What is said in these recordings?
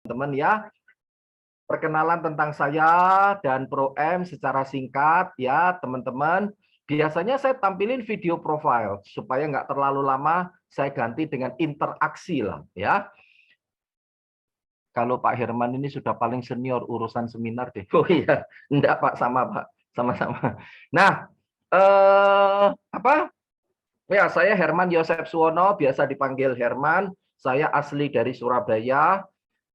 teman-teman ya. Perkenalan tentang saya dan Pro M secara singkat ya teman-teman. Biasanya saya tampilin video profile supaya nggak terlalu lama, saya ganti dengan interaksi lah ya. Kalau Pak Herman ini sudah paling senior urusan seminar deh. Oh iya, enggak Pak, sama Pak, sama-sama. Nah, apa? Ya, saya Herman Yosef Suwono, biasa dipanggil Herman. Saya asli dari Surabaya.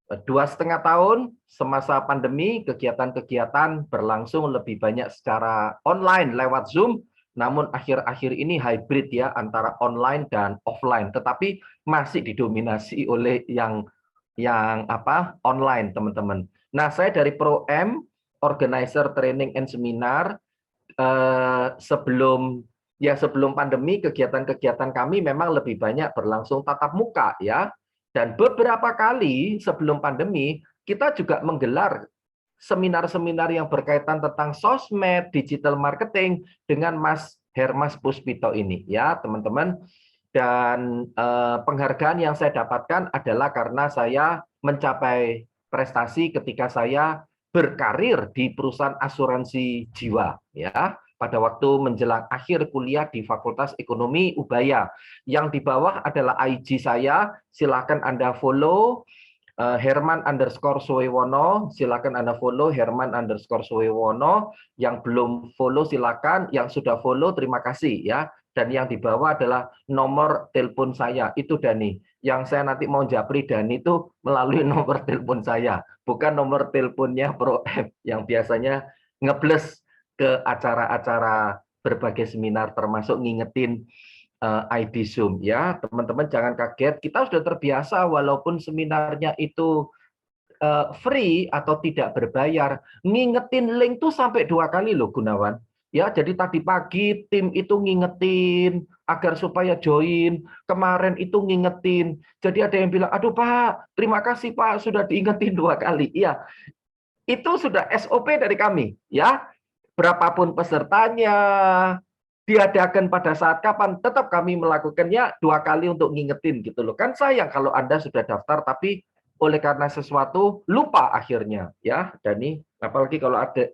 2,5 tahun semasa pandemi, kegiatan-kegiatan berlangsung lebih banyak secara online lewat Zoom, namun akhir-akhir ini hybrid ya antara online dan offline, tetapi masih didominasi oleh yang online teman-teman. Nah, saya dari Pro M, Organizer Training and Seminar. Sebelum pandemi kegiatan-kegiatan kami memang lebih banyak berlangsung tatap muka ya. Dan beberapa kali sebelum pandemi kita juga menggelar seminar-seminar yang berkaitan tentang sosmed, digital marketing dengan Mas Hermas Puspito ini ya, teman-teman. Dan penghargaan yang saya dapatkan adalah karena saya mencapai prestasi ketika saya berkarir di perusahaan asuransi jiwa ya, pada waktu menjelang akhir kuliah di Fakultas Ekonomi Ubaya. Yang di bawah adalah IG saya, silakan Anda follow Herman_Suwewono, silakan Anda follow Herman_Suwewono. Yang belum follow silakan, yang sudah follow terima kasih ya. Dan yang di bawah adalah nomor telepon saya, itu Dani. Yang saya nanti mau japri Dani itu melalui nomor telepon saya, bukan nomor teleponnya Pro M yang biasanya ngebles ke acara-acara berbagai seminar termasuk ngingetin ID Zoom ya. Teman-teman jangan kaget, kita sudah terbiasa walaupun seminarnya itu free atau tidak berbayar, ngingetin link tuh sampai 2 kali loh Gunawan. Ya, jadi tadi pagi tim itu ngingetin agar supaya join, kemarin itu ngingetin. Jadi ada yang bilang, aduh Pak, terima kasih Pak sudah diingetin 2 kali. Iya, itu sudah SOP dari kami ya. Berapapun pesertanya, diadakan pada saat kapan, tetap kami melakukannya 2 kali untuk ngingetin gitu loh. Kan sayang kalau Anda sudah daftar tapi oleh karena sesuatu lupa akhirnya ya. Dani, apalagi kalau ada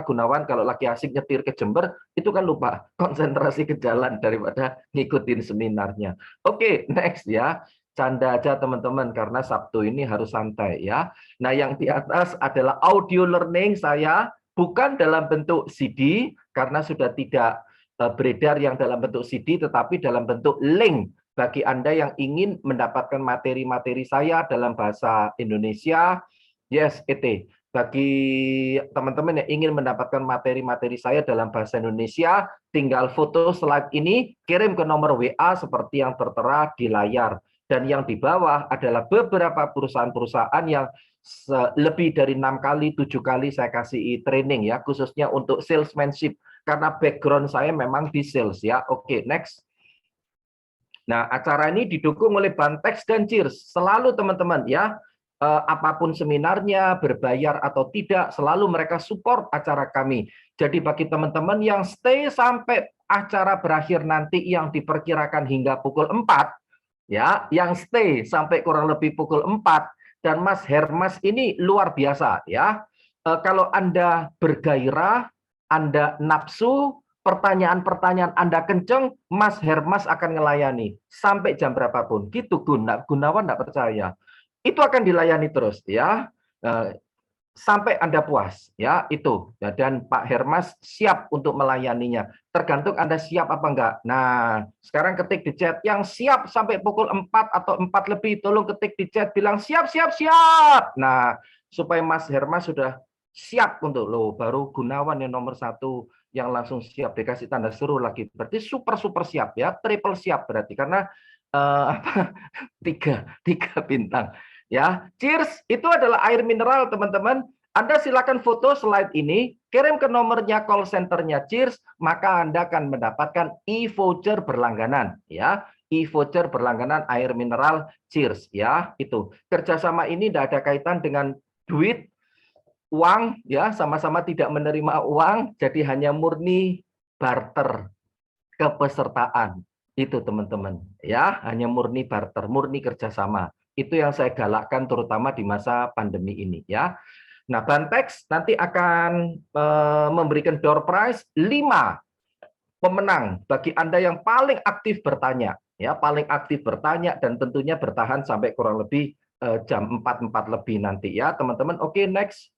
Gunawan kalau lagi asik nyetir ke Jember itu kan lupa konsentrasi ke jalan daripada ngikutin seminarnya. Oke, next ya. Canda aja teman-teman karena Sabtu ini harus santai ya. Nah, yang di atas adalah audio learning saya, bukan dalam bentuk CD karena sudah tidak beredar yang dalam bentuk CD, tetapi dalam bentuk link bagi Anda yang ingin mendapatkan materi-materi saya dalam bahasa Indonesia. Yes, ET. Bagi teman-teman yang ingin mendapatkan materi-materi saya dalam bahasa Indonesia, tinggal foto slide ini, kirim ke nomor WA seperti yang tertera di layar. Dan yang di bawah adalah beberapa perusahaan-perusahaan yang lebih dari 6 kali, 7 kali saya kasih training ya, khususnya untuk salesmanship. Karena background saya memang di sales ya. Oke, next. Nah, acara ini didukung oleh Bantex dan Cheers. Selalu teman-teman ya, apapun seminarnya, berbayar atau tidak, selalu mereka support acara kami. Jadi bagi teman-teman yang stay sampai acara berakhir nanti yang diperkirakan hingga pukul 4, ya, yang stay sampai kurang lebih pukul 4, dan Mas Hermas ini luar biasa ya. Kalau Anda bergairah, Anda nafsu, pertanyaan-pertanyaan Anda kenceng, Mas Hermas akan melayani sampai jam berapapun. Gitu Gunawan enggak percaya. Itu akan dilayani terus ya. Sampai Anda puas ya itu ya, dan Pak Hermas siap untuk melayaninya, tergantung Anda siap apa enggak. Nah, sekarang ketik di chat yang siap sampai pukul 4 atau 4 lebih, tolong ketik di chat bilang siap siap siap. Nah, supaya Mas Hermas sudah siap untuk lo, baru Gunawan yang nomor 1 yang langsung siap dikasih tanda seru lagi, berarti super siap ya, triple siap berarti karena tiga bintang. Ya, Cheers itu adalah air mineral teman-teman. Anda silakan foto slide ini, kirim ke nomornya call centernya Cheers, maka Anda akan mendapatkan e-voucher berlangganan ya. E-voucher berlangganan air mineral Cheers ya, itu. Kerjasama ini tidak ada kaitan dengan duit, uang ya, sama-sama tidak menerima uang, jadi hanya murni barter kepesertaan. Itu teman-teman ya, hanya murni barter, murni kerjasama. Itu yang saya galakkan terutama di masa pandemi ini ya. Nah, Bantex nanti akan memberikan door prize 5 pemenang bagi Anda yang paling aktif bertanya ya, paling aktif bertanya dan tentunya bertahan sampai kurang lebih jam 4 lebih nanti ya, teman-teman. Oke, next.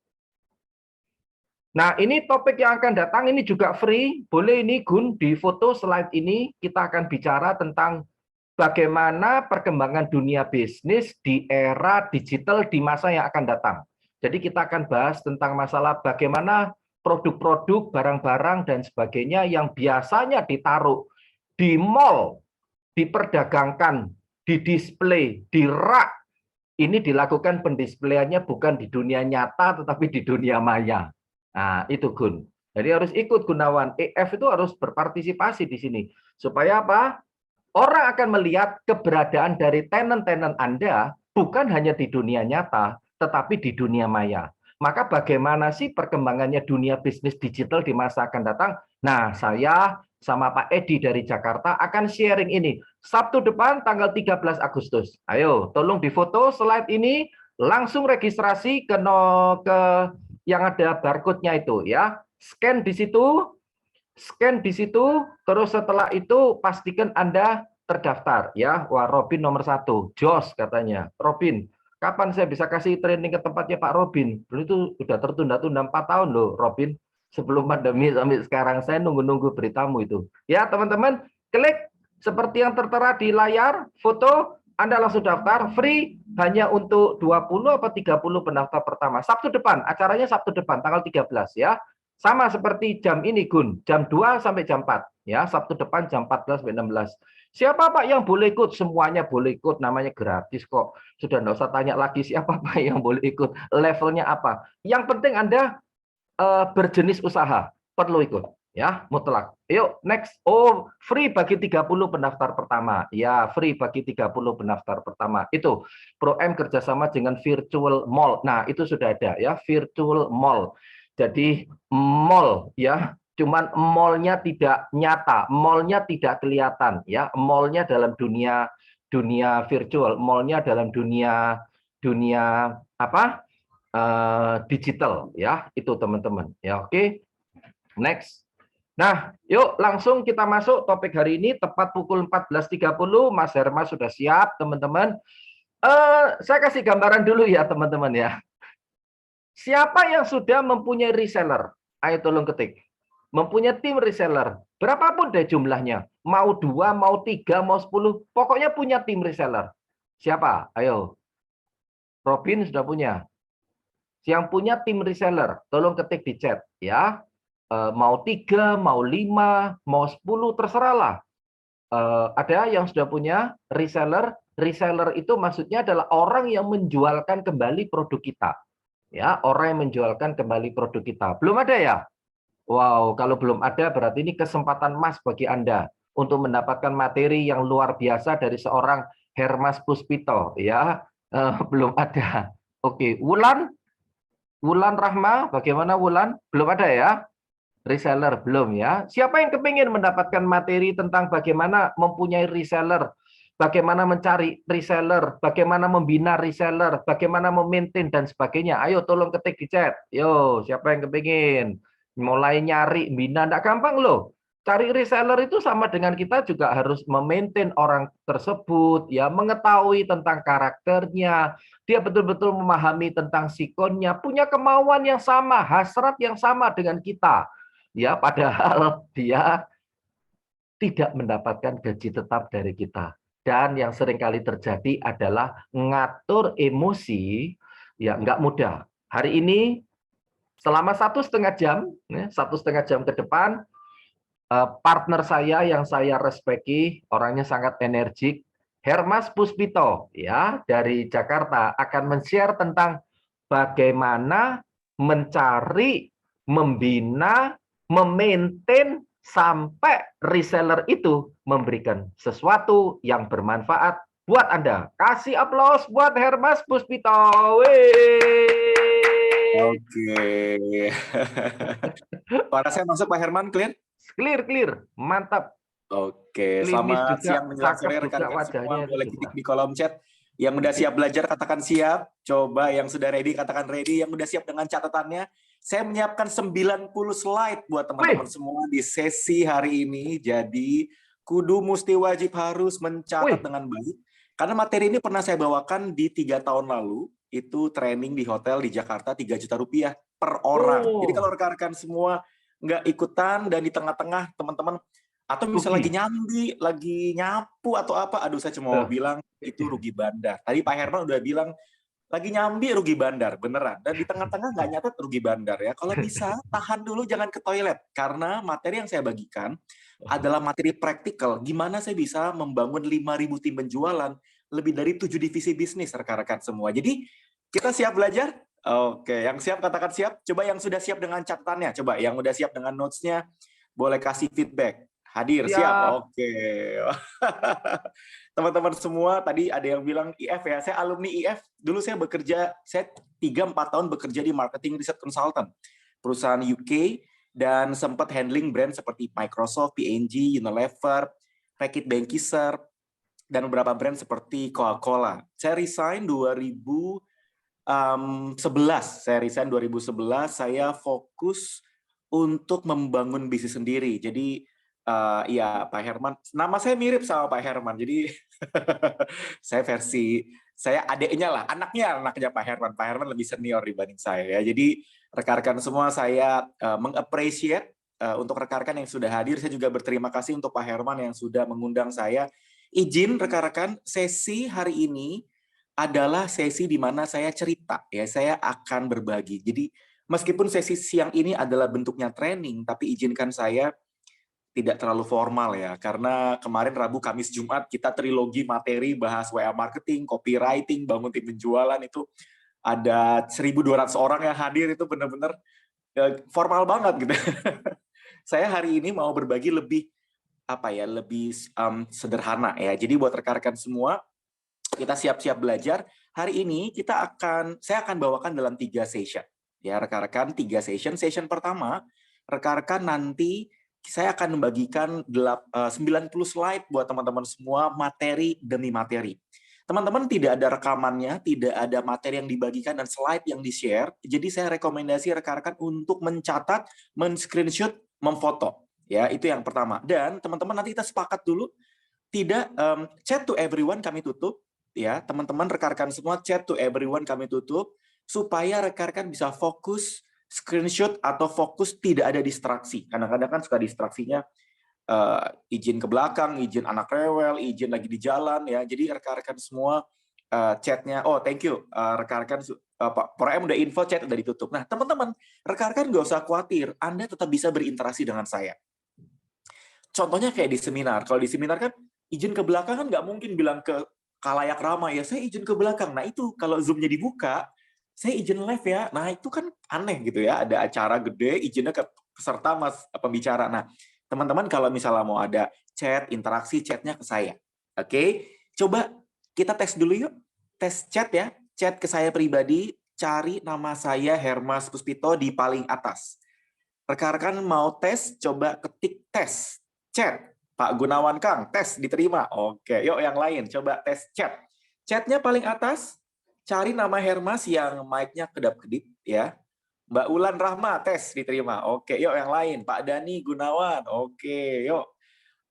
Nah, ini topik yang akan datang ini juga free. Boleh ini Gun di foto slide ini kita akan bicara tentang bagaimana perkembangan dunia bisnis di era digital di masa yang akan datang. Jadi kita akan bahas tentang masalah bagaimana produk-produk, barang-barang dan sebagainya yang biasanya ditaruh di mall, diperdagangkan, di display, di rak. Ini dilakukan pendisplayannya bukan di dunia nyata tetapi di dunia maya. Nah, itu Gun. Jadi harus ikut Gunawan. EF itu harus berpartisipasi di sini. Supaya apa? Orang akan melihat keberadaan dari tenant-tenant Anda bukan hanya di dunia nyata, tetapi di dunia maya. Maka bagaimana sih perkembangannya dunia bisnis digital di masa akan datang? Nah, saya sama Pak Edi dari Jakarta akan sharing ini. Sabtu depan tanggal 13 Agustus. Ayo, tolong difoto slide ini, langsung registrasi ke yang ada barcode-nya itu ya. Scan di situ, terus setelah itu pastikan Anda terdaftar ya. Wah, Robin nomor 1, Jos katanya. Robin, kapan saya bisa kasih training ke tempatnya Pak Robin? Itu udah tertunda-tunda 4 tahun loh, Robin. Sebelum pandemi sampai sekarang saya nunggu-nunggu beritamu itu. Ya, teman-teman, klik seperti yang tertera di layar, foto, Anda langsung daftar, free, hanya untuk 20 atau 30 pendaftar pertama. Sabtu depan, acaranya Sabtu depan, tanggal 13 ya. Sama seperti jam ini Gun, jam 2 sampai jam 4 ya, Sabtu depan jam 14 sampai 16. Siapa Pak yang boleh ikut? Semuanya boleh ikut, namanya gratis kok. Sudah enggak usah tanya lagi siapa Pak yang boleh ikut, levelnya apa. Yang penting Anda berjenis usaha, perlu ikut ya, mutlak. Yuk, next. Oh, free bagi 30 pendaftar pertama. Ya, free bagi 30 pendaftar pertama. Itu Pro M kerjasama dengan Virtual Mall. Nah, itu sudah ada ya, Virtual Mall. Jadi mall ya, cuman mallnya tidak nyata, mallnya tidak kelihatan ya, mallnya dalam dunia virtual, mallnya dalam dunia apa? Digital ya, itu teman-teman ya. Oke, next. Nah, yuk langsung kita masuk topik hari ini tepat pukul 14.30. Mas Herma sudah siap, teman-teman. Saya kasih gambaran dulu ya, teman-teman ya. Siapa yang sudah mempunyai reseller? Ayo tolong ketik. Mempunyai tim reseller. Berapapun deh jumlahnya. Mau 2, mau 3, mau 10. Pokoknya punya tim reseller. Siapa? Ayo. Robin sudah punya. Yang punya tim reseller, tolong ketik di chat ya. Mau 3, mau 5, mau 10, terserahlah. Ada yang sudah punya reseller. Reseller itu maksudnya adalah orang yang menjualkan kembali produk kita. Ya, orang yang menjualkan kembali produk kita. Belum ada ya? Wow, kalau belum ada berarti ini kesempatan emas bagi Anda untuk mendapatkan materi yang luar biasa dari seorang Hermas Puspito ya. Belum ada. Oke, Wulan Rahma, bagaimana Wulan? Belum ada ya? Reseller belum ya. Siapa yang kepingin mendapatkan materi tentang bagaimana mempunyai reseller, bagaimana mencari reseller, bagaimana membina reseller, bagaimana memaintain dan sebagainya? Ayo tolong ketik di chat. Yo, siapa yang kepingin? Mulai nyari, bina, enggak gampang loh. Cari reseller itu sama dengan kita juga harus memaintain orang tersebut, ya, mengetahui tentang karakternya, dia betul-betul memahami tentang sikonnya, punya kemauan yang sama, hasrat yang sama dengan kita. Ya, padahal dia tidak mendapatkan gaji tetap dari kita. Dan yang seringkali terjadi adalah ngatur emosi, ya nggak mudah. Hari ini selama 1,5 jam, 1,5 jam ke depan, partner saya yang saya respeki, orangnya sangat energik, Hermas Puspito, ya dari Jakarta, akan men-share tentang bagaimana mencari, membina, memaintain sampai reseller itu memberikan sesuatu yang bermanfaat buat Anda. Kasih aplaus buat Hermas Puspito. Oke. Suara saya masuk Pak Herman, clear? Clear, mantap. Oke, Klinis selamat juga, siang menjelang cakep sore juga rekan-rekan semua. wajahnya. Boleh ketik di kolom chat Yang udah siap belajar katakan siap. Coba yang sudah ready katakan ready. Yang udah siap dengan catatannya. Saya menyiapkan 90 slide buat teman-teman Wih, semua di sesi hari ini. Jadi kudu mesti wajib harus mencatat wih. dengan baik. Karena materi ini pernah saya bawakan di 3 tahun lalu. Itu training di hotel di Jakarta 3 juta rupiah per orang. Jadi kalau Oh, rekan-rekan semua nggak ikutan dan di tengah-tengah teman-teman atau misalnya lagi rugi. nyambi, lagi nyapu atau apa, aduh saya cuma mau Tuh. bilang itu rugi bandar. Tadi Pak Herman udah bilang lagi nyambi rugi bandar, beneran. Dan di tengah-tengah nggak nyatet rugi bandar ya. Kalau bisa tahan dulu jangan ke toilet karena materi yang saya bagikan adalah materi praktikal. Gimana saya bisa membangun 5.000 tim penjualan lebih dari 7 divisi bisnis rekan-rekan semua. Jadi kita siap belajar? Oke, yang siap katakan siap. Coba yang sudah siap dengan catatannya. Coba yang udah siap dengan notes-nya boleh kasih feedback. Hadir, siap. Siap. Oke. Teman-teman semua, tadi ada yang bilang IF ya. Saya alumni IF. Dulu saya bekerja, saya 3-4 tahun bekerja di marketing research consultant. Perusahaan UK, dan sempat handling brand seperti Microsoft, P&G, Unilever, Reckitt Benckiser, dan beberapa brand seperti Coca-Cola. Saya resign 2011. Saya fokus untuk membangun bisnis sendiri. Jadi ya Pak Herman, nama saya mirip sama Pak Herman. Jadi saya adiknya lah, anaknya Pak Herman. Pak Herman lebih senior dibanding saya ya. Jadi rekan-rekan semua saya meng-appreciate untuk rekan-rekan yang sudah hadir. Saya juga berterima kasih untuk Pak Herman yang sudah mengundang saya. Izin rekan-rekan, sesi hari ini adalah sesi di mana saya cerita ya, saya akan berbagi. Jadi meskipun sesi siang ini adalah bentuknya training, tapi izinkan saya tidak terlalu formal ya, karena kemarin Rabu, Kamis, Jumat kita trilogi materi bahas WA marketing, copywriting, bangun tim penjualan, itu ada 1.200 orang yang hadir, itu benar-benar formal banget gitu. Saya hari ini mau berbagi lebih lebih sederhana ya. Jadi buat rekan-rekan semua, kita siap-siap belajar. Hari ini saya akan bawakan dalam 3 session. Ya, rekan-rekan, 3 session. Session pertama, rekan-rekan nanti saya akan membagikan 90 slide buat teman-teman semua, materi demi materi. Teman-teman tidak ada rekamannya, tidak ada materi yang dibagikan dan slide yang di-share. Jadi saya rekomendasi rekan-rekan untuk mencatat, men-screenshot, memfoto. Ya, itu yang pertama. Dan teman-teman nanti kita sepakat dulu, tidak chat to everyone kami tutup. Ya, teman-teman rekan-rekan semua, chat to everyone kami tutup supaya rekan-rekan bisa fokus screenshot atau fokus tidak ada distraksi. Kadang-kadang kan suka distraksinya izin ke belakang, izin anak rewel, izin lagi di jalan ya. Jadi rekan-rekan semua chatnya, oh thank you rekan-rekan Pak Porem udah info, chat udah ditutup. Nah teman-teman, rekan-rekan nggak usah khawatir, Anda tetap bisa berinteraksi dengan saya. Contohnya kayak di seminar. Kalau di seminar kan izin ke belakang kan nggak mungkin bilang ke kalayak ramai ya, saya izin ke belakang. Nah itu kalau Zoom-nya dibuka, saya izin live ya. Nah itu kan aneh gitu ya, ada acara gede, izinnya ke peserta mas pembicara. Nah teman-teman kalau misalnya mau ada chat, interaksi, chatnya ke saya. Oke, coba kita tes dulu yuk. Tes chat ya, chat ke saya pribadi, cari nama saya Hermas Puspito di paling atas. Rekan-rekan mau tes, coba ketik tes. Chat, Pak Gunawan Kang, tes diterima. Oke, yuk yang lain, coba tes chat. Chatnya paling atas, cari nama Hermas yang mic-nya kedap-kedip, ya. Mbak Ulan Rahma, tes diterima. Oke, yuk yang lain. Pak Dani Gunawan, oke, yuk.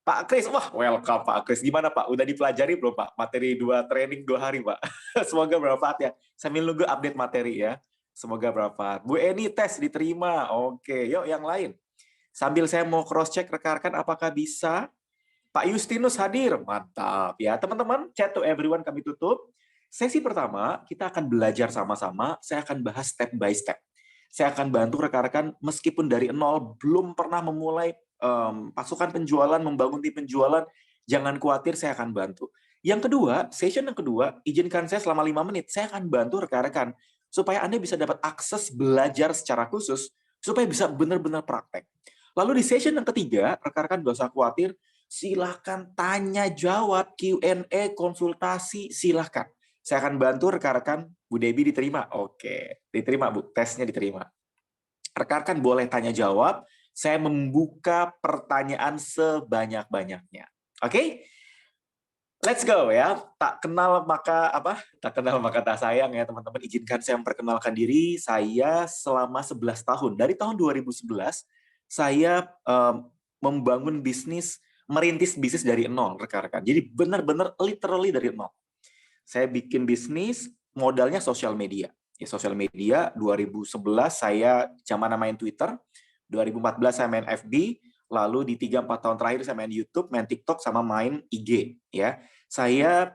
Pak Kris, wah welcome Pak Kris. Gimana Pak? Udah dipelajari belum Pak? Materi training 2 hari Pak. Semoga bermanfaat ya. Sambil nunggu update materi ya. Semoga bermanfaat. Bu Eni tes diterima. Oke, yuk yang lain. Sambil saya mau cross check rekan-rekan apakah bisa. Pak Justinus hadir. Mantap ya. Teman-teman, chat to everyone kami tutup. Sesi pertama kita akan belajar sama-sama. Saya akan bahas step by step. Saya akan bantu rekan-rekan meskipun dari nol belum pernah memulai pasukan penjualan, membangun tim penjualan, jangan khawatir, saya akan bantu. Yang kedua, session yang kedua, izinkan saya selama 5 menit, saya akan bantu rekan-rekan supaya Anda bisa dapat akses belajar secara khusus, supaya bisa benar-benar praktek. Lalu di session yang ketiga, rekan-rekan nggak usah khawatir, silahkan tanya jawab, Q&A, konsultasi, silahkan. Saya akan bantu rekan-rekan. Bu Debbie diterima? Oke, diterima Bu, tesnya diterima. Rekan-rekan boleh tanya jawab, saya membuka pertanyaan sebanyak-banyaknya. Oke? Let's go ya. Tak kenal maka apa? Tak kenal maka tak sayang ya teman-teman. Izinkan saya memperkenalkan diri. Saya selama 11 tahun. Dari tahun 2011 saya membangun bisnis, merintis bisnis dari nol, rekan-rekan. Jadi benar-benar literally dari nol. Saya bikin bisnis, modalnya sosial media. Ya, sosial media 2011 saya zaman main Twitter, 2014 saya main FB, lalu di 3-4 tahun terakhir saya main YouTube, main TikTok, sama main IG. Ya, saya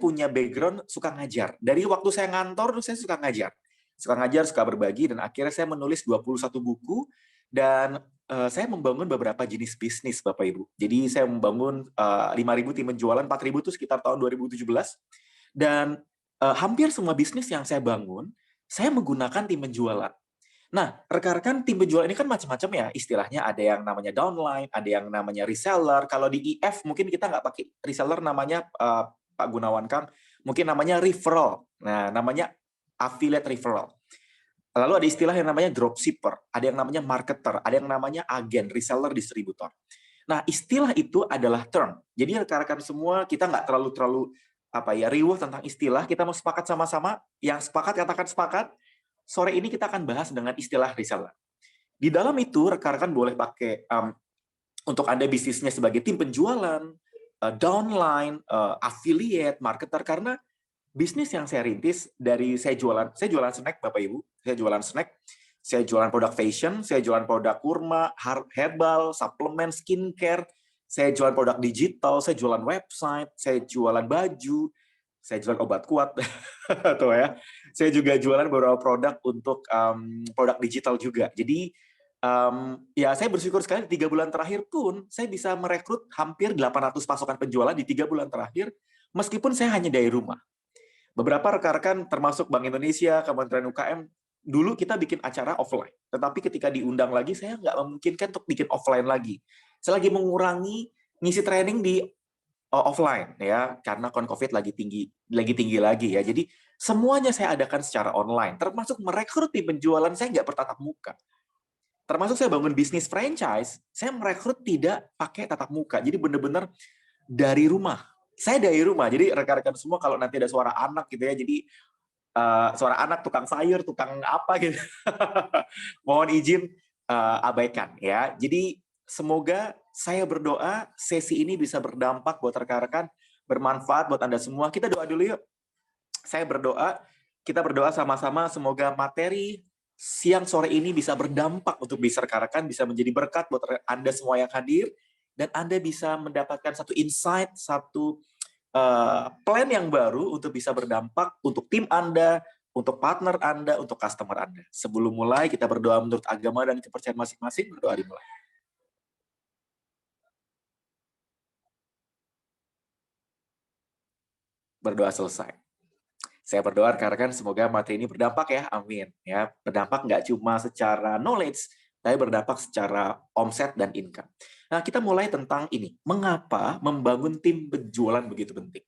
punya background suka ngajar. Dari waktu saya ngantor, saya suka ngajar. Suka ngajar, suka berbagi, dan akhirnya saya menulis 21 buku, dan saya membangun beberapa jenis bisnis, Bapak Ibu. Jadi saya membangun 5.000 tim penjualan, 4.000 itu sekitar tahun 2017. Dan hampir semua bisnis yang saya bangun, saya menggunakan tim penjualan. Nah, rekan-rekan, tim penjual ini kan macam-macam ya. Istilahnya ada yang namanya downline, ada yang namanya reseller. Kalau di IF mungkin kita nggak pakai reseller, namanya Pak Gunawan Kang, mungkin namanya referral. Nah, namanya affiliate referral. Lalu ada istilah yang namanya dropshipper, ada yang namanya marketer, ada yang namanya agen, reseller, distributor. Nah, istilah itu adalah term. Jadi rekan-rekan semua, kita nggak terlalu riuh tentang istilah. Kita mau sepakat sama-sama. Yang sepakat katakan sepakat. Sore ini kita akan bahas dengan istilah reseller. Di dalam itu, rekan-rekan boleh pakai untuk Anda bisnisnya sebagai tim penjualan, downline, affiliate, marketer, karena bisnis yang saya rintis dari saya jualan snack, Bapak Ibu. Saya jualan snack, saya jualan produk fashion, saya jualan produk kurma, herbal, suplemen, skincare, saya jualan produk digital, saya jualan website, saya jualan baju, saya jualan obat kuat, tuh ya. Saya juga jualan beberapa produk untuk produk digital juga. Jadi ya saya bersyukur sekali 3 bulan terakhir pun saya bisa merekrut hampir 800 pasukan penjualan di 3 bulan terakhir, meskipun saya hanya dari rumah. Beberapa rekan-rekan termasuk Bank Indonesia, Kementerian UKM, dulu kita bikin acara offline. Tetapi ketika diundang lagi, saya nggak memungkinkan untuk bikin offline lagi. Saya lagi mengurangi ngisi training di offline ya, karena COVID lagi tinggi lagi ya. Jadi semuanya saya adakan secara online, termasuk merekrut tim penjualan saya nggak bertatap muka. Termasuk saya bangun bisnis franchise, saya merekrut tidak pakai tatap muka. Jadi benar-benar dari rumah. Saya dari rumah. Jadi rekan-rekan semua kalau nanti ada suara anak gitu ya, jadi suara anak, tukang sayur, tukang apa gitu. Mohon izin abaikan ya. Jadi semoga saya berdoa sesi ini bisa berdampak buat rekan-rekan, bermanfaat buat Anda semua. Kita doa dulu yuk. Saya berdoa, kita berdoa sama-sama semoga materi siang sore ini bisa berdampak untuk bisa rekan-rekan, bisa menjadi berkat buat Anda semua yang hadir, dan Anda bisa mendapatkan satu insight, satu plan yang baru untuk bisa berdampak untuk tim Anda, untuk partner Anda, untuk customer Anda. Sebelum mulai, kita berdoa menurut agama dan kepercayaan masing-masing. Berdoa dimulai. Berdoa selesai. Saya berdoa rekan-rekan semoga materi ini berdampak ya, amin. Ya, berdampak nggak cuma secara knowledge, tapi berdampak secara omset dan income. Nah, kita mulai tentang ini. Mengapa membangun tim penjualan begitu penting?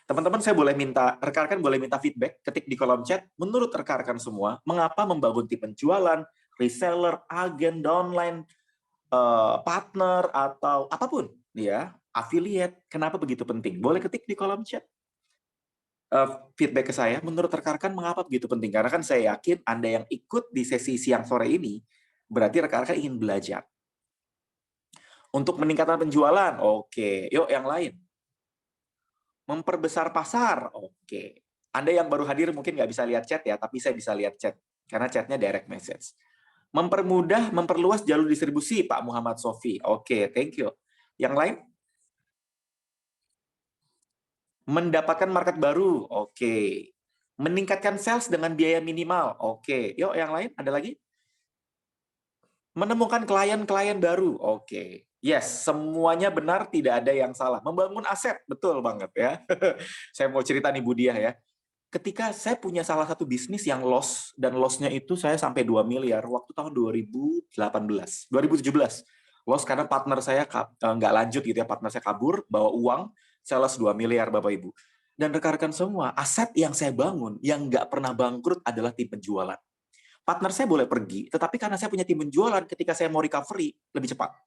Teman-teman, saya boleh minta, rekan-rekan boleh minta feedback, ketik di kolom chat, menurut rekan-rekan semua, mengapa membangun tim penjualan, reseller, agen, downline, partner, atau apapun, ya, affiliate, kenapa begitu penting? Boleh ketik di kolom chat. Feedback ke saya, menurut rekan-rekan mengapa begitu penting? Karena kan saya yakin Anda yang ikut di sesi siang sore ini, berarti rekan-rekan ingin belajar. Untuk meningkatkan penjualan, oke. Yuk yang lain. Memperbesar pasar, oke. Anda yang baru hadir mungkin nggak bisa lihat chat ya, tapi saya bisa lihat chat. Karena chatnya direct message. Mempermudah, memperluas jalur distribusi, Pak Muhammad Sofi. Oke, thank you. Yang lain? Mendapatkan market baru, oke. Meningkatkan sales dengan biaya minimal, oke. Yuk, yang lain, ada lagi? Menemukan klien-klien baru, oke. Yes, semuanya benar, tidak ada yang salah. Membangun aset, betul banget ya. Saya mau cerita nih Bu Diah ya. Ketika saya punya salah satu bisnis yang loss, dan loss-nya itu saya sampai 2 miliar waktu tahun 2017. Loss karena partner saya nggak lanjut gitu ya, partner saya kabur, bawa uang, saya loss 2 miliar Bapak Ibu. Dan rekan-rekan semua, aset yang saya bangun, yang nggak pernah bangkrut adalah tim penjualan. Partner saya boleh pergi, tetapi karena saya punya tim penjualan, ketika saya mau recovery, lebih cepat.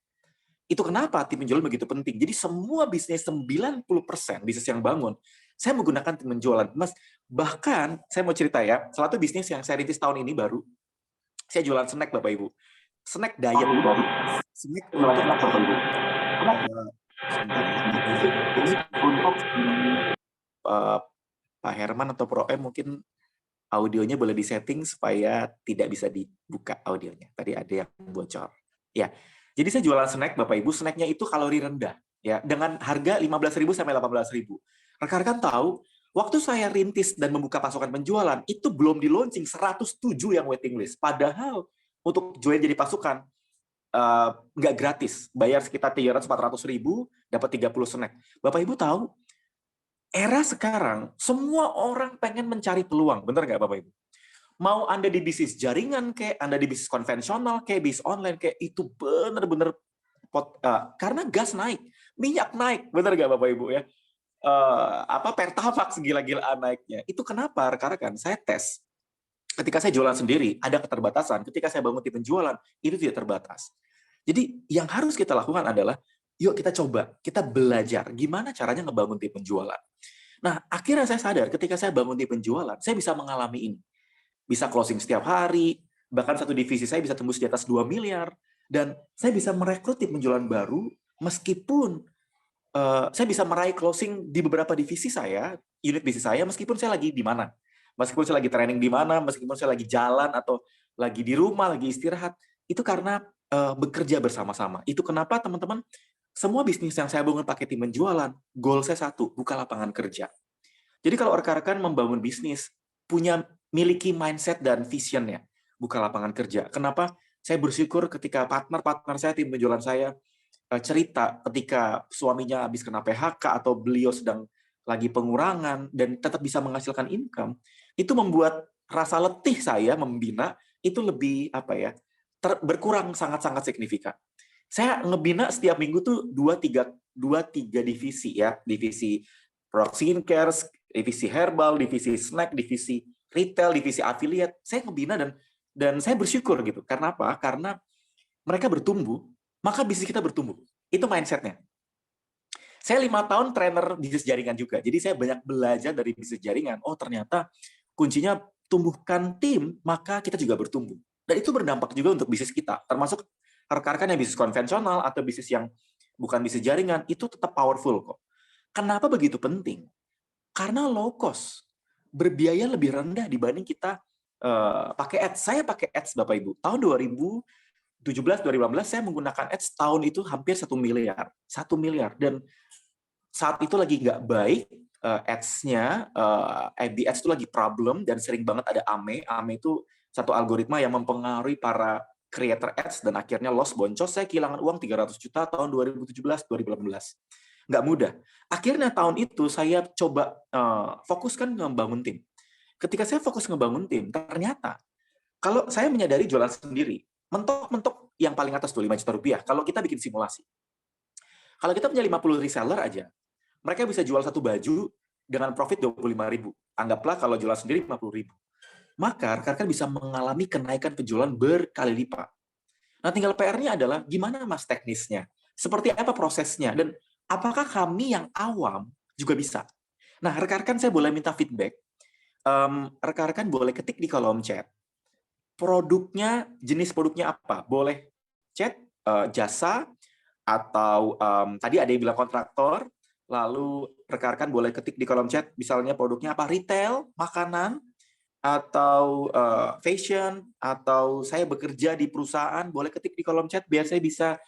Itu kenapa tim penjualan begitu penting. Jadi semua bisnis 90% bisnis yang bangun, saya menggunakan tim penjualan. Mas, bahkan saya mau cerita ya, salah satu bisnis yang saya rintis tahun ini baru, saya jualan snack Bapak Ibu. Snack diet. Snack untuk ini untuk Pak Herman atau Pro M mungkin audionya boleh disetting supaya tidak bisa dibuka audionya. Tadi ada yang bocor. Ya. Jadi saya jualan snack Bapak Ibu, snacknya itu kalori rendah ya, dengan harga 15.000 sampai 18.000. Rekan-rekan tahu, waktu saya rintis dan membuka pasukan penjualan, itu belum di launching 107 yang waiting list. Padahal untuk join jadi pasukan nggak gratis, bayar sekitar 300-400.000, dapat 30 snack. Bapak Ibu tahu, era sekarang semua orang pengen mencari peluang, benar nggak Bapak Ibu? Mau Anda di bisnis jaringan kayak, Anda di bisnis konvensional kayak, bisnis online kayak, itu benar-benar karena gas naik, minyak naik, benar nggak Bapak Ibu ya? Pertamax gila-gilaan naiknya. Itu kenapa rekan-rekan saya tes. Ketika saya jualan sendiri ada keterbatasan, ketika saya bangun tim penjualan itu tidak terbatas. Jadi yang harus kita lakukan adalah, yuk kita coba, kita belajar gimana caranya ngebangun tim penjualan. Nah, akhirnya saya sadar ketika saya bangun tim penjualan, saya bisa mengalami ini. Bisa closing setiap hari, bahkan satu divisi saya bisa tembus di atas 2 miliar, dan saya bisa merekrut tim penjualan baru, meskipun saya bisa meraih closing di beberapa divisi saya, unit bisnis saya, meskipun saya lagi di mana. Meskipun saya lagi training di mana, meskipun saya lagi jalan, atau lagi di rumah, lagi istirahat, itu karena bekerja bersama-sama. Itu kenapa teman-teman, semua bisnis yang saya bangun pakai tim penjualan, goal saya satu, buka lapangan kerja. Jadi kalau rekan-rekan membangun bisnis, miliki mindset dan visionnya, buka lapangan kerja. Kenapa? Saya bersyukur ketika partner-partner saya, tim penjualan saya, cerita ketika suaminya habis kena PHK atau beliau sedang lagi pengurangan dan tetap bisa menghasilkan income, itu membuat rasa letih saya membina itu lebih berkurang sangat-sangat signifikan. Saya ngebina setiap minggu tuh 2-3 divisi ya, divisi product skincare, divisi herbal, divisi snack, divisi retail, divisi affiliate. Saya ngebina dan saya bersyukur gitu. Karena apa? Karena mereka bertumbuh, maka bisnis kita bertumbuh. Itu mindset-nya. Saya 5 tahun trainer bisnis jaringan juga. Jadi saya banyak belajar dari bisnis jaringan. Oh, ternyata kuncinya tumbuhkan tim, maka kita juga bertumbuh. Dan itu berdampak juga untuk bisnis kita. Termasuk rekan-rekan yang bisnis konvensional atau bisnis yang bukan bisnis jaringan, itu tetap powerful kok. Kenapa begitu penting? Karena low cost. Berbiaya lebih rendah dibanding kita pakai ads. Saya pakai ads Bapak Ibu. Tahun 2017-2018 saya menggunakan ads, tahun itu hampir 1 miliar. 1 miliar. Dan saat itu lagi nggak baik ads-nya, FB ads itu lagi problem dan sering banget ada AME. AME itu satu algoritma yang mempengaruhi para creator ads dan akhirnya loss, boncos. Saya kehilangan uang 300 juta tahun 2017-2018. Nggak mudah. Akhirnya tahun itu saya coba fokuskan ngebangun tim. Ketika saya fokus ngebangun tim, ternyata kalau saya menyadari jualan sendiri, mentok-mentok yang paling atas tuh 5 juta rupiah. Kalau kita bikin simulasi. Kalau kita punya 50 reseller aja, mereka bisa jual satu baju dengan profit 25.000. Anggaplah kalau jualan sendiri 50.000. Maka rekan-rekan bisa mengalami kenaikan penjualan berkali lipat. Nah, tinggal PR-nya adalah gimana Mas teknisnya? Seperti apa prosesnya? Dan apakah kami yang awam juga bisa? Nah, rekan-rekan saya boleh minta feedback. Rekan-rekan boleh ketik di kolom chat. Produknya, jenis produknya apa? Boleh chat, jasa, atau tadi ada yang bilang kontraktor, lalu rekan-rekan boleh ketik di kolom chat, misalnya produknya apa? Retail, makanan, atau fashion, atau saya bekerja di perusahaan, boleh ketik di kolom chat biar saya bisa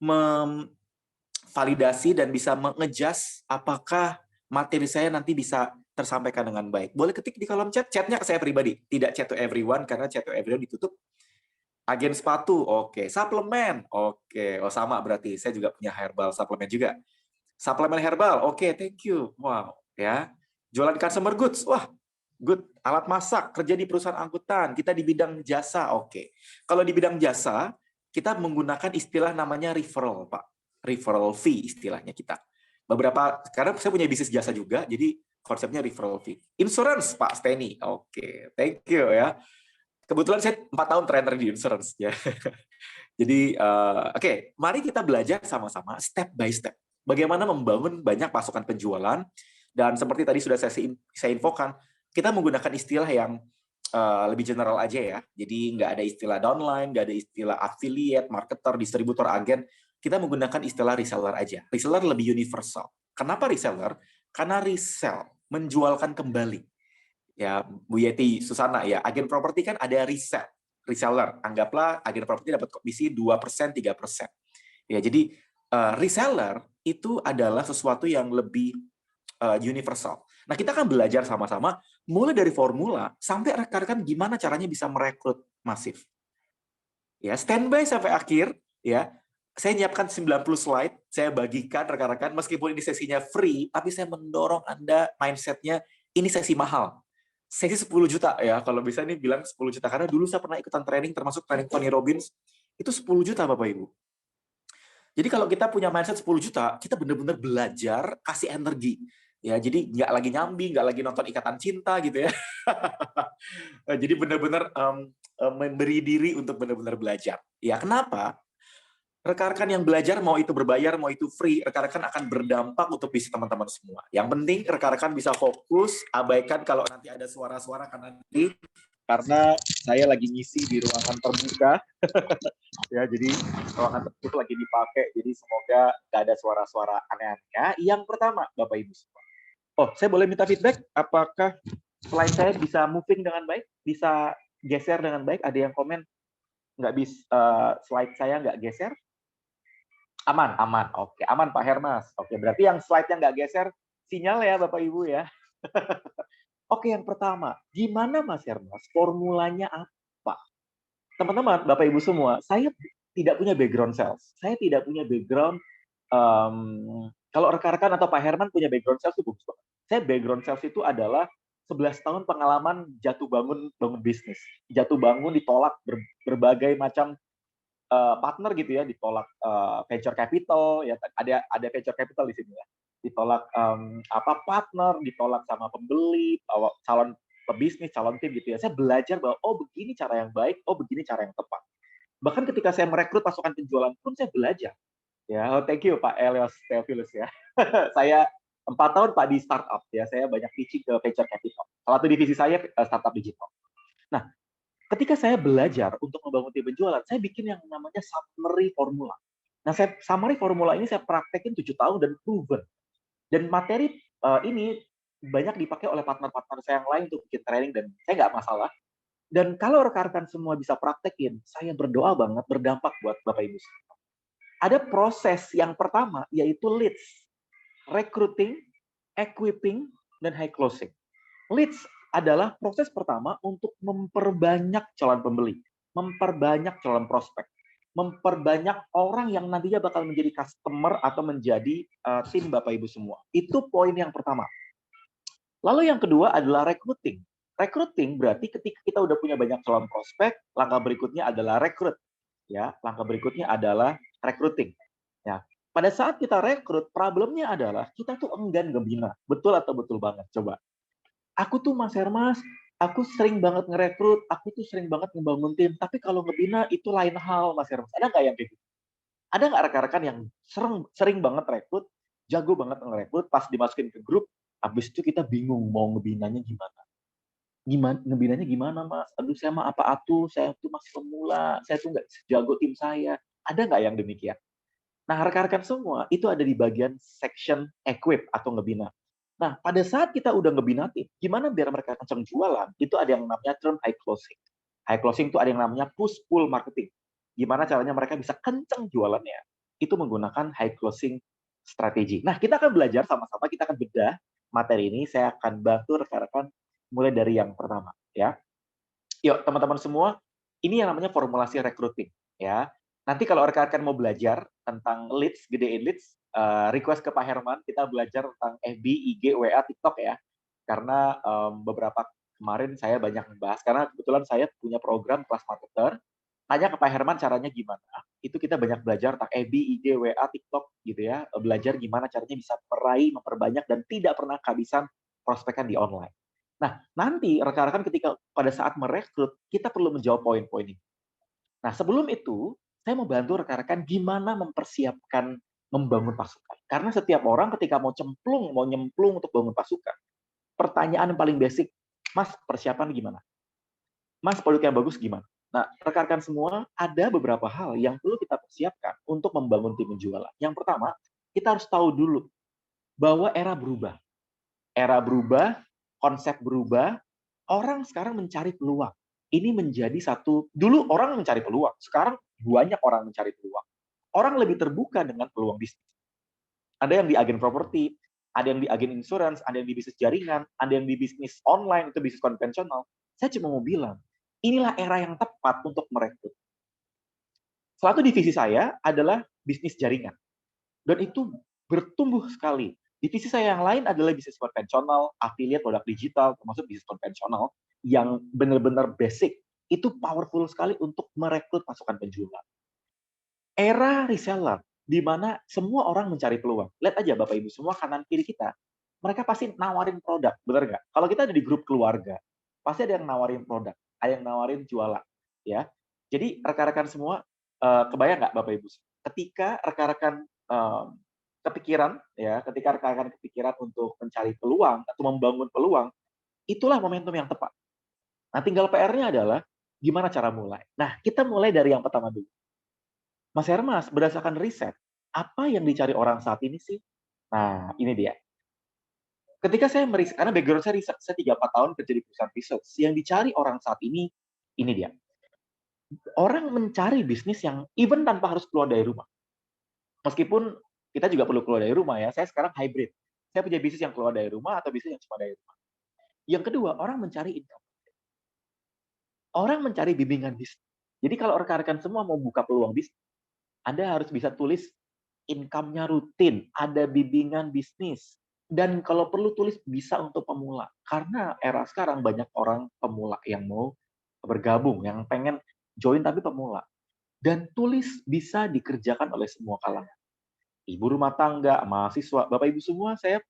memvalidasi dan bisa mengejas apakah materi saya nanti bisa tersampaikan dengan baik. Boleh ketik di kolom chat, chatnya ke saya pribadi, tidak chat to everyone, karena chat to everyone ditutup. Agen sepatu, oke. Suplemen, oke. Oh, sama berarti, saya juga punya herbal suplemen juga. Suplemen herbal, oke, thank you. Wow, ya. Jualan consumer goods, wah, good. Alat masak, kerja di perusahaan angkutan, kita di bidang jasa, oke. Kalau di bidang jasa, kita menggunakan istilah namanya referral, Pak. Referral fee istilahnya kita. Karena saya punya bisnis jasa juga, jadi konsepnya referral fee. Insurance, Pak Steny, oke, thank you ya. kebetulan saya 4 tahun trainer di insurance ya. Jadi oke, mari kita belajar sama-sama step by step. Bagaimana membangun banyak pasukan penjualan, dan seperti tadi sudah saya infokan, kita menggunakan istilah yang lebih general aja ya. Jadi nggak ada istilah downline, nggak ada istilah affiliate, marketer, distributor, agen. Kita menggunakan istilah reseller aja. Reseller lebih universal. Kenapa reseller? Karena resell, menjualkan kembali. Ya, Bu Yeti Susana ya, agen properti kan ada reseller. Anggaplah agen properti dapat komisi 2%, 3%. Ya, jadi reseller itu adalah sesuatu yang lebih universal. Nah, kita akan belajar sama-sama mulai dari formula sampai rekan-rekan gimana caranya bisa merekrut masif. Ya, standby sampai akhir ya. Saya nyiapkan 90 slide, saya bagikan rekan-rekan meskipun ini sesinya free, tapi saya mendorong Anda mindset-nya ini sesi mahal. Sesi 10 juta ya, kalau bisa nih bilang 10 juta karena dulu saya pernah ikutan training termasuk training Tony Robbins itu 10 juta Bapak Ibu. Jadi kalau kita punya mindset 10 juta, kita benar-benar belajar kasih energi. Ya, jadi nggak lagi nyambi, nggak lagi nonton Ikatan Cinta gitu ya. Jadi benar-benar memberi diri untuk benar-benar belajar. Ya, kenapa? Rekan-rekan yang belajar, mau itu berbayar, mau itu free, rekan-rekan akan berdampak untuk visi teman-teman semua. Yang penting rekan-rekan bisa fokus, abaikan kalau nanti ada suara-suara karena saya lagi ngisi di ruangan terbuka. Ya, jadi ruangan tertutup lagi dipakai, jadi semoga nggak ada suara-suara aneh-aneh. Yang pertama, Bapak Ibu semua. Oh, saya boleh minta feedback? Apakah slide saya bisa moving dengan baik? Bisa geser dengan baik? Ada yang komen nggak bisa slide saya nggak geser? Aman, aman. Oke, aman Pak Hermas. Oke, berarti yang slide-nya nggak geser, sinyal ya Bapak Ibu ya. Oke, yang pertama, gimana Mas Hermas? Formulanya apa? Teman-teman, Bapak Ibu semua, saya tidak punya background sales. Saya tidak punya background, kalau rekan-rekan atau Pak Herman punya background sales itu bagus banget. Saya background sales itu adalah 11 tahun pengalaman jatuh bangun bisnis. Jatuh bangun ditolak berbagai macam partner gitu ya, ditolak venture capital, ya ada venture capital di sini ya, ditolak partner, ditolak sama pembeli, calon pebisnis, calon tim gitu ya. Saya belajar bahwa oh begini cara yang baik, oh begini cara yang tepat. Bahkan ketika saya merekrut pasukan penjualan pun saya belajar. Ya, oh, thank you Pak Elios Theophilus ya. Saya 4 tahun Pak di startup ya, saya banyak pitching ke venture capital. Salah satu divisi saya startup digital. Nah, ketika saya belajar untuk membangun tim penjualan, saya bikin yang namanya summary formula. Nah, summary formula ini saya praktekin 7 tahun dan proven. Dan materi ini banyak dipakai oleh partner-partner saya yang lain untuk bikin training dan saya nggak masalah. Dan kalau rekan-rekan semua bisa praktekin, saya berdoa banget berdampak buat Bapak Ibu. Ada proses yang pertama yaitu leads, recruiting, equipping, dan high closing. Leads adalah proses pertama untuk memperbanyak calon pembeli, memperbanyak calon prospek, memperbanyak orang yang nantinya bakal menjadi customer atau menjadi tim Bapak Ibu semua. Itu poin yang pertama. Lalu yang kedua adalah recruiting. Recruiting berarti ketika kita udah punya banyak calon prospek, langkah berikutnya adalah rekrut. Ya, langkah berikutnya adalah recruiting. Ya, pada saat kita rekrut, problemnya adalah kita tuh enggan ngebina. Betul atau betul banget? Coba. Aku tuh Mas Hermas, aku sering banget ngerekrut, aku tuh sering banget ngebangun tim, tapi kalau ngebina itu lain hal, Mas Hermas. Ada nggak yang kayak gitu? Ada nggak rekan-rekan yang sering banget rekrut, jago banget ngerekrut, pas dimasukin ke grup, habis itu kita bingung mau ngebinanya gimana? Ngebinanya gimana, Mas? Aduh, saya mah apa atuh, saya tuh masih pemula, saya tuh nggak jago tim saya. Ada nggak yang demikian? Nah, rekan-rekan semua, itu ada di bagian section equip atau ngebina. Nah, pada saat kita udah ngebina tim, gimana biar mereka kencang jualan? Itu ada yang namanya term high closing. High closing itu ada yang namanya push-pull marketing. Gimana caranya mereka bisa kencang jualannya? Itu menggunakan high closing strategi. Nah, kita akan belajar sama-sama, kita akan bedah materi ini. Saya akan bantu rekan-rekan mulai dari yang pertama. Ya, yuk teman-teman semua, ini yang namanya formulasi recruiting. Ya, nanti kalau rekan-rekan mau belajar tentang leads, gedein leads, request ke Pak Herman, kita belajar tentang FB, IG, WA, TikTok ya. Karena beberapa kemarin saya banyak membahas, karena kebetulan saya punya program kelas marketer, tanya ke Pak Herman caranya gimana. Itu kita banyak belajar tentang FB, IG, WA, TikTok gitu ya. Belajar gimana caranya bisa meraih, memperbanyak, dan tidak pernah kehabisan prospekan di online. Nah, nanti rekan-rekan ketika pada saat merekrut, kita perlu menjawab poin-poin ini. Nah, sebelum itu, saya mau bantu rekan-rekan gimana mempersiapkan membangun pasukan. Karena setiap orang ketika mau nyemplung untuk bangun pasukan, pertanyaan yang paling basic, Mas, persiapan gimana? Mas, produk yang bagus gimana? Nah, rekan-rekan semua, ada beberapa hal yang perlu kita persiapkan untuk membangun tim penjualan. Yang pertama, kita harus tahu dulu bahwa era berubah. Era berubah, konsep berubah, orang sekarang mencari peluang. Ini menjadi satu, dulu orang mencari peluang, sekarang banyak orang mencari peluang. Orang lebih terbuka dengan peluang bisnis. Ada yang di agen properti, ada yang di agen insurance, ada yang di bisnis jaringan, ada yang di bisnis online, itu bisnis konvensional. Saya cuma mau bilang, inilah era yang tepat untuk merekrut. Salah satu divisi saya adalah bisnis jaringan. Dan itu bertumbuh sekali. Divisi saya yang lain adalah bisnis konvensional, affiliate, produk digital, termasuk bisnis konvensional, yang benar-benar basic. Itu powerful sekali untuk merekrut pasukan penjual. Era reseller, di mana semua orang mencari peluang. Lihat aja Bapak Ibu semua kanan kiri kita, mereka pasti nawarin produk, benar nggak? Kalau kita ada di grup keluarga, pasti ada yang nawarin produk, ada yang nawarin jualan, ya. Jadi rekan-rekan semua, kebayang nggak Bapak Ibu? Ketika rekan-rekan kepikiran, ya, ketika rekan-rekan kepikiran untuk mencari peluang atau membangun peluang, itulah momentum yang tepat. Nah, tinggal PR-nya adalah gimana cara mulai. Nah, kita mulai dari yang pertama dulu. Mas Hermas, berdasarkan riset, apa yang dicari orang saat ini sih? Nah, ini dia. Ketika saya meriset, karena background saya riset, saya 3-4 tahun kerja di perusahaan riset, yang dicari orang saat ini dia. Orang mencari bisnis yang even tanpa harus keluar dari rumah. Meskipun kita juga perlu keluar dari rumah ya, saya sekarang hybrid. Saya punya bisnis yang keluar dari rumah atau bisnis yang cuma dari rumah. Yang kedua, orang mencari income. Orang mencari bimbingan bisnis. Jadi kalau rekan-rekan semua mau buka peluang bisnis, Anda harus bisa tulis income-nya rutin, ada bimbingan bisnis. Dan kalau perlu tulis bisa untuk pemula. Karena era sekarang banyak orang pemula yang mau bergabung, yang pengen join tapi pemula. Dan tulis bisa dikerjakan oleh semua kalangan. Ibu rumah tangga, mahasiswa, Bapak Ibu semua, saya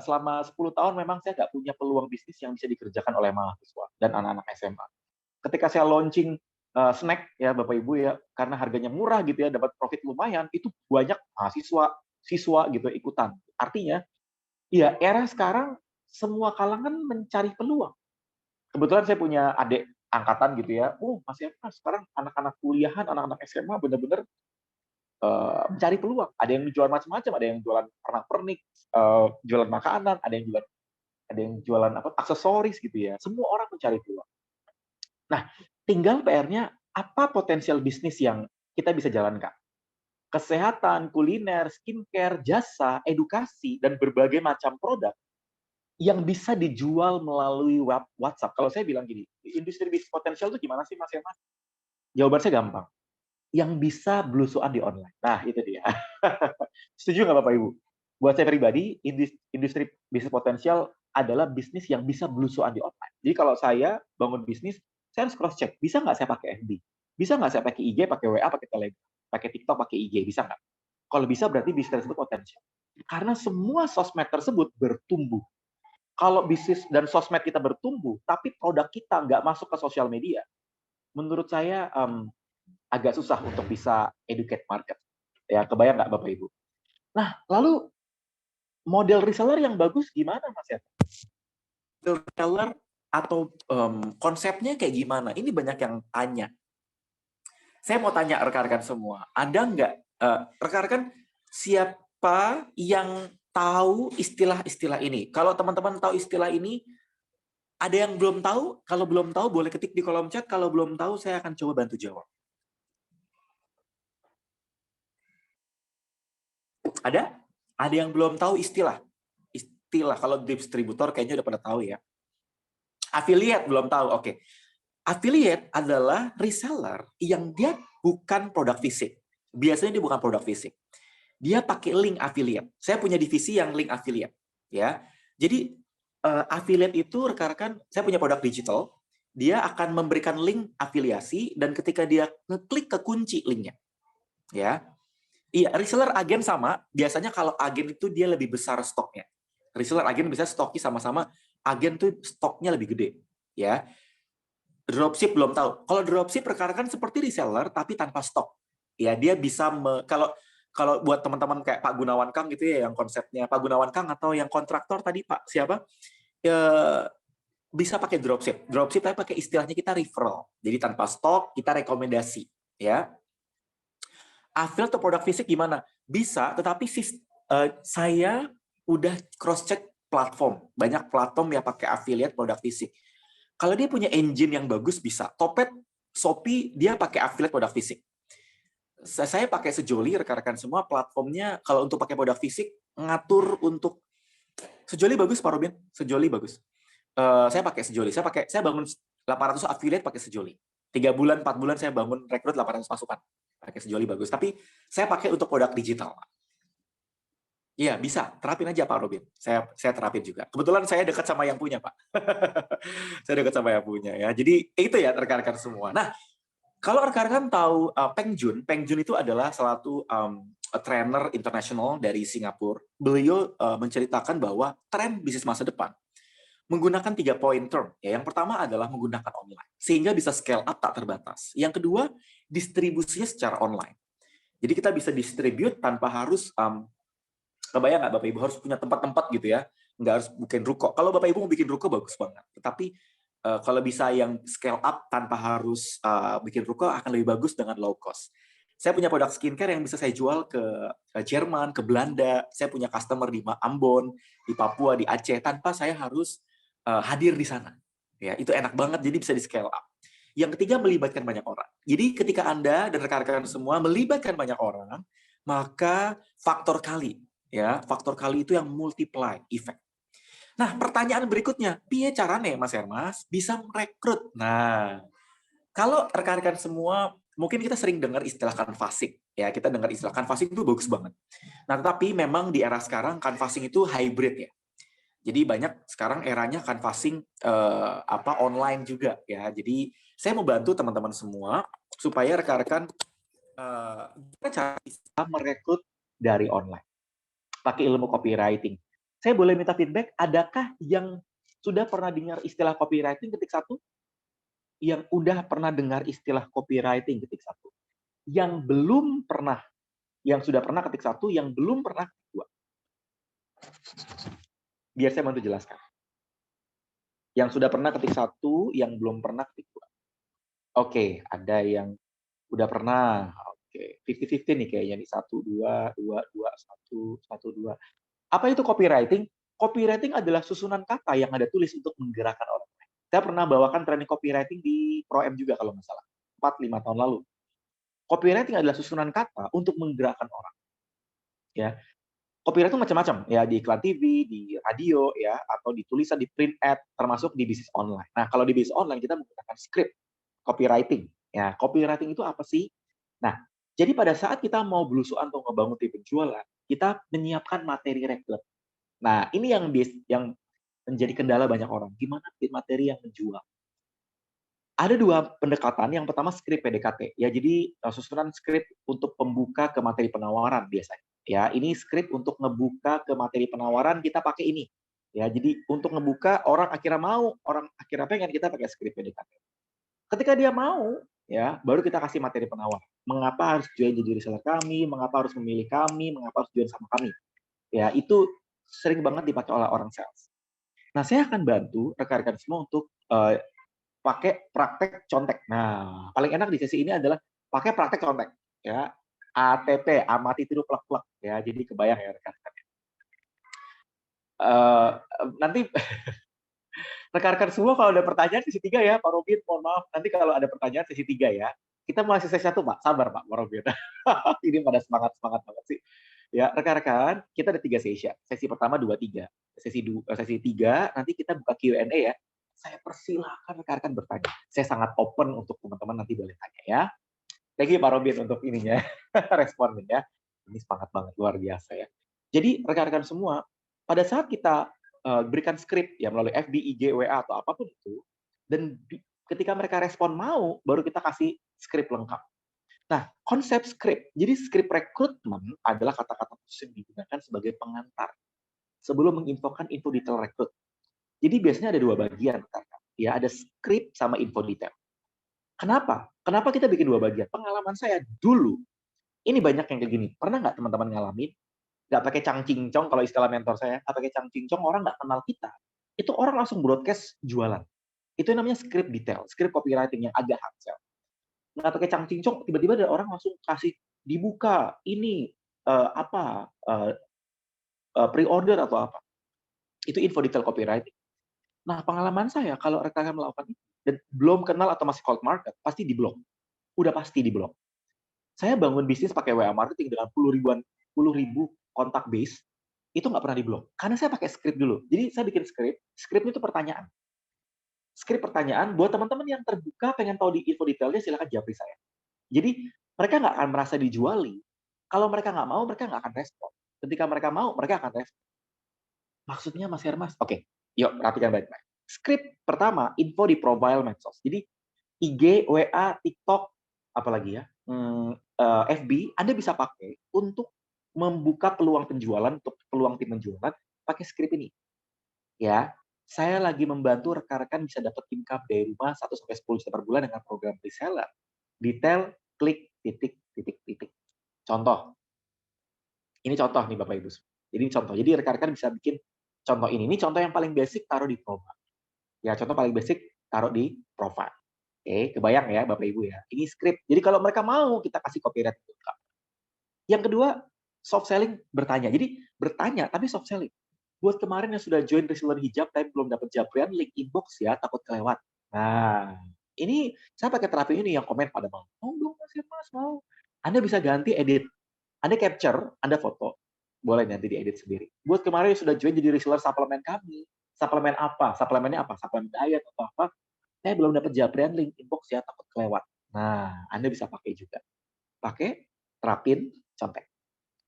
selama 10 tahun memang saya nggak punya peluang bisnis yang bisa dikerjakan oleh mahasiswa dan anak-anak SMA. Ketika saya launching snack ya Bapak Ibu ya, karena harganya murah gitu ya, dapat profit lumayan, itu banyak mahasiswa, siswa gitu ikutan. Artinya, ya era sekarang semua kalangan mencari peluang. Kebetulan saya punya adik angkatan gitu ya, Mas Eva sekarang anak-anak kuliahan, anak-anak SMA benar-benar mencari peluang. Ada yang jualan macam-macam, ada yang jualan pernak-pernik, jualan makanan, ada yang jualan aksesoris gitu ya. Semua orang mencari peluang. Nah, tinggal PR-nya apa potensial bisnis yang kita bisa jalankan. Kesehatan, kuliner, skincare, jasa, edukasi, dan berbagai macam produk yang bisa dijual melalui WhatsApp. Kalau saya bilang gini, industri bisnis potensial itu gimana sih Mas Mas? Jawaban saya gampang. Yang bisa belusuan di online. Nah, itu dia. Setuju nggak Bapak Ibu? Buat saya pribadi, industri bisnis potensial adalah bisnis yang bisa belusuan di online. Jadi kalau saya bangun bisnis, saya harus cross check. Bisa nggak saya pakai FB? Bisa nggak saya pakai IG, pakai WA, pakai Telegram, pakai TikTok, pakai IG? Bisa nggak? Kalau bisa berarti bisnis tersebut potensial. Karena semua sosmed tersebut bertumbuh. Kalau bisnis dan sosmed kita bertumbuh, tapi produk kita nggak masuk ke sosial media, menurut saya agak susah untuk bisa educate market. Ya, kebayang nggak Bapak Ibu? Nah, lalu model reseller yang bagus gimana Mas ya? Reseller atau konsepnya kayak gimana? Ini banyak yang tanya. Saya mau tanya rekan-rekan semua, ada nggak rekan-rekan siapa yang tahu istilah-istilah ini? Kalau teman-teman tahu istilah ini, ada yang belum tahu? Kalau belum tahu boleh ketik di kolom chat. Kalau belum tahu, saya akan coba bantu jawab. Ada? Ada yang belum tahu istilah? Istilah, kalau distributor kayaknya udah pada tahu ya. Affiliate belum tahu, oke. Affiliate adalah reseller yang dia bukan produk fisik. Biasanya dia bukan produk fisik. Dia pakai link affiliate. Saya punya divisi yang link affiliate. Ya, jadi affiliate itu rekan-rekan, saya punya produk digital, dia akan memberikan link afiliasi dan ketika dia ngeklik ke kunci linknya. Ya. Iya, reseller agen sama, biasanya kalau agen itu dia lebih besar stoknya. Reseller agen bisa stoki sama-sama agen tuh stoknya lebih gede, ya. Dropship belum tahu. Kalau dropship rekan-rekan seperti reseller tapi tanpa stok. Ya, dia bisa kalau buat teman-teman kayak Pak Gunawan Kang gitu ya, yang konsepnya Pak Gunawan Kang atau yang kontraktor tadi Pak siapa? Ya, bisa pakai dropship. Dropship tapi pakai istilahnya kita referral. Jadi tanpa stok, kita rekomendasi, ya. Affiliate atau produk fisik gimana? Bisa, tetapi saya udah cross check platform. Banyak platform yang pakai affiliate produk fisik. Kalau dia punya engine yang bagus bisa. Topet, Shopee dia pakai affiliate produk fisik. Saya pakai Sejoli, rekan-rekan semua platformnya kalau untuk pakai produk fisik ngatur untuk Sejoli bagus Pak Robin, Sejoli bagus. Saya pakai Sejoli, saya bangun 800 affiliate pakai Sejoli. 3 bulan, 4 bulan saya bangun rekrut 800 pasukan. Pakai Sejoli bagus, tapi saya pakai untuk produk digital. Iya, bisa. Terapin aja Pak Robin. Saya terapin juga. Kebetulan saya dekat sama yang punya, Pak. Saya dekat sama yang punya ya. Jadi itu ya rekan-rekan semua. Nah, kalau rekan-rekan tahu Peng Joon itu adalah salah satu trainer internasional dari Singapura. Beliau menceritakan bahwa tren bisnis masa depan menggunakan 3 poin term. Ya, yang pertama adalah menggunakan online, sehingga bisa scale up tak terbatas. Yang kedua, distribusinya secara online. Jadi kita bisa distribute tanpa harus kebayang nggak Bapak Ibu harus punya tempat-tempat gitu ya, nggak harus bikin ruko. Kalau Bapak Ibu mau bikin ruko bagus banget. Tetapi kalau bisa yang scale up tanpa harus bikin ruko akan lebih bagus dengan low cost. Saya punya produk skincare yang bisa saya jual ke Jerman, ke Belanda. Saya punya customer di Ambon, di Papua, di Aceh tanpa saya harus hadir di sana. Ya, itu enak banget. Jadi bisa di scale up. Yang ketiga, melibatkan banyak orang. Jadi ketika Anda dan rekan-rekan semua melibatkan banyak orang, maka faktor kali itu yang multiply effect. Nah, pertanyaan berikutnya, piye caranya Mas Hermas bisa merekrut? Nah, kalau rekan-rekan semua, mungkin kita sering dengar istilah canvassing. Ya, kita dengar istilah canvassing itu bagus banget. Nah, tetapi memang di era sekarang canvassing itu hybrid ya. Jadi banyak sekarang eranya canvassing online juga ya. Jadi saya mau bantu teman-teman semua supaya rekan-rekan cara bisa merekrut dari online. Pakai ilmu copywriting. Saya boleh minta feedback, adakah yang sudah pernah dengar istilah copywriting ketik 1? Yang udah pernah dengar istilah copywriting ketik 1? Yang belum pernah, yang sudah pernah ketik 1, yang belum pernah ketik 2. Biar saya bantu jelaskan. Yang sudah pernah ketik 1, yang belum pernah ketik 2. Oke, ada yang udah pernah. Oke, 50-50 nih kayaknya nih. 1, 2, 2, 2, 1, 1, 2. Apa itu copywriting? Copywriting adalah susunan kata yang ada tulis untuk menggerakkan orang lain. Saya pernah bawakan training copywriting di Pro-M juga kalau nggak salah. 4-5 tahun lalu. Copywriting adalah susunan kata untuk menggerakkan orang. Ya. Copywriting macam-macam, ya di iklan TV, di radio, ya atau di tulisan, di print ad, termasuk di bisnis online. Nah, kalau di bisnis online kita menggunakan script copywriting. Ya, copywriting itu apa sih? Nah, jadi pada saat kita mau belusuan atau ngebangun tim penjualan, kita menyiapkan materi rekrut. Nah, ini yang menjadi kendala banyak orang. Gimana materi yang menjual? Ada 2 pendekatan. Yang pertama skrip PDKT. Ya, jadi susunan skrip untuk pembuka ke materi penawaran biasanya. Ya, ini skrip untuk ngebuka ke materi penawaran kita pakai ini. Ya, jadi untuk ngebuka orang akhirnya mau, orang akhirnya pengen kita pakai skrip PDKT. Ketika dia mau, ya, baru kita kasih materi penawar. Mengapa harus join jadi reseller kami? Mengapa harus memilih kami? Mengapa harus join sama kami? Ya, itu sering banget dipakai oleh orang sales. Nah, saya akan bantu rekan-rekan semua untuk pakai praktek contek. Nah, paling enak di sesi ini adalah pakai praktek contek. Ya, ATP, amati tiru plek-plek. Ya, jadi kebayang ya rekan-rekan. Nanti rekan-rekan semua kalau ada pertanyaan sesi 3 ya, Pak Robin, mohon maaf. Nanti kalau ada pertanyaan sesi 3 ya. Kita mulai sesi 1, Pak. Sabar, Pak Robin. Ini pada semangat-semangat banget sih. Ya, rekan-rekan, kita ada 3 sesi. Sesi pertama 2-3. Sesi 3 nanti kita buka Q&A ya. Saya persilahkan rekan-rekan bertanya. Saya sangat open untuk teman-teman nanti boleh tanya ya. Thank you Pak Robin untuk ininya, responnya ya. Ini semangat banget, luar biasa ya. Jadi rekan-rekan semua, pada saat kita berikan skrip ya melalui FB, IG, WA atau apapun itu, dan ketika mereka respon mau, baru kita kasih skrip lengkap. Nah, konsep skrip. Jadi skrip rekrutmen adalah kata-kata khusus yang digunakan sebagai pengantar sebelum menginfokan info detail rekrut. Jadi biasanya ada 2 bagian, ya, ada script sama info detail. Kenapa? Kenapa kita bikin 2 bagian? Pengalaman saya dulu, ini banyak yang kayak gini. Pernah nggak teman-teman ngalamin, nggak pakai cang-cincong kalau istilah mentor saya, nggak pakai cang-cincong, orang nggak kenal kita, itu orang langsung broadcast jualan. Itu namanya script detail, script copywriting yang agak hansel. Nggak pakai cang-cincong, tiba-tiba ada orang langsung kasih dibuka, ini, pre-order atau apa. Itu info detail copywriting. Nah, pengalaman saya kalau rekan-rekan melakukan itu dan belum kenal atau masih cold market, pasti di-blok. Udah pasti di-blok. Saya bangun bisnis pakai WA marketing dengan puluh ribu kontak base, itu nggak pernah di-blok. Karena saya pakai script dulu. Jadi saya bikin script itu pertanyaan. Script pertanyaan buat teman-teman yang terbuka pengen tahu di info detailnya, silakan japri saya. Jadi mereka nggak akan merasa dijuali. Kalau mereka nggak mau, mereka nggak akan respon. Ketika mereka mau, mereka akan respon. Maksudnya Mas Hermas? Oke, yuk perhatikan baik-baik. Script pertama, info di profile medsos. Jadi IG, WA, TikTok, apalagi ya, FB, Anda bisa pakai untuk membuka peluang penjualan, untuk peluang tim penjualan, pakai script ini. Ya, saya lagi membantu rekan-rekan bisa dapat income dari rumah 1-10 juta per bulan dengan program reseller. Detail, klik, titik, titik, titik. Contoh. Ini contoh nih Bapak Ibu. Jadi contoh. Jadi rekan-rekan bisa bikin contoh ini. Ini contoh yang paling basic, taruh di profile. Ya, contoh paling basic, taruh di profile. Oke, kebayang ya Bapak Ibu ya. Ini script. Jadi kalau mereka mau, kita kasih copyright. Yang kedua, soft selling bertanya. Jadi bertanya, tapi soft selling. Buat kemarin yang sudah join reseller hijab, tapi belum dapat japrian, link inbox ya, takut kelewat. Nah, ini saya pakai terapi ini yang komen pada mau. Oh, dong Mas, mau. Anda bisa ganti edit. Anda capture, Anda foto. Boleh nanti diedit sendiri. Buat kemarin yang sudah join jadi reseller suplemen kami. Suplemen apa? Suplemennya apa? Suplemen diet atau apa? Saya belum dapat japrian, link inbox ya, takut kelewat. Nah, Anda bisa pakai juga. Pakai, terapin, contek.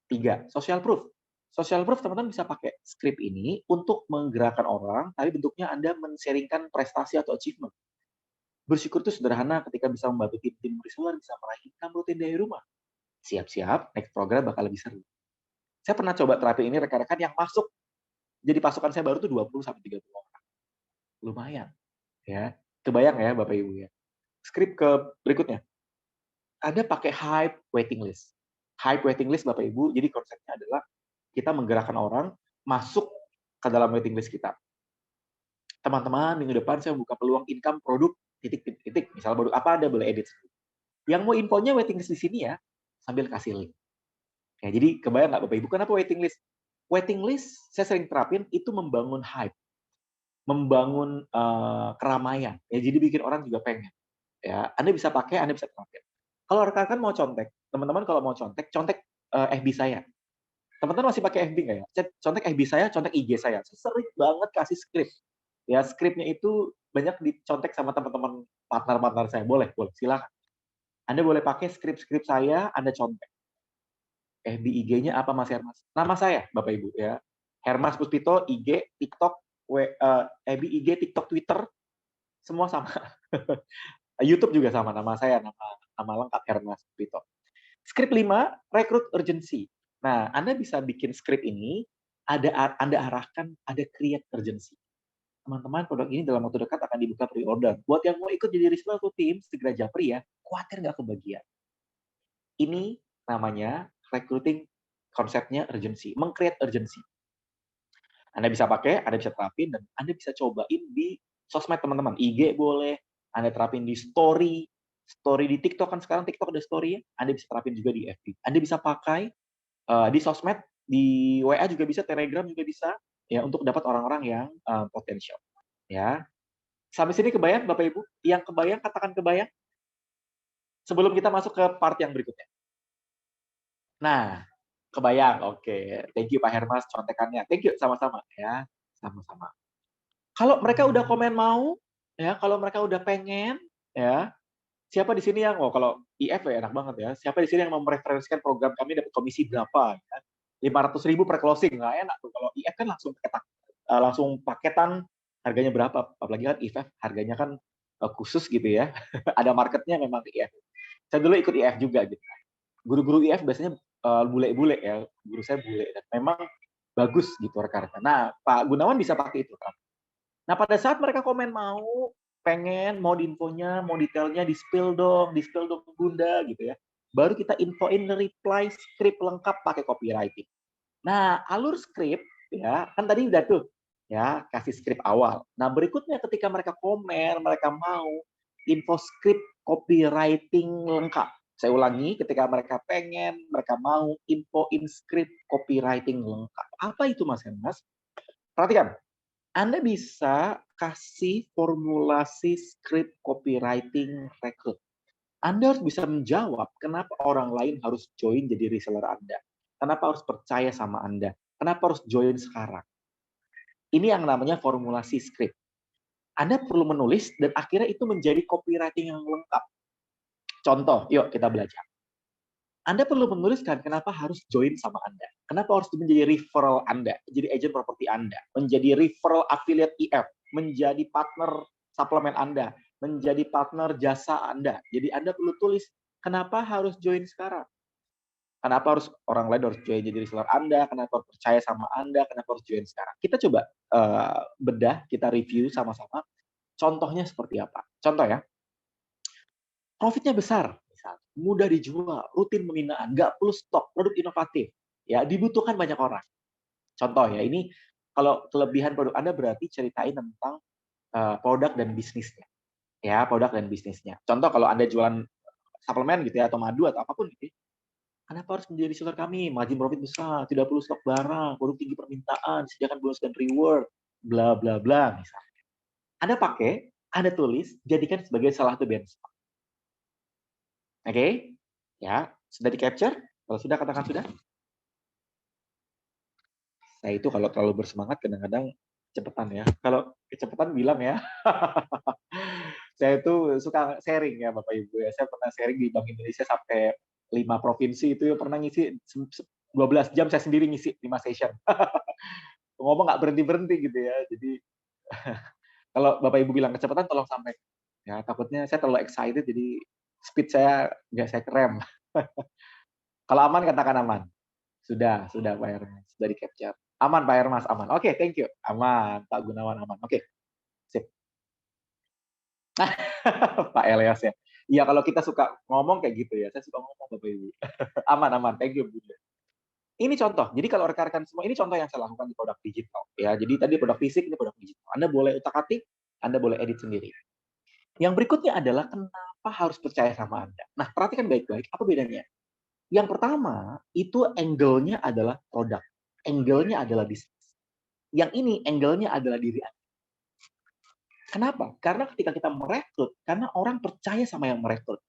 3, social proof. Social proof teman-teman bisa pakai script ini untuk menggerakkan orang, tapi bentuknya Anda men-sharingkan prestasi atau achievement. Bersyukur itu sederhana ketika bisa membantu tim reseller bisa meraih income rutin dari rumah. Siap-siap, next program bakal lebih seru. Saya pernah coba terapi ini rekan-rekan yang masuk, jadi pasukan saya baru tuh 20-30 orang. Lumayan. Ya, kebayang ya Bapak Ibu ya. Script ke berikutnya. Anda pakai hype waiting list. Hype waiting list Bapak Ibu, jadi konsepnya adalah kita menggerakkan orang masuk ke dalam waiting list kita. Teman-teman, minggu depan saya buka peluang income produk titik-titik. Misal produk apa Anda boleh edit. Yang mau infonya waiting list di sini ya, sambil kasih link. Ya, jadi kebayang nggak Bapak Ibu, kenapa waiting list? Waiting list saya sering terapin itu membangun hype, membangun keramaian. Ya, jadi bikin orang juga pengen. Ya, Anda bisa pakai, Anda bisa terapin. Kalau rekan-rekan mau contek, teman-teman kalau mau contek FB saya. Teman-teman masih pakai FB nggak ya? Contek FB saya, contek IG saya. Saya sering banget kasih script. Ya, scriptnya itu banyak dicontek sama teman-teman partner-partner saya. Boleh, silakan. Anda boleh pakai script saya, Anda contek. FB IG-nya apa Mas Hermas? Nama saya, Bapak Ibu ya. Hermas Puspito, IG, TikTok, FB, IG, TikTok, Twitter, semua sama. YouTube juga sama nama saya, nama lengkap Hermas Puspito. Script 5, rekrut urgency. Nah, Anda bisa bikin script ini, Anda arahkan, ada create urgency. Teman-teman, produk ini dalam waktu dekat akan dibuka pre-order. Buat yang mau ikut jadi reseller atau tim, segera japri ya. Khawatir nggak kebagian. Ini namanya recruiting, konsepnya urgency. Meng-create urgency. Anda bisa pakai, Anda bisa terapin, dan Anda bisa cobain di sosmed teman-teman. IG boleh, Anda terapin di story di TikTok, kan sekarang TikTok ada story ya. Anda bisa terapin juga di FB. Anda bisa pakai di sosmed, di WA juga bisa, Telegram juga bisa, ya, untuk dapat orang-orang yang potensial. Ya. Sampai sini kebayang Bapak Ibu? Yang kebayang, katakan kebayang. Sebelum kita masuk ke part yang berikutnya. Nah, kebayang. Oke. Thank you Pak Hermas contekannya. Thank you, sama-sama ya. Sama-sama. Kalau mereka udah komen mau, ya, kalau mereka udah pengen, ya, siapa di sini yang, kalau IF ya enak banget ya. Siapa di sini yang mau mereferensikan program kami dapat komisi berapa? Ya? 500.000 per closing, nggak enak tuh. Kalau IF kan langsung paketan harganya berapa? Apalagi kan IF harganya kan khusus gitu ya. Ada marketnya memang IF. Saya dulu ikut IF juga gitu. Guru-guru IF biasanya bule-bule ya. Guru saya bule dan memang bagus gitu rekan-rekan. Nah, Pak Gunawan bisa pakai itu kan. Nah, pada saat mereka komen pengen, mau infonya, mau detailnya, di-spill dong Bunda, gitu ya. Baru kita infoin reply script lengkap pakai copywriting. Nah, alur script, ya, kan tadi udah tuh, ya, kasih script awal. Nah, berikutnya ketika mereka komen, mereka mau info script copywriting lengkap. Saya ulangi, ketika mereka pengen, mereka mau infoin script copywriting lengkap. Apa itu, Mas Hermas? Perhatikan, Anda bisa kasih formulasi script copywriting rekrut. Anda harus bisa menjawab kenapa orang lain harus join jadi reseller Anda. Kenapa harus percaya sama Anda? Kenapa harus join sekarang? Ini yang namanya formulasi script. Anda perlu menulis dan akhirnya itu menjadi copywriting yang lengkap. Contoh, yuk kita belajar. Anda perlu menuliskan kenapa harus join sama Anda. Kenapa harus menjadi referral Anda, jadi agent properti Anda, menjadi referral affiliate IF, menjadi partner suplemen Anda, menjadi partner jasa Anda. Jadi Anda perlu tulis kenapa harus join sekarang. Kenapa harus orang lain harus join jadi reseller Anda, kenapa harus percaya sama Anda, kenapa harus join sekarang. Kita coba bedah, kita review sama-sama. Contohnya seperti apa? Contoh ya, profitnya besar, misalnya, mudah dijual, rutin pembinaan, nggak perlu stok, produk inovatif, ya dibutuhkan banyak orang. Contoh ya, ini kalau kelebihan produk Anda berarti ceritain tentang produk dan bisnisnya, ya produk dan bisnisnya. Contoh kalau Anda jualan suplemen gitu ya, atau madu atau apapun gitu, kenapa harus menjadi seller kami? Margin profit besar, tidak perlu stok barang, produk tinggi permintaan, sediakan bonus dan reward, bla bla bla misalnya. Anda pakai, Anda tulis, jadikan sebagai salah satu benchmark. Oke? Ya, sudah di-capture? Kalau sudah, katakan sudah. Saya itu kalau terlalu bersemangat kadang-kadang cepetan ya. Kalau kecepatan bilang ya. Saya itu suka sharing ya Bapak Ibu ya. Saya pernah sharing di Bank Indonesia sampai 5 provinsi itu pernah ngisi 12 jam saya sendiri ngisi 5 session. Ngomong nggak berhenti-berhenti gitu ya. Jadi kalau Bapak Ibu bilang kecepatan tolong sampaikan. Ya, takutnya saya terlalu excited jadi speed saya nggak saya kerem. Kalau aman katakan aman. Sudah Pak Hermas, sudah di-capture. Aman Pak Hermas, aman. Oke, thank you. Aman, Pak Gunawan aman. Oke, sip. Pak Elias ya. Iya, kalau kita suka ngomong kayak gitu ya. Saya suka ngomong Bapak Ibu. Aman. Thank you, Bu. Ini contoh. Jadi kalau rekan-rekan semua, ini contoh yang saya lakukan di produk digital. Ya, jadi tadi produk fisik, ini produk digital. Anda boleh utak-atik, Anda boleh edit sendiri. Yang berikutnya adalah kenapa harus percaya sama Anda. Nah, perhatikan baik-baik, apa bedanya? Yang pertama, itu angle-nya adalah produk. Angle-nya adalah bisnis. Yang ini angle-nya adalah diri Anda. Kenapa? Karena ketika kita merekrut, karena orang percaya sama yang merekrut.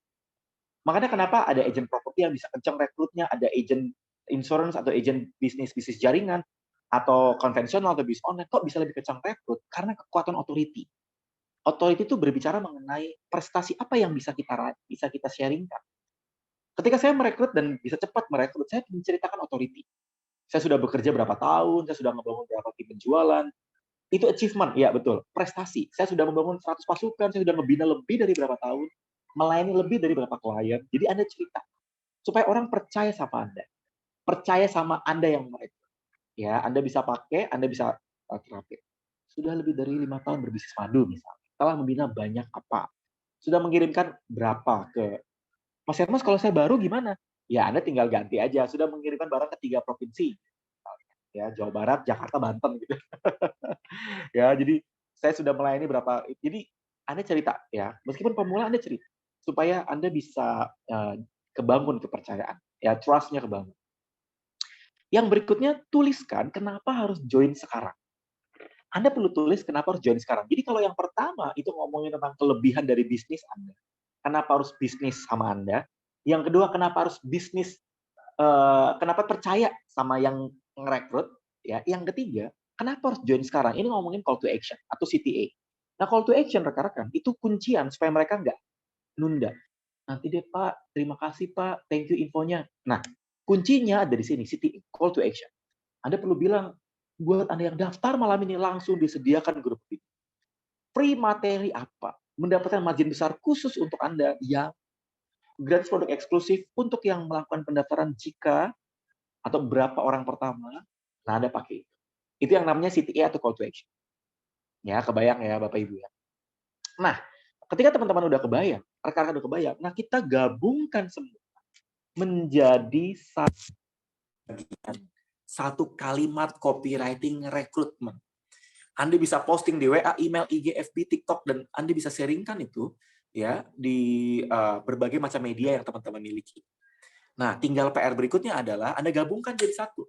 Makanya kenapa ada agent properti yang bisa kencang rekrutnya, ada agent insurance atau agent bisnis jaringan, atau konvensional atau bisnis online, kok bisa lebih kencang rekrut? Karena kekuatan authority. Authority itu berbicara mengenai prestasi apa yang bisa kita sharingkan. Ketika saya merekrut dan bisa cepat merekrut, saya menceritakan authority. Saya sudah bekerja berapa tahun, saya sudah membangun berapa tim penjualan. Itu achievement, ya betul. Prestasi. Saya sudah membangun 100 pasukan, saya sudah membina lebih dari berapa tahun, melayani lebih dari berapa klien. Jadi Anda cerita. Supaya orang percaya sama Anda. Percaya sama Anda yang merekrut. Ya, Anda bisa pakai, Anda bisa terapin. Sudah lebih dari 5 tahun berbisnis madu misalnya. Telah membina banyak apa. Sudah mengirimkan berapa ke Mas Hermas, kalau saya baru gimana? Ya, Anda tinggal ganti aja. Sudah mengirimkan barang ke 3 provinsi. Ya, Jawa Barat, Jakarta, Banten gitu. Ya, jadi saya sudah melayani berapa. Jadi Anda cerita ya, meskipun pemula Anda cerita supaya Anda bisa kebangun kepercayaan. Ya, trust-nya kebangun. Yang berikutnya, tuliskan kenapa harus join sekarang. Anda perlu tulis kenapa harus join sekarang. Jadi kalau yang pertama itu ngomongin tentang kelebihan dari bisnis Anda. Kenapa harus bisnis sama Anda? Yang kedua, kenapa harus bisnis? Kenapa percaya sama yang ngerekrut? Ya. Yang ketiga, kenapa harus join sekarang? Ini ngomongin call to action atau CTA. Nah, call to action rekan-rekan itu kuncian supaya mereka nggak nunda. Nanti deh Pak, terima kasih Pak, thank you infonya. Nah, kuncinya ada di sini, CTA, call to action. Anda perlu bilang, buat Anda yang daftar malam ini langsung disediakan grup ini. Free materi apa? Mendapatkan margin besar khusus untuk Anda yang gratis produk eksklusif untuk yang melakukan pendaftaran jika atau berapa orang pertama, nah Anda pakai itu. Itu yang namanya CTA atau call to action. Ya, kebayang ya Bapak Ibu ya. Nah, ketika teman-teman udah kebayang, rekan-rekan udah kebayang, nah kita gabungkan semua menjadi satu kalimat copywriting rekrutmen. Anda bisa posting di WA, email, IG, FB, TikTok, dan Anda bisa sharingkan itu ya di berbagai macam media yang teman-teman miliki. Nah, tinggal PR berikutnya adalah Anda gabungkan jadi satu.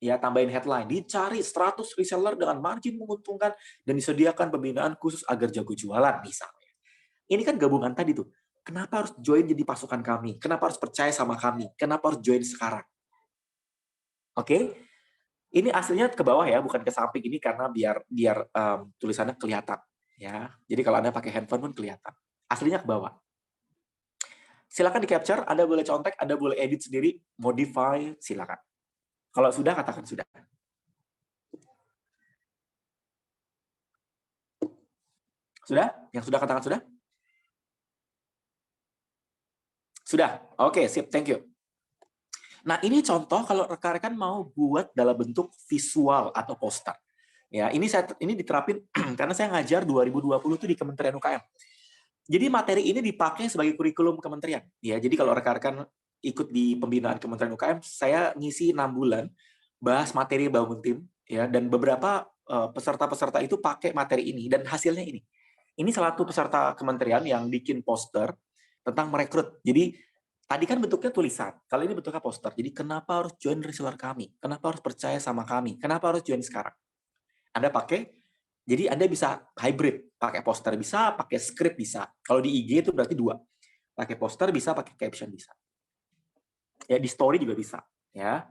Ya, tambahin headline, dicari 100 reseller dengan margin menguntungkan dan disediakan pembinaan khusus agar jago jualan, misalnya. Ini kan gabungan tadi tuh. Kenapa harus join jadi pasukan kami? Kenapa harus percaya sama kami? Kenapa harus join sekarang? Oke? Ini aslinya ke bawah ya, bukan ke samping ini karena biar tulisannya kelihatan. Ya, jadi kalau Anda pakai handphone pun kelihatan. Aslinya ke bawah. Silakan di capture, Anda boleh contek, Anda boleh edit sendiri, modify, silakan. Kalau sudah, katakan sudah. Sudah? Yang sudah katakan sudah? Sudah? Oke, sip, thank you. Nah, ini contoh kalau rekan-rekan mau buat dalam bentuk visual atau poster. Ya, ini diterapin karena saya ngajar 2020 itu di Kementerian UKM. Jadi materi ini dipakai sebagai kurikulum kementerian. Ya, jadi kalau rekan-rekan ikut di pembinaan Kementerian UKM, saya ngisi 6 bulan bahas materi bangun tim ya, dan beberapa peserta-peserta itu pakai materi ini dan hasilnya ini. Ini salah satu peserta kementerian yang bikin poster tentang merekrut. Jadi tadi kan bentuknya tulisan, kalau ini bentuknya poster. Jadi kenapa harus join reseller kami? Kenapa harus percaya sama kami? Kenapa harus join sekarang? Anda pakai, jadi Anda bisa hybrid, pakai poster bisa, pakai script bisa. Kalau di IG itu berarti 2. Pakai poster bisa, pakai caption bisa. Ya, di story juga bisa. Ya.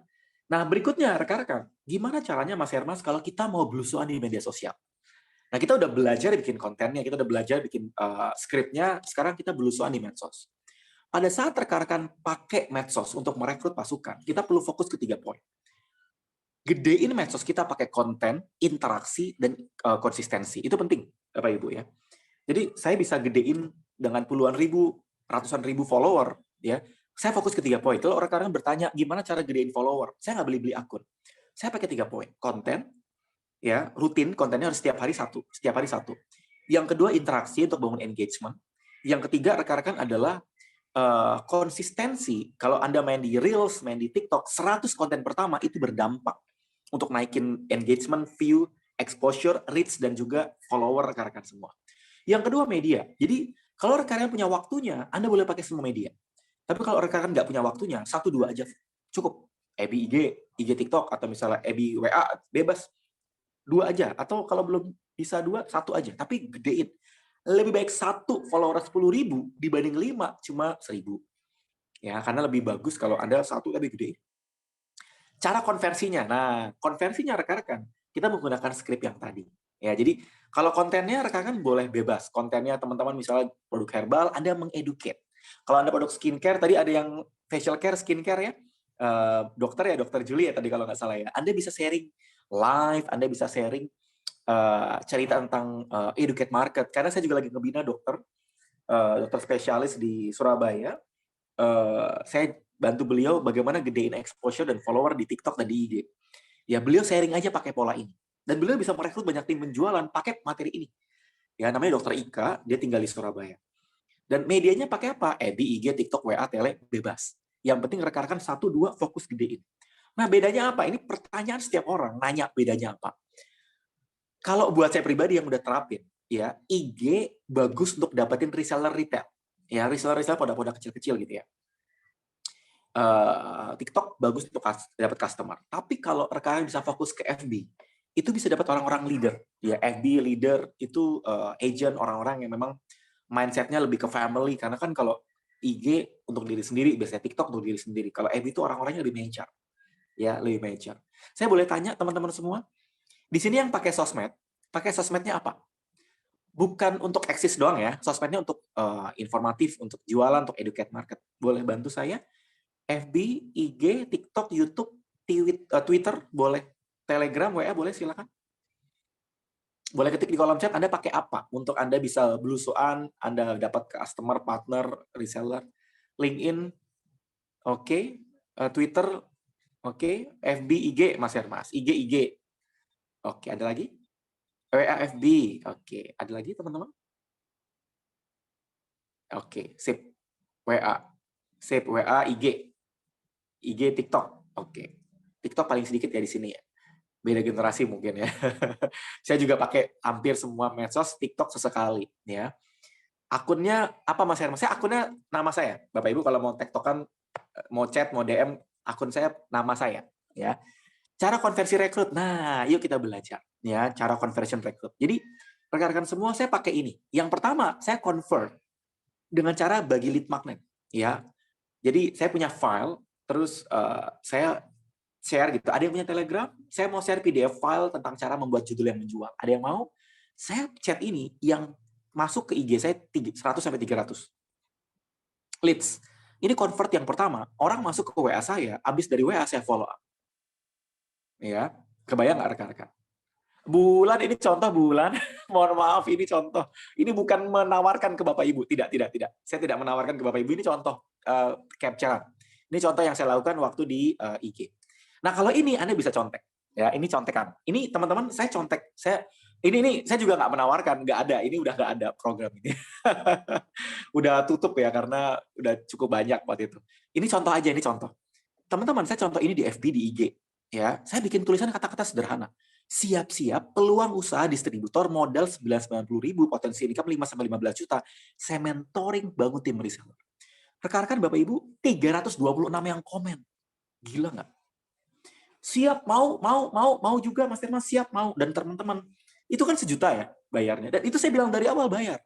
Nah, berikutnya rekan-rekan, gimana caranya Mas Hermas kalau kita mau belusuan di media sosial? Nah, kita udah belajar bikin kontennya, kita udah belajar bikin skripnya, sekarang kita belusuan di medsos. Pada saat rekan-rekan pakai medsos untuk merekrut pasukan, kita perlu fokus ke 3 poin. Gedein medsos kita pakai konten, interaksi, dan konsistensi. Itu penting, Bapak Ibu ya. Jadi saya bisa gedein dengan puluhan ribu, ratusan ribu follower, ya. Saya fokus ke 3 poin. Kalau rekan-rekan bertanya gimana cara gedein follower, saya nggak beli akun. Saya pakai 3 poin. Konten, ya, rutin, kontennya harus setiap hari satu. Yang kedua, interaksi untuk bangun engagement. Yang ketiga, rekan-rekan adalah konsistensi. Kalau Anda main di Reels, main di TikTok, 100 konten pertama itu berdampak untuk naikin engagement, view, exposure, reach, dan juga follower rekan-rekan semua. Yang kedua, media. Jadi, kalau rekan-rekan punya waktunya, Anda boleh pakai semua media. Tapi kalau rekan-rekan nggak punya waktunya, 1-2 aja cukup. EBI IG TikTok, atau misalnya EBI WA, bebas. 2 aja. Atau kalau belum bisa 2, 1 aja. Tapi gedein. Lebih baik 1 follower 10.000 dibanding 5 cuma 1.000. Ya, karena lebih bagus kalau Anda 1 lebih gede. Cara konversinya. Nah, konversinya rekan-rekan, kita menggunakan skrip yang tadi. Ya, jadi kalau kontennya rekan-rekan boleh bebas. Kontennya teman-teman misalnya produk herbal, Anda mengeducate. Kalau Anda produk skincare, tadi ada yang facial care, skincare ya. Dokter Julie ya tadi kalau nggak salah ya. Anda bisa sharing live, Anda bisa sharing cerita tentang educate market, karena saya juga lagi ngebina dokter spesialis di Surabaya. Saya bantu beliau bagaimana gedein exposure dan follower di TikTok dan di IG. Ya, beliau sharing aja pakai pola ini, dan beliau bisa merekrut banyak tim penjualan pakai materi ini. Ya, namanya Dokter Ika, dia tinggal di Surabaya. Dan medianya pakai apa? EBI, IG, TikTok, WA, tele, bebas. Yang penting rekan-rekan 1-2 fokus gedein. Nah, bedanya apa? Ini pertanyaan setiap orang, nanya bedanya apa. Kalau buat saya pribadi yang udah terapin, ya, IG bagus untuk dapetin reseller retail. Ya, reseller produk-produk kecil-kecil gitu ya. TikTok bagus untuk dapat customer. Tapi kalau rekan bisa fokus ke FB, itu bisa dapat orang-orang leader. Ya, FB leader itu agent, orang-orang yang memang mindset-nya lebih ke family. Karena kan kalau IG untuk diri sendiri, biasanya TikTok untuk diri sendiri. Kalau FB itu orang-orangnya lebih mature. Ya, lebih mature. Saya boleh tanya teman-teman semua, di sini yang pakai sosmednya apa? Bukan untuk eksis doang ya, sosmednya untuk informatif, untuk jualan, untuk educate market. Boleh bantu saya? FB, IG, TikTok, YouTube, Twitter, boleh. Telegram, WA, boleh, silakan. Boleh ketik di kolom chat, Anda pakai apa? Untuk Anda bisa belusuan, Anda dapat customer, partner, reseller. LinkedIn, oke. Twitter, oke. FB, IG, Mas Hermas. IG. Oke, ada lagi? WA FB. Oke, ada lagi teman-teman? Oke, sip. WA. Sip, WA, IG TikTok. Oke. TikTok paling sedikit ya di sini ya. Beda generasi mungkin ya. Saya juga pakai hampir semua medsos, TikTok sesekali ya. Akunnya apa Mas Herman? Saya akunnya nama saya. Bapak Ibu kalau mau tektokan, mau chat, mau DM, akun saya nama saya ya. Cara konversi rekrut. Nah, yuk kita belajar ya cara conversion rekrut. Jadi rekan-rekan semua saya pakai ini. Yang pertama, saya convert dengan cara bagi lead magnet ya. Jadi saya punya file, terus saya share gitu. Ada yang punya Telegram, saya mau share PDF file tentang cara membuat judul yang menjual. Ada yang mau? Saya chat ini yang masuk ke IG saya 100 sampai 300 leads. Ini convert yang pertama, orang masuk ke WA saya, habis dari WA saya follow up. Ya, kebayang nggak rekan-rekan? Bulan ini contoh bulan, mohon maaf ini contoh. Ini bukan menawarkan ke Bapak Ibu, tidak. Saya tidak menawarkan ke Bapak Ibu, ini contoh capture. Ini contoh yang saya lakukan waktu di IG. Nah, kalau ini Anda bisa contek. Ya, ini contekan. Ini teman-teman saya contek. Ini saya juga nggak menawarkan, nggak ada. Ini udah nggak ada program ini. Udah tutup ya karena udah cukup banyak waktu itu. Ini contoh aja, ini contoh. Teman-teman, saya contoh ini di FB, di IG. Ya, saya bikin tulisan kata-kata sederhana. Siap-siap peluang usaha distributor modal 990.000, potensi income 5-15 juta. Saya mentoring bangun tim reseller. Rekan-rekan Bapak Ibu, 326 yang komen. Gila nggak? Siap, mau juga Mas Firman, siap, mau. Dan teman-teman, itu kan 1 juta ya bayarnya. Dan itu saya bilang dari awal bayar.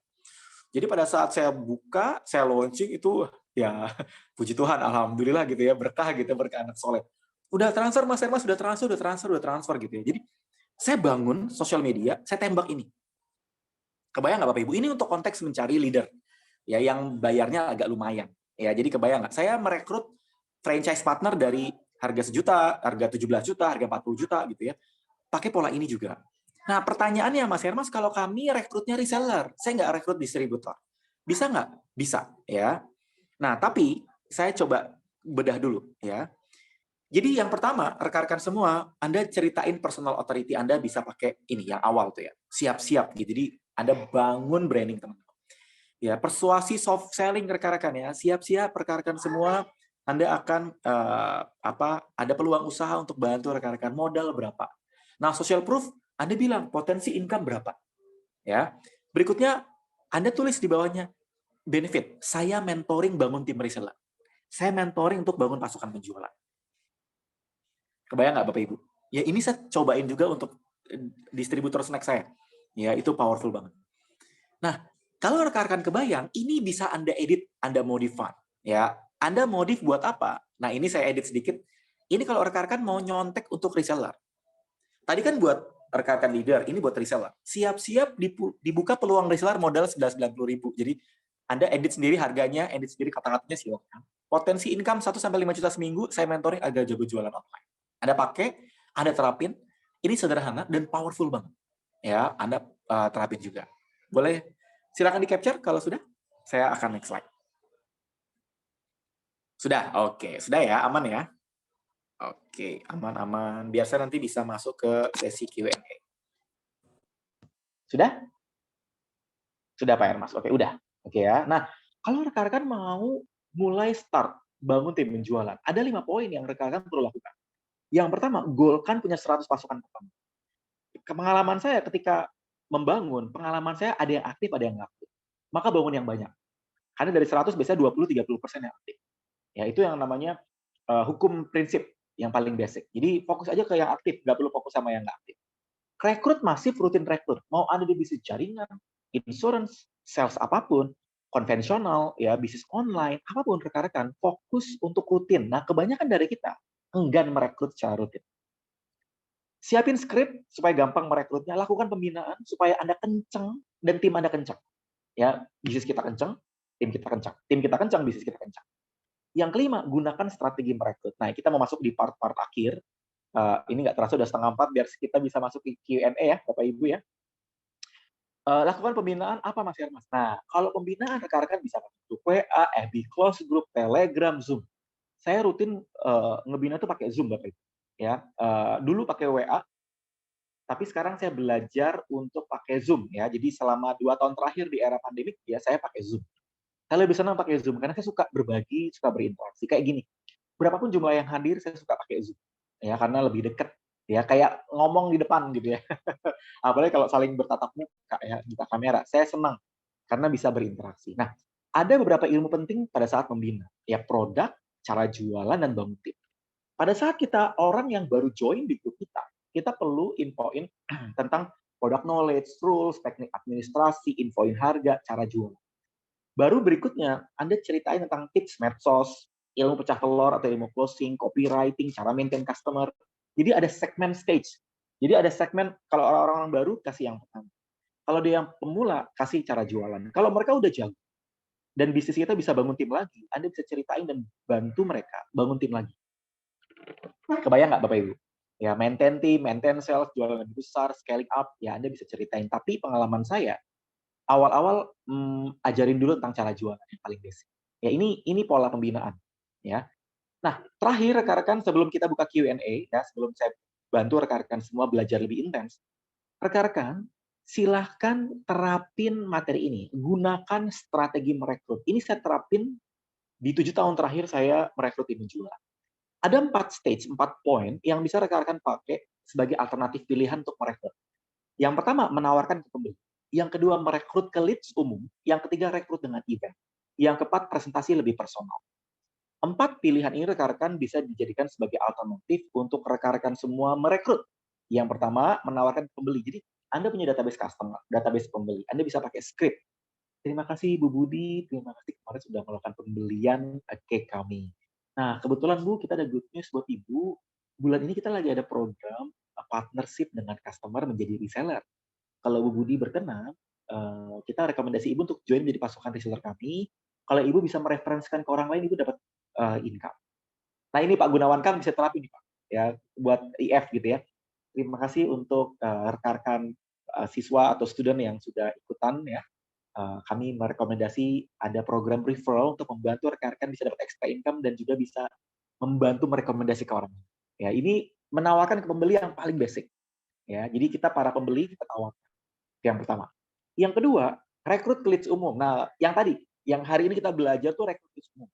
Jadi pada saat saya buka, saya launching itu ya puji Tuhan, alhamdulillah gitu ya, berkah gitu, berkah anak soleh. Udah transfer Mas Hermas, udah transfer gitu ya. Jadi saya bangun sosial media, saya tembak ini. Kebayang nggak Bapak Ibu? Ini untuk konteks mencari leader ya yang bayarnya agak lumayan. Ya, jadi kebayang nggak? Saya merekrut franchise partner dari harga 1 juta, harga 17 juta, harga 40 juta gitu ya. Pakai pola ini juga. Nah, pertanyaannya Mas Hermas, kalau kami rekrutnya reseller, saya nggak rekrut distributor. Bisa nggak? Bisa ya. Nah, tapi saya coba bedah dulu ya. Jadi yang pertama, rekan-rekan semua, Anda ceritain personal authority Anda bisa pakai ini yang awal tuh ya. Siap-siap gitu. Jadi Anda bangun branding teman-teman. Ya, persuasi soft selling rekan-rekan ya. Siap-siap rekan-rekan semua, Anda akan ada peluang usaha untuk bantu rekan-rekan, modal berapa. Nah, social proof Anda bilang potensi income berapa. Ya. Berikutnya Anda tulis di bawahnya benefit. Saya mentoring bangun tim reseller. Saya mentoring untuk bangun pasukan penjualan. Kebayang nggak Bapak Ibu? Ya ini saya cobain juga untuk distributor snack saya. Ya itu powerful banget. Nah, kalau rekan-rekan kebayang, ini bisa Anda edit, Anda modify. Ya, Anda modif buat apa? Nah ini saya edit sedikit. Ini kalau rekan-rekan mau nyontek untuk reseller. Tadi kan buat rekan-rekan leader, ini buat reseller. Siap-siap dibuka peluang reseller modal 190.000. Jadi Anda edit sendiri harganya, edit sendiri kata-katanya silakan. Potensi income 1-5 juta seminggu, saya mentoring agar jago jualan online. Anda pakai, Anda terapin, ini sederhana dan powerful banget. Ya, Anda terapin juga. Boleh silakan di-capture kalau sudah. Saya akan next slide. Sudah, oke. Sudah ya, aman ya? Oke, aman-aman. Biar saya nanti bisa masuk ke sesi Q&A. Sudah? Sudah Pak Hermas. Oke, udah. Oke ya. Nah, kalau rekan-rekan mau mulai start bangun tim penjualan, ada 5 poin yang rekan-rekan perlu lakukan. Yang pertama, goalkan punya 100 pasukan pertama. Pengalaman saya ketika membangun, pengalaman saya ada yang aktif, ada yang nggak aktif. Maka bangun yang banyak. Karena dari 100 biasanya 20-30% yang aktif. Ya, itu yang namanya hukum prinsip yang paling basic. Jadi fokus aja ke yang aktif, nggak perlu fokus sama yang nggak aktif. Rekrut masif, rutin rekrut. Mau Anda di bisnis jaringan, insurance, sales apapun, konvensional, ya bisnis online, apapun rekan-rekan, fokus untuk rutin. Nah, kebanyakan dari kita enggan merekrut secara rutin. Siapin skrip supaya gampang merekrutnya, lakukan pembinaan supaya Anda kenceng dan tim Anda kencang. Ya, bisnis kita kencang, tim kita kencang. Tim kita kencang, bisnis kita kencang. Yang kelima, gunakan strategi merekrut. Nah, kita mau masuk di part-part akhir. Ini nggak terasa udah 3:30 biar kita bisa masuk ke Q&A ya, Bapak Ibu ya. Lakukan pembinaan apa Mas Hermas? Nah, kalau pembinaan rekan-rekan bisa pakai grup WA, FB Close Group, Telegram, Zoom. Saya rutin ngebina tuh pakai Zoom Bapak Ibu. Ya, dulu pakai WA, Tapi sekarang saya belajar untuk pakai Zoom ya. Jadi selama 2 tahun terakhir di era pandemik ya saya pakai Zoom. Saya lebih senang pakai Zoom karena saya suka berbagi, suka berinteraksi. Kayak gini, berapapun jumlah yang hadir saya suka pakai Zoom. Ya karena lebih dekat ya, kayak ngomong di depan gitu ya. Apalagi kalau saling bertatap muka ya, buka kamera. Saya senang karena bisa berinteraksi. Nah, ada beberapa ilmu penting pada saat membina. Ya produk, cara jualan, dan bangun tim. Pada saat kita orang yang baru join di grup kita perlu infoin tentang product knowledge, rules, teknik administrasi, infoin harga, cara jual. Baru berikutnya, Anda ceritain tentang tips medsos, ilmu pecah telur atau ilmu closing, copywriting, cara maintain customer. Jadi ada segmen stage. Jadi ada segmen, kalau orang-orang baru, kasih yang pertama. Kalau dia yang pemula, kasih cara jualan. Kalau mereka udah jago, dan bisnis kita bisa bangun tim lagi, Anda bisa ceritain dan bantu mereka bangun tim lagi. Kebayang nggak Bapak Ibu? Ya, maintain team, maintain sales, jualan lebih besar, scaling up, ya Anda bisa ceritain. Tapi pengalaman saya, awal-awal ajarin dulu tentang cara jualan yang paling basic. Ya, ini pola pembinaan. Ya. Nah, terakhir rekan-rekan sebelum kita buka Q&A, ya, sebelum saya bantu rekan-rekan semua belajar lebih intens, rekan-rekan silahkan terapin materi ini. Gunakan strategi merekrut. Ini saya terapin di 7 tahun terakhir saya merekrut tim penjual. Ada 4 stage, 4 poin yang bisa rekan-rekan pakai sebagai alternatif pilihan untuk merekrut. Yang pertama, menawarkan ke pembeli. Yang kedua, merekrut ke leads umum. Yang ketiga, rekrut dengan event. Yang keempat, presentasi lebih personal. 4 pilihan ini rekan-rekan bisa dijadikan sebagai alternatif untuk rekan-rekan semua merekrut. Yang pertama, menawarkan ke pembeli. Jadi, Anda punya database customer, database pembeli. Anda bisa pakai script. Terima kasih Bu Budi, terima kasih kemarin sudah melakukan pembelian ke kami. Nah, kebetulan Bu, kita ada good news buat Ibu. Bulan ini kita lagi ada program partnership dengan customer menjadi reseller. Kalau Bu Budi berkenan, kita rekomendasi Ibu untuk join menjadi pasukan reseller kami. Kalau Ibu bisa mereferensikan ke orang lain, Ibu dapat income. Nah, ini Pak Gunawan kan bisa terapin nih Pak, ya buat IF gitu ya. Terima kasih untuk rekan-rekan siswa atau student yang sudah ikutan ya. Kami merekomendasi ada program referral untuk membantu rekan-rekan bisa dapat extra income dan juga bisa membantu merekomendasi ke orang. Ya, ini menawarkan ke pembeli yang paling basic. Ya, jadi kita para pembeli kita tawarkan. Yang pertama. Yang kedua, rekrut ke leads umum. Nah, yang tadi, yang hari ini kita belajar tuh rekrut leads umum.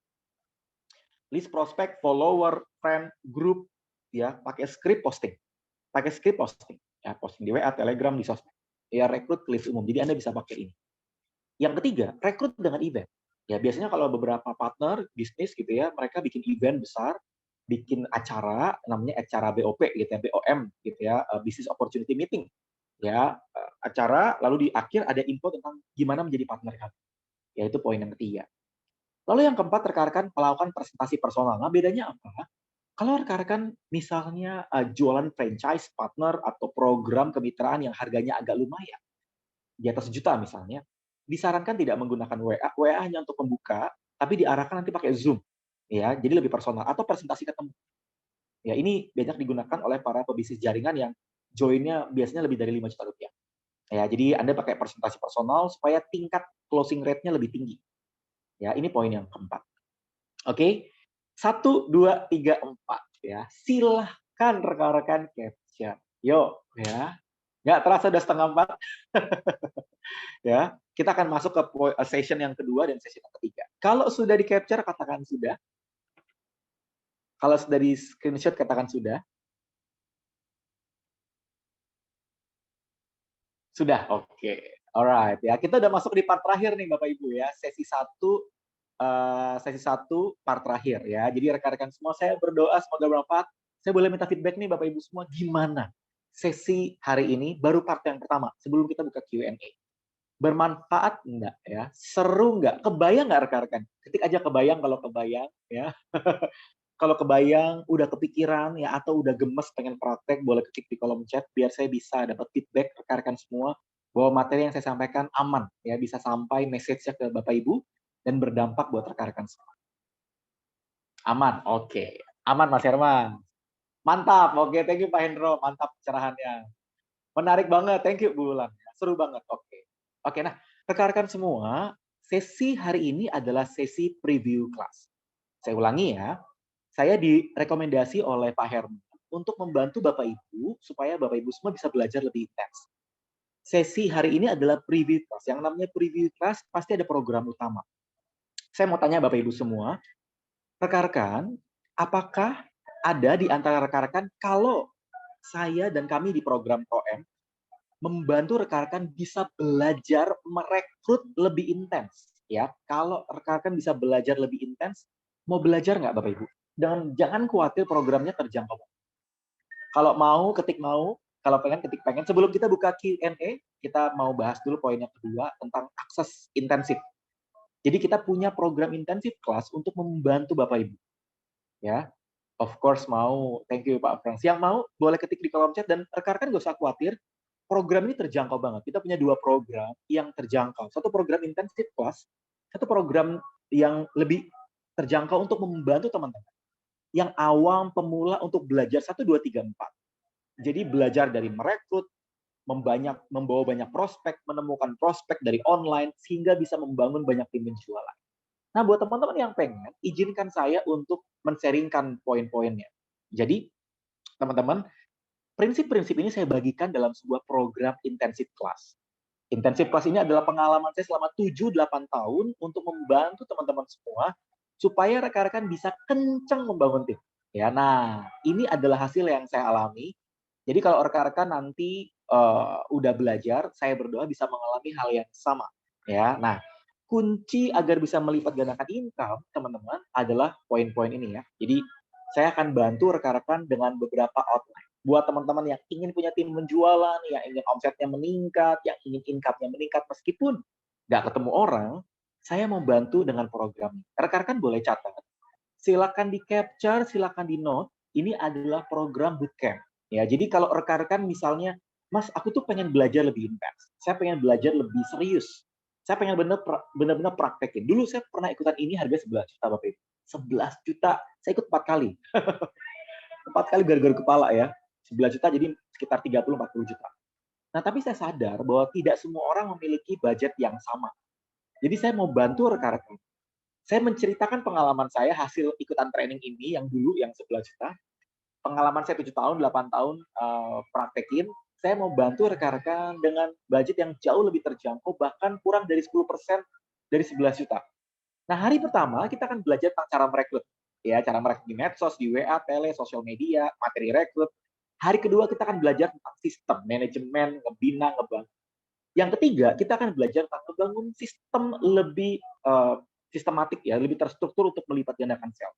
List prospek, follower, friend, group, ya, pakai script posting. Pakai script posting. Ya, posting di WA, Telegram, di sosmed. Ya, rekrut ke leads umum. Jadi Anda bisa pakai ini. Yang ketiga, rekrut dengan event. Ya, biasanya kalau beberapa partner bisnis gitu ya, mereka bikin event besar, bikin acara, namanya acara BOP gitu ya, BOM gitu ya, Business Opportunity Meeting. Ya, acara, lalu di akhir ada info tentang gimana menjadi partner kami. Ya, itu poin yang ketiga. Lalu yang keempat, rekan-rekan melakukan presentasi personal. Nah, bedanya apa? Kalau rekan-rekan misalnya jualan franchise, partner, atau program kemitraan yang harganya agak lumayan, di atas juta misalnya, disarankan tidak menggunakan WA. WA hanya untuk pembuka, tapi diarahkan nanti pakai Zoom. Ya, jadi lebih personal atau presentasi ketemu. Ya, ini banyak digunakan oleh para pebisnis jaringan yang join-nya biasanya lebih dari 5 juta rupiah. Ya, jadi Anda pakai presentasi personal supaya tingkat closing rate-nya lebih tinggi. Ya, ini poin yang keempat. Oke. 1, 2, 3, 4 ya. Silahkan rekan-rekan capture. Yuk, ya. Nggak terasa udah setengah 4. Ya, kita akan masuk ke session yang kedua dan session yang ketiga. Kalau sudah di-capture, katakan sudah. Kalau sudah di-screenshot, katakan sudah. Sudah, oke. Alright, ya. Kita udah masuk di part terakhir nih, Bapak Ibu ya. Sesi 1 part terakhir ya. Jadi rekan-rekan semua, saya berdoa semoga bermanfaat. Saya boleh minta feedback nih Bapak Ibu semua, gimana sesi hari ini, baru part yang pertama, sebelum kita buka Q&A. Bermanfaat enggak ya? Seru enggak? Kebayang enggak rekan-rekan? Ketik aja kebayang kalau kebayang ya. Kalau kebayang, udah kepikiran ya atau udah gemes pengen praktek, boleh ketik di kolom chat biar saya bisa dapat feedback rekan-rekan semua bahwa materi yang saya sampaikan aman ya, bisa sampai message-nya ke Bapak Ibu dan berdampak buat rekan-rekan semua. Aman, oke. Aman Mas Herman. Mantap, oke. Thank you Pak Hendro, mantap pencerahannya. Menarik banget, thank you Bu Ulan. Seru banget, oke. Oke, nah rekan-rekan semua, sesi hari ini adalah sesi preview kelas. Saya ulangi ya, saya direkomendasi oleh Pak Herman untuk membantu Bapak Ibu supaya Bapak Ibu semua bisa belajar lebih intens. Sesi hari ini adalah preview class. Yang namanya preview class pasti ada program utama. Saya mau tanya Bapak Ibu semua, rekan-rekan, apakah ada di antara rekan-rekan kalau saya dan kami di program ProM membantu rekan-rekan bisa belajar merekrut lebih intens, ya. Kalau rekan-rekan bisa belajar lebih intens, mau belajar nggak Bapak Ibu? Jangan khawatir programnya terjangkau. Kalau mau, ketik mau. Kalau pengen, ketik pengen. Sebelum kita buka Q&A, kita mau bahas dulu poin yang kedua tentang akses intensif. Jadi kita punya program intensif kelas untuk membantu Bapak Ibu. Ya, of course mau. Thank you Pak Frans. Yang mau boleh ketik di kolom chat dan rekan-rekan nggak usah khawatir. Program ini terjangkau banget. Kita punya 2 program yang terjangkau. Satu program intensif kelas, satu program yang lebih terjangkau untuk membantu teman-teman yang awam, pemula untuk belajar 1, 2, 3, 4. Jadi belajar dari merekrut, membawa banyak prospek, menemukan prospek dari online, sehingga bisa membangun banyak tim penjualan. Nah, buat teman-teman yang pengen, izinkan saya untuk men-sharingkan poin-poinnya. Jadi, teman-teman, prinsip-prinsip ini saya bagikan dalam sebuah program intensif kelas. Intensif kelas ini adalah pengalaman saya selama 7-8 tahun untuk membantu teman-teman semua supaya rekan-rekan bisa kencang membangun tim. Ya, nah, ini adalah hasil yang saya alami. Jadi kalau rekan-rekan nanti udah belajar, saya berdoa bisa mengalami hal yang sama. Ya, nah, kunci agar bisa melipat gandakan income, teman-teman, adalah poin-poin ini ya. Jadi saya akan bantu rekan-rekan dengan beberapa outline. Buat teman-teman yang ingin punya tim penjualan, yang ingin omsetnya meningkat, yang ingin income-nya meningkat meskipun nggak ketemu orang, saya mau bantu dengan program ini. Rekan-rekan boleh catat. Silakan di-capture, silakan di-note. Ini adalah program bootcamp. Ya, jadi kalau rekan-rekan misalnya, Mas, aku tuh pengen belajar lebih intens. Saya pengen belajar lebih serius. Saya pengen benar-benar praktekin. Dulu saya pernah ikutan ini harga 11 juta Bapak Ibu. 11 juta. Saya ikut 4 kali. 4 kali gara-gara kepala ya. 11 juta jadi sekitar 30-40 juta. Nah, tapi saya sadar bahwa tidak semua orang memiliki budget yang sama. Jadi saya mau bantu rekan-rekan. Saya menceritakan pengalaman saya hasil ikutan training ini yang dulu yang 11 juta. Pengalaman saya 7 tahun, 8 tahun praktekin. Saya mau bantu rekan-rekan dengan budget yang jauh lebih terjangkau, bahkan kurang dari 10% dari 11 juta. Nah, hari pertama kita akan belajar tentang cara merekrut. Ya, cara merekrut di medsos, di WA, tele, sosial media, materi rekrut. Hari kedua kita akan belajar tentang sistem, manajemen, ngebina, ngebangun. Yang ketiga, kita akan belajar tentang ngebangun sistem lebih sistematik ya, lebih terstruktur untuk melipat gandakan sales.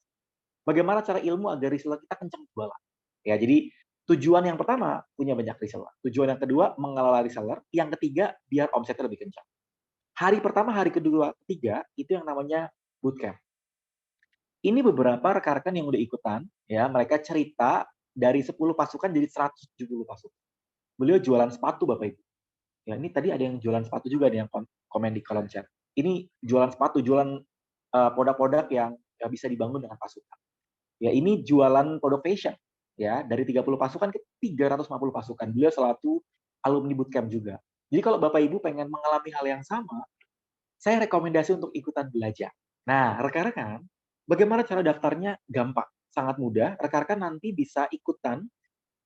Bagaimana cara ilmu agar reseller kita kencang jualan. Ya, jadi tujuan yang pertama punya banyak reseller. Tujuan yang kedua mengelola reseller. Yang ketiga biar omsetnya lebih kencang. Hari pertama, hari kedua, ketiga itu yang namanya bootcamp. Ini beberapa rekan-rekan yang udah ikutan, ya mereka cerita dari 10 pasukan jadi 170 pasukan. Beliau jualan sepatu Bapak Ibu. Ya, ini tadi ada yang jualan sepatu juga, ada yang komen di kolom chat. Ini jualan sepatu, jualan produk-produk yang bisa dibangun dengan pasukan. Ya, ini jualan produk fashion. Ya, dari 30 pasukan ke 350 pasukan. Beliau selalu alumni bootcamp juga. Jadi kalau Bapak Ibu pengen mengalami hal yang sama, saya rekomendasi untuk ikutan belajar. Nah, rekan-rekan, bagaimana cara daftarnya? Gampang, sangat mudah. Rekan-rekan nanti bisa ikutan,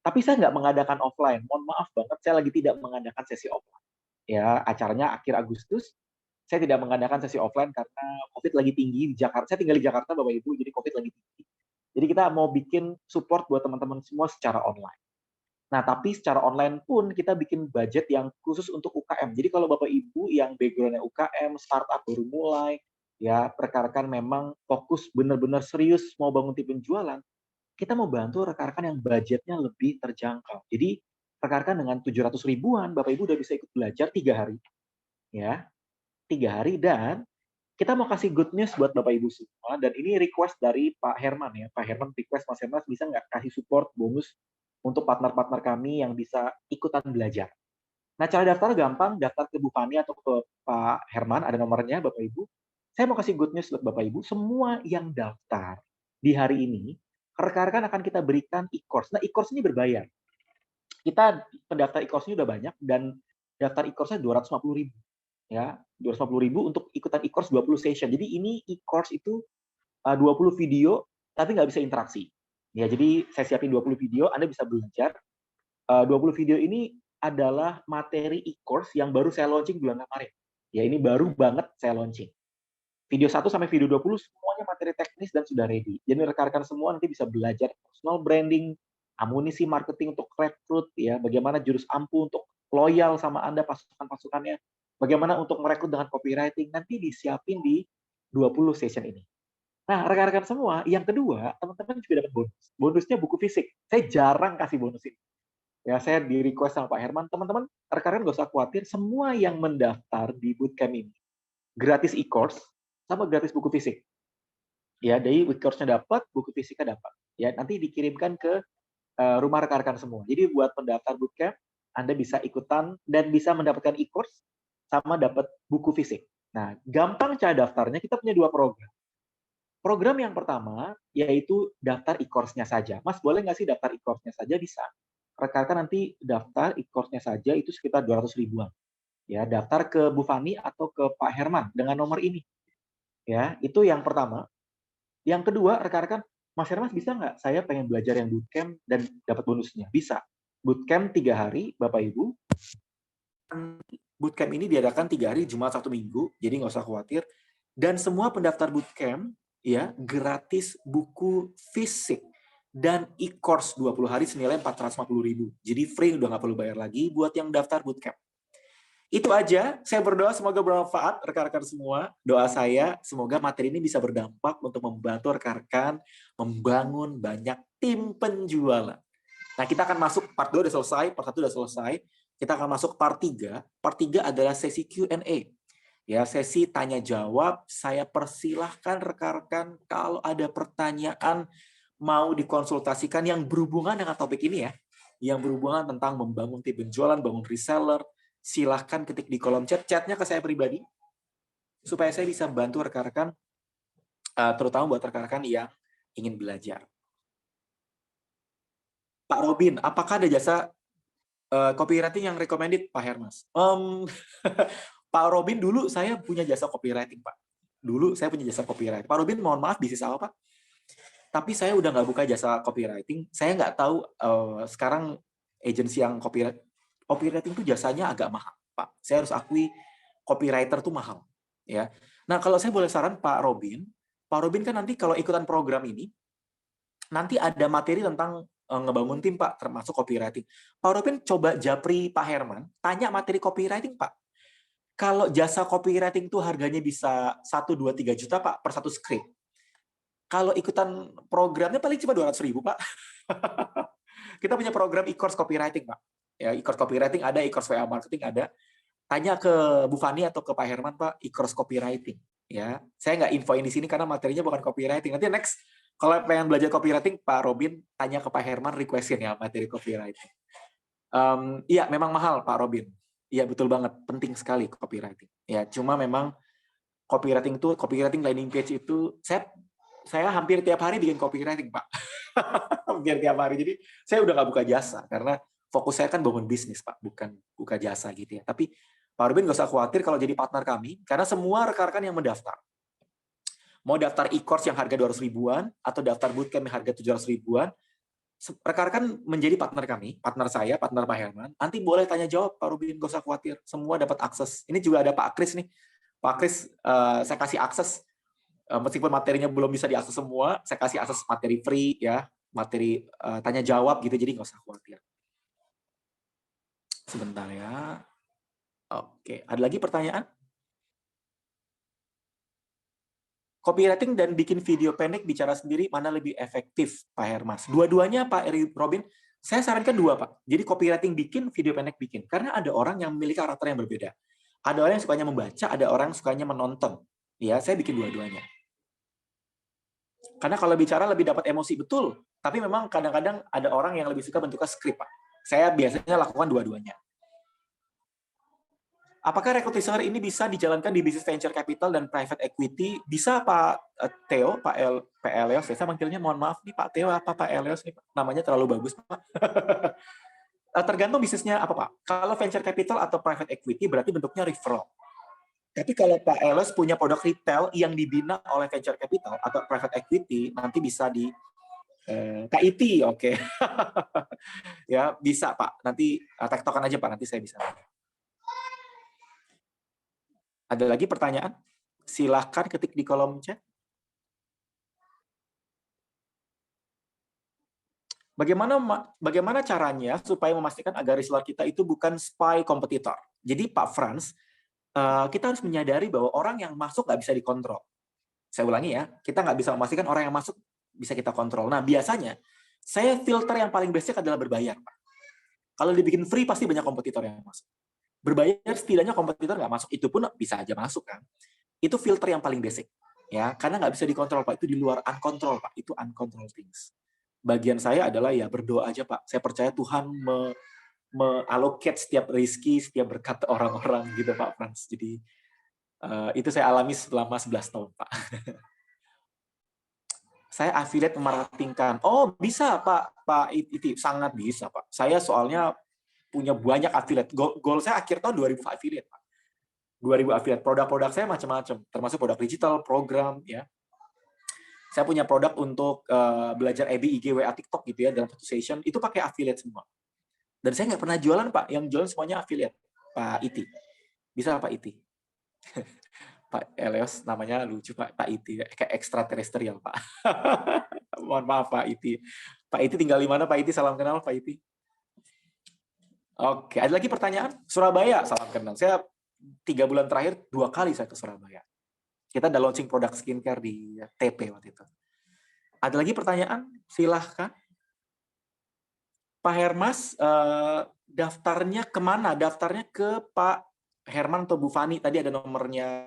tapi saya nggak mengadakan offline. Mohon maaf banget, saya lagi tidak mengadakan sesi offline. Ya, acaranya akhir Agustus. Saya tidak mengadakan sesi offline karena COVID lagi tinggi di Jakarta. Saya tinggal di Jakarta, Bapak Ibu, jadi COVID lagi tinggi. Jadi kita mau bikin support buat teman-teman semua secara online. Nah, tapi secara online pun kita bikin budget yang khusus untuk UKM. Jadi kalau Bapak Ibu yang background-nya UKM, startup baru mulai, ya rekan-rekan memang fokus benar-benar serius mau bangun tim penjualan, kita mau bantu rekan-rekan yang budgetnya lebih terjangkau. Jadi rekan-rekan dengan 700 ribuan, Bapak Ibu udah bisa ikut belajar 3 hari. Ya, 3 hari dan kita mau kasih good news buat Bapak Ibu semua, dan ini request dari Pak Herman ya. Pak Herman request, Mas Herman bisa nggak kasih support bonus untuk partner-partner kami yang bisa ikutan belajar. Nah, cara daftar gampang, daftar ke Bu Fani atau ke Pak Herman, ada nomornya Bapak Ibu. Saya mau kasih good news buat Bapak Ibu, semua yang daftar di hari ini, rekan-rekan akan kita berikan e-course. Nah, e-course ini berbayar. Kita pendaftar e-course ini udah banyak, dan daftar e-course-nya 250.000. Ya, 250.000 untuk ikutan e-course 20 session. Jadi ini e-course itu 20 video, tapi nggak bisa interaksi. Ya, jadi saya siapin 20 video, Anda bisa belajar. 20 video ini adalah materi e-course yang baru saya launching bulan kemarin. Ya, ini baru banget saya launching. Video 1 sampai video 20 semuanya materi teknis dan sudah ready. Jadi rekan-rekan semua nanti bisa belajar personal branding, amunisi marketing untuk rekrut, ya, bagaimana jurus ampuh untuk loyal sama Anda pasukan-pasukannya, bagaimana untuk merekrut dengan copywriting, nanti disiapin di 20 session ini. Nah, rekan-rekan semua, yang kedua, teman-teman juga dapat bonus. Bonusnya buku fisik. Saya jarang kasih bonus ini. Ya, saya di request sama Pak Herman, teman-teman, rekan-rekan nggak usah khawatir, semua yang mendaftar di bootcamp ini, gratis e-course, sama gratis buku fisik. Ya, dari e-course-nya dapat, buku fisiknya dapat. Ya, nanti dikirimkan ke rumah rekan-rekan semua. Jadi buat pendaftar bootcamp, Anda bisa ikutan dan bisa mendapatkan e-course sama dapat buku fisik. Nah, gampang cara daftarnya, kita punya 2 program. Program yang pertama, yaitu daftar e-course-nya saja. Mas, boleh nggak sih daftar e-course-nya saja? Bisa. Rekan-rekan nanti daftar e-course-nya saja, itu sekitar 200 ribuan. Ya, daftar ke Bu Fani atau ke Pak Herman dengan nomor ini. Ya, itu yang pertama. Yang kedua, rekan-rekan, Mas Herman bisa nggak? Saya pengen belajar yang bootcamp dan dapat bonusnya. Bisa. Bootcamp 3 hari, Bapak Ibu. Bootcamp ini diadakan 3 hari, Jumat, Sabtu, Minggu, jadi nggak usah khawatir. Dan semua pendaftar bootcamp, ya, gratis buku fisik dan e-course 20 hari senilai 450.000. Jadi free, udah nggak perlu bayar lagi buat yang daftar bootcamp. Itu aja, saya berdoa semoga bermanfaat rekan-rekan semua. Doa saya, semoga materi ini bisa berdampak untuk membantu rekan-rekan membangun banyak tim penjualan. Nah, kita akan masuk part 2 udah selesai, part 1 udah selesai. Kita akan masuk part 3. Part 3 adalah sesi Q&A. Ya, sesi tanya jawab. Saya persilahkan rekan-rekan kalau ada pertanyaan mau dikonsultasikan yang berhubungan dengan topik ini ya. Yang berhubungan tentang membangun tim penjualan, bangun reseller. Silahkan ketik di kolom chat. Chatnya ke saya pribadi. Supaya saya bisa bantu rekan-rekan, terutama buat rekan-rekan yang ingin belajar. Pak Robin, apakah ada jasa copywriting yang recommended, Pak Hermas? Pak Robin, dulu saya punya jasa copywriting, Pak. Dulu saya punya jasa copywriting. Pak Robin, mohon maaf, bisnis apa, Pak? Tapi saya udah nggak buka jasa copywriting. Saya nggak tahu sekarang agensi yang copywriting itu jasanya agak mahal, Pak. Saya harus akui copywriter tuh mahal. Ya. Nah, kalau saya boleh saran Pak Robin kan nanti kalau ikutan program ini, nanti ada materi tentang ngebangun tim, Pak, termasuk copywriting. Pak Robin coba japri Pak Herman, tanya materi copywriting, Pak. Kalau jasa copywriting itu harganya bisa 1, 2, 3 juta, Pak, per satu skrip. Kalau ikutan programnya paling cuma 200.000, Pak. Kita punya program e-course copywriting, Pak. Ya, e-course copywriting ada, e-course WA marketing ada. Tanya ke Bu Fani atau ke Pak Herman, Pak, e-course copywriting. Ya, saya nggak infoin di sini karena materinya bukan copywriting. Nanti next, kalau pengen belajar copywriting, Pak Robin tanya ke Pak Herman, requestin ya materi copywriting. Iya, memang mahal, Pak Robin. Iya, betul banget. Penting sekali copywriting. Ya, cuma memang copywriting landing page itu, saya hampir tiap hari bikin copywriting, Pak. Hampir tiap hari. Jadi, saya udah nggak buka jasa, karena fokus saya kan bangun bisnis, Pak, bukan buka jasa gitu ya. Tapi, Pak Robin nggak usah khawatir kalau jadi partner kami, karena semua rekan-rekan yang mendaftar, mau daftar e-course yang harga 200 ribuan, atau daftar bootcamp yang harga 700 ribuan, rekan-rekan menjadi partner kami, partner saya, partner Pak Herman, nanti boleh tanya jawab, Pak Robin, nggak usah khawatir, semua dapat akses. Ini juga ada Pak Kris nih. Pak Kris, saya kasih akses, meskipun materinya belum bisa diakses semua, saya kasih akses materi free, ya, materi tanya jawab gitu, jadi nggak usah khawatir. Sebentar ya. Oke, ada lagi pertanyaan? Copywriting dan bikin video pendek bicara sendiri mana lebih efektif, Pak Hermas? Dua-duanya, Pak Robin, saya sarankan 2, Pak. Jadi copywriting bikin, video pendek bikin. Karena ada orang yang memiliki karakter yang berbeda. Ada orang yang sukanya membaca, ada orang yang sukanya menonton. Ya, saya bikin dua-duanya. Karena kalau bicara lebih dapat emosi, betul. Tapi memang kadang-kadang ada orang yang lebih suka bentuknya skrip, Pak. Saya biasanya lakukan dua-duanya. Apakah rekrut reseller ini bisa dijalankan di bisnis venture capital dan private equity? Bisa, Pak Theo, Pak Elios. Saya manggilnya, mohon maaf nih Pak Theo apa Pak Elios nih, namanya terlalu bagus, Pak. Tergantung bisnisnya apa, Pak. Kalau venture capital atau private equity berarti bentuknya referral. Tapi kalau Pak Elios punya produk retail yang dibina oleh venture capital atau private equity, nanti bisa di Kak Iti, oke. Ya, bisa Pak. Nanti tektokan aja Pak, nanti saya bisa. Ada lagi pertanyaan? Silahkan ketik di kolom chat. Bagaimana caranya supaya memastikan agar reseller kita itu bukan spy kompetitor? Jadi Pak Frans, kita harus menyadari bahwa orang yang masuk nggak bisa dikontrol. Saya ulangi ya, kita nggak bisa memastikan orang yang masuk bisa kita kontrol. Nah, biasanya saya filter yang paling basic adalah berbayar, Pak. Kalau dibikin free pasti banyak kompetitor yang masuk. Berbayar setidaknya kompetitor nggak masuk, itu pun bisa aja masuk kan. Itu filter yang paling basic, ya, karena nggak bisa dikontrol Pak. Itu di luar uncontrol Pak. Itu uncontrolled things. Bagian saya adalah ya berdoa aja Pak. Saya percaya Tuhan me-allocate setiap rezeki, setiap berkat orang-orang gitu Pak Frans. Jadi itu saya alami selama 11 tahun Pak. Saya affiliate memarketingkan. Oh bisa Pak Iti, sangat bisa Pak. Saya soalnya punya banyak affiliate. Goal saya akhir tahun 2000 affiliate Pak. 2000 affiliate. Produk-produk saya macam-macam, termasuk produk digital, program ya. Saya punya produk untuk belajar EB, IG, WA, TikTok gitu ya dalam satu session, itu pakai affiliate semua. Dan saya nggak pernah jualan Pak, yang jualan semuanya affiliate. Pak Iti. Bisa Pak Iti? Pak Elios namanya lucu Pak Iti, kayak ekstraterestrial Pak. Mohon maaf Pak Iti. Pak Iti tinggal di mana Pak Iti? Salam kenal Pak Iti. Oke, ada lagi pertanyaan? Surabaya, salam kenal. Saya 3 bulan terakhir 2 kali saya ke Surabaya. Kita ada launching produk skincare di TP waktu itu. Ada lagi pertanyaan? Silahkan. Pak Hermas, daftarnya kemana? Daftarnya ke Pak Herman atau Bu Fani. Tadi ada nomornya.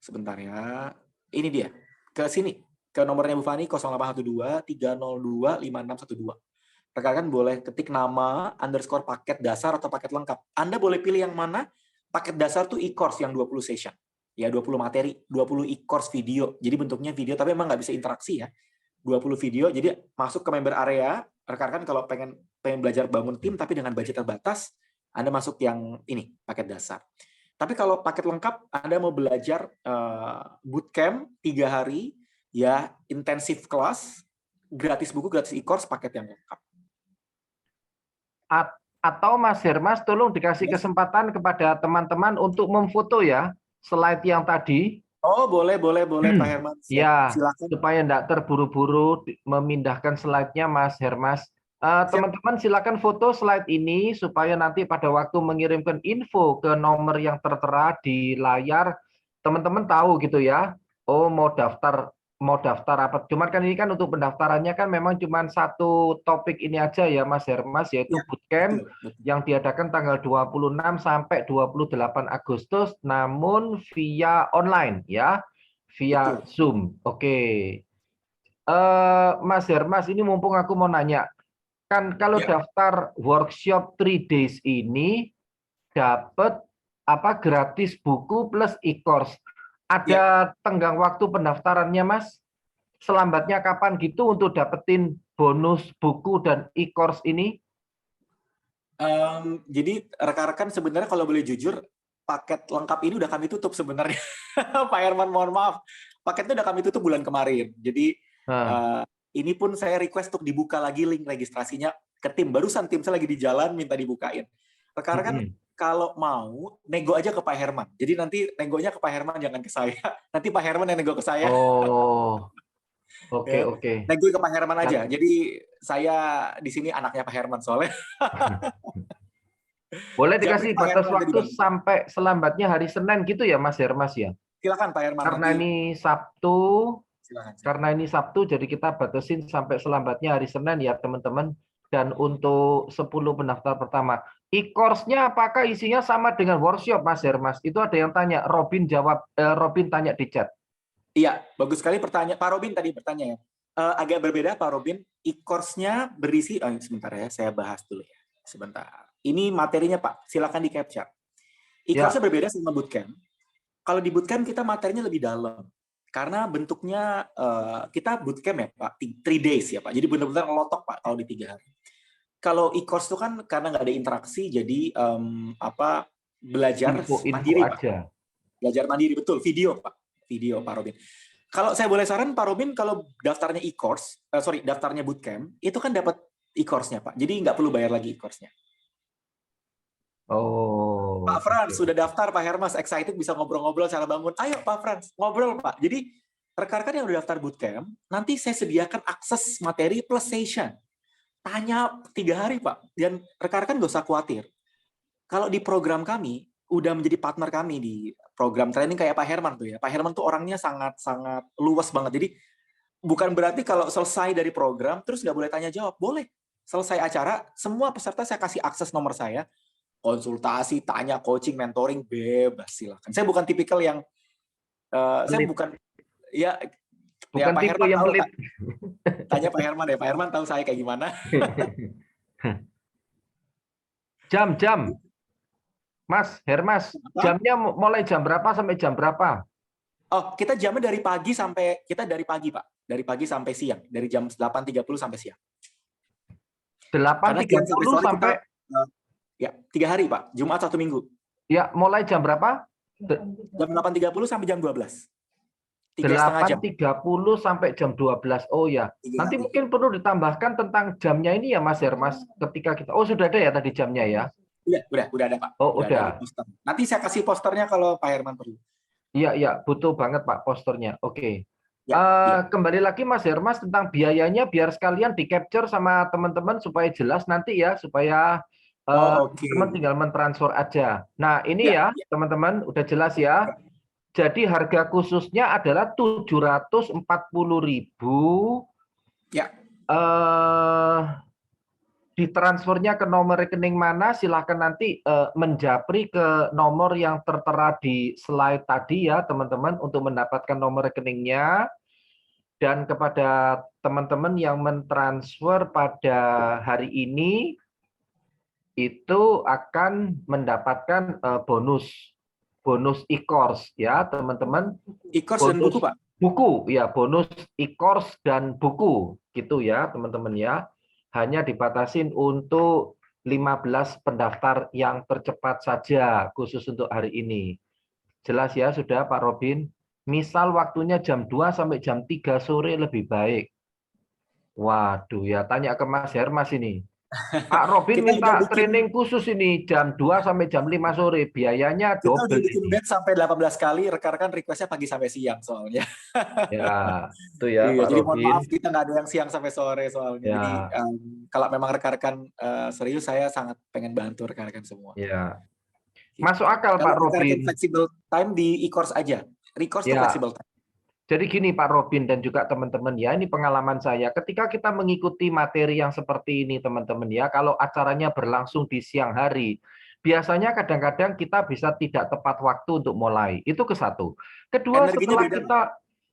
Sebentar ya. Ini dia. Ke sini. Ke nomornya Bu Fani 0812 302 5612. Rekan-rekan boleh ketik nama _ paket dasar atau paket lengkap. Anda boleh pilih yang mana. Paket dasar tuh e-course yang 20 session. Ya 20 materi, 20 e-course video. Jadi bentuknya video, tapi memang nggak bisa interaksi ya. 20 video, jadi masuk ke member area. Rekan-rekan kalau pengen belajar bangun tim, tapi dengan budget terbatas, Anda masuk yang ini, paket dasar. Tapi kalau paket lengkap, Anda mau belajar bootcamp 3 hari, ya intensif kelas, gratis buku, gratis e-course, paket yang lengkap. Atau Mas Hermas, tolong dikasih kesempatan kepada teman-teman untuk memfoto ya, slide yang tadi. Oh, boleh Pak Herman. Ya, silakan. supaya tidak terburu-buru memindahkan slide-nya Mas Hermas. Teman-teman silakan foto slide ini supaya nanti pada waktu mengirimkan info ke nomor yang tertera di layar, teman-teman tahu gitu ya. Oh, mau daftar apa? Cuman kan ini kan untuk pendaftarannya kan memang cuma satu topik ini aja ya Mas Hermas, yaitu Ya, bootcamp betul. yang diadakan tanggal 26 sampai 28 Agustus, namun via online ya, via Betul. Zoom. Oke. Mas Hermas, ini mumpung aku mau nanya, kan kalau daftar workshop 3 days ini dapat gratis buku plus e-course. Ada tenggang waktu pendaftarannya, Mas? Selambatnya kapan gitu untuk dapetin bonus buku dan e-course ini? Jadi rekan-rekan sebenarnya kalau boleh jujur, paket lengkap ini udah kami tutup sebenarnya. Pak Herman, mohon maaf. Paketnya udah kami tutup bulan kemarin. Jadi ini pun saya request untuk dibuka lagi link registrasinya ke tim. Barusan tim saya lagi di jalan minta dibukain. Rekan-rekan kalau mau nego aja ke Pak Herman. Jadi nanti negonya ke Pak Herman, jangan ke saya. Nanti Pak Herman yang nego ke saya. Oh, oke. Nego ke Pak Herman aja. Jadi saya di sini anaknya Pak Herman soalnya. Boleh dikasih batas waktu sampai selambatnya hari Senin gitu ya Mas Hermas ya? Silakan Pak Herman. Karena ini Sabtu. Silakan. Karena ini Sabtu, jadi kita batasin sampai selambatnya hari Senin ya teman-teman. Dan untuk 10 pendaftar pertama, e-course-nya apakah isinya sama dengan workshop Mas Hermas? Itu ada yang tanya, Robin tanya di chat. Iya, bagus sekali pertanyaan. Pak Robin tadi bertanya ya. Agak berbeda Pak Robin, e-course-nya berisi, sebentar ya, saya bahas dulu ya. Sebentar. Ini materinya Pak, silakan di-capture. E-course-nya berbeda sama bootcamp. Kalau di bootcamp kita materinya lebih dalam. Karena bentuknya kita bootcamp ya Pak, 3 days ya Pak. Jadi benar-benar ngelotok Pak kalau di 3 hari. Kalau e-course itu kan karena nggak ada interaksi, jadi belajar Info mandiri aja. Pak. Belajar mandiri, betul. Video Pak. Video Pak Robin. Kalau saya boleh saran Pak Robin, kalau daftarnya daftarnya bootcamp, itu kan dapat e-course-nya Pak. Jadi nggak perlu bayar lagi e-course-nya. Oh, Pak Frans, oke. sudah daftar Pak Hermas, excited bisa ngobrol-ngobrol cara bangun. Ayo Pak Frans, ngobrol Pak. Jadi rekan-rekan yang udah daftar bootcamp, nanti saya sediakan akses materi plus session. Tanya 3 hari Pak. Dan rekan-rekan nggak usah khawatir. Kalau di program kami, udah menjadi partner kami di program training kayak Pak Herman tuh ya. Pak Herman tuh orangnya sangat-sangat luas banget. Jadi bukan berarti kalau selesai dari program, terus nggak boleh tanya jawab. Boleh. Selesai acara, semua peserta saya kasih akses nomor saya, konsultasi, tanya, coaching, mentoring, bebas silakan. Saya bukan tipikal yang saya Pelit. bukan ya Bukan Pak tipe Herman yang tahu pelit. tanya Pak Herman ya. Pak Herman tahu saya kayak gimana. Jam. Mas, Hermas, jamnya mulai jam berapa sampai jam berapa? Oh, kita jamnya dari pagi Pak. Dari pagi sampai siang, dari jam 8.30 sampai siang. 8.30 sampai ya 3 hari Pak, Jumat 1 minggu. Ya, mulai jam berapa? Jam 8.30 sampai jam 12. 3,5 jam. 8.30 sampai jam 12. Oh ya. Nanti mungkin perlu ditambahkan tentang jamnya ini ya Mas Hermas, ketika kita sudah ada ya tadi jamnya ya. Udah ada Pak. Oh, udah. Ada nanti saya kasih posternya kalau Pak Herman perlu. Iya, butuh banget Pak posternya. Oke. Ya. Kembali lagi Mas Hermas tentang biayanya biar sekalian di capture sama teman-teman supaya jelas nanti ya, supaya teman tinggal mentransfer aja. Nah, ini ya teman-teman udah jelas ya. Jadi harga khususnya adalah 740.000. Ya. Ditransfernya ke nomor rekening mana, silahkan nanti menjapri ke nomor yang tertera di slide tadi ya teman-teman untuk mendapatkan nomor rekeningnya. Dan kepada teman-teman yang mentransfer pada hari ini, itu akan mendapatkan bonus e-course ya teman-teman. E-course dan buku Pak? Buku ya, bonus e-course dan buku gitu ya teman-teman ya. Hanya dibatasin untuk 15 pendaftar yang tercepat saja khusus untuk hari ini. Jelas ya sudah Pak Robin? Misal waktunya jam 2 sampai jam 3 sore lebih baik. Waduh ya, tanya ke Mas Hermas ini. Pak Robin minta training khusus ini jam 2 sampai jam 5 sore, biayanya double. Kita udah bikin batch sampai 18 kali, rekan-rekan request-nya pagi sampai siang soalnya. Ya, itu ya Pak jadi Robin. mohon maaf kita nggak ada yang siang sampai sore soalnya. Ya. Jadi kalau memang rekan-rekan serius, saya sangat pengen bantu rekan-rekan semua. Ya. Masuk akal Pak Robin. Flexible time di e-course aja. Recourse to flexible time. Jadi gini Pak Robin dan juga teman-teman ya, ini pengalaman saya. Ketika kita mengikuti materi yang seperti ini teman-teman ya, kalau acaranya berlangsung di siang hari, biasanya kadang-kadang kita bisa tidak tepat waktu untuk mulai. Itu ke satu. Kedua,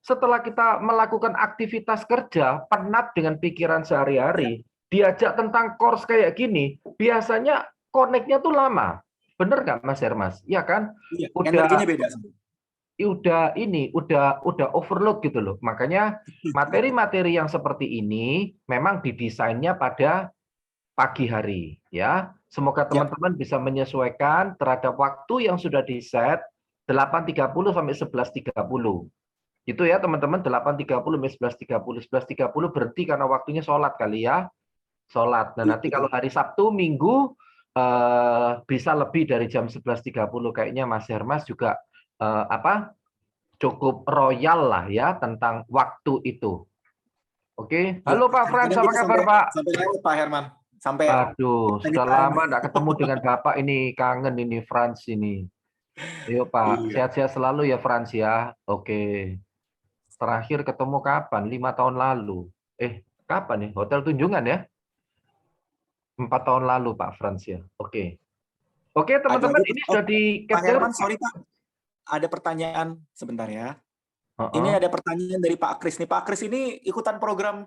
setelah kita melakukan aktivitas kerja, penat dengan pikiran sehari-hari, diajak tentang course kayak gini, biasanya connect-nya tuh lama. Bener nggak Mas Hermas? Iya kan? Iya, energinya beda. Udah overload gitu loh. Makanya materi-materi yang seperti ini memang didesainnya pada pagi hari ya. Semoga teman-teman bisa menyesuaikan terhadap waktu yang sudah di-set 8.30 sampai 11.30. Itu ya teman-teman, 8.30 sampai 11.30. 11.30 berhenti karena waktunya sholat kali ya. Sholat. Nah, nanti kalau hari Sabtu, Minggu bisa lebih dari jam 11.30. Kayaknya Mas Hermas juga cukup royal lah ya tentang waktu itu. Oke. Halo Pak Frans, apa kabar Pak? Sampai lewat Pak Herman. Aduh, sudah lama enggak ketemu dengan Bapak ini, kangen ini Frans ini. Ayo Pak, sehat-sehat selalu ya Frans ya. Oke. Terakhir ketemu kapan? 5 tahun lalu. Kapan nih? Hotel Tunjungan ya? 4 tahun lalu Pak Frans ya. Oke. Oke teman-teman, ini sudah di Pak Herman, sorry Pak. Ada pertanyaan sebentar ya. Ini ada pertanyaan dari Pak Kris nih. Pak Kris ini ikutan program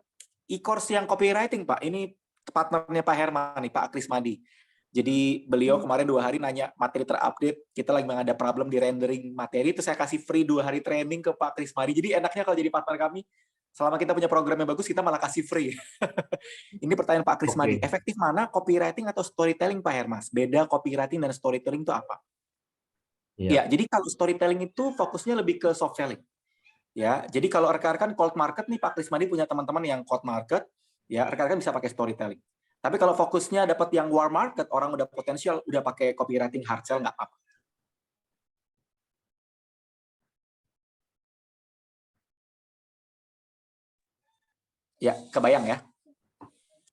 e-course yang copywriting Pak. Ini partnernya Pak Herman nih, Pak Kris Madi. Jadi beliau kemarin 2 hari nanya materi terupdate. Kita lagi ada problem di rendering materi. Itu saya kasih free 2 hari training ke Pak Kris Madi. Jadi enaknya kalau jadi partner kami, selama kita punya program yang bagus, kita malah kasih free. Ini pertanyaan Pak Kris Madi. Efektif mana copywriting atau storytelling Pak Hermas? Beda copywriting dan storytelling itu apa? Ya, jadi kalau storytelling itu fokusnya lebih ke soft selling. Ya, jadi kalau rekan-rekan cold market nih, Pak Krismadi punya teman-teman yang cold market, ya rekan-rekan bisa pakai storytelling. Tapi kalau fokusnya dapat yang warm market, orang udah potensial, udah pakai copywriting hard sell nggak apa-apa. Ya, kebayang ya.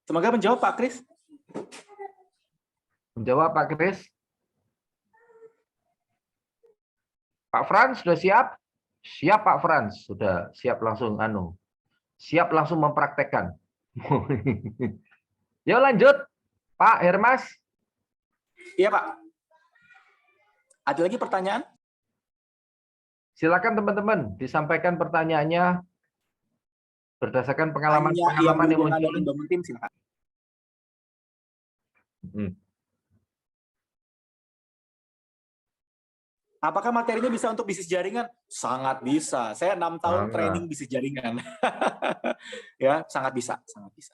Semoga menjawab Pak Kris. Menjawab Pak Kris. Pak Frans sudah siap? Siap Pak Frans, sudah siap langsung siap langsung mempraktekkan. Yuk lanjut, Pak Hermas. Iya Pak. Ada lagi pertanyaan? Silakan teman-teman, disampaikan pertanyaannya berdasarkan pengalaman-pengalaman yang muncul. Bangun tim, silakan. Apakah materinya bisa untuk bisnis jaringan? Sangat bisa. Saya 6 tahun training bisnis jaringan. Ya, sangat bisa, sangat bisa.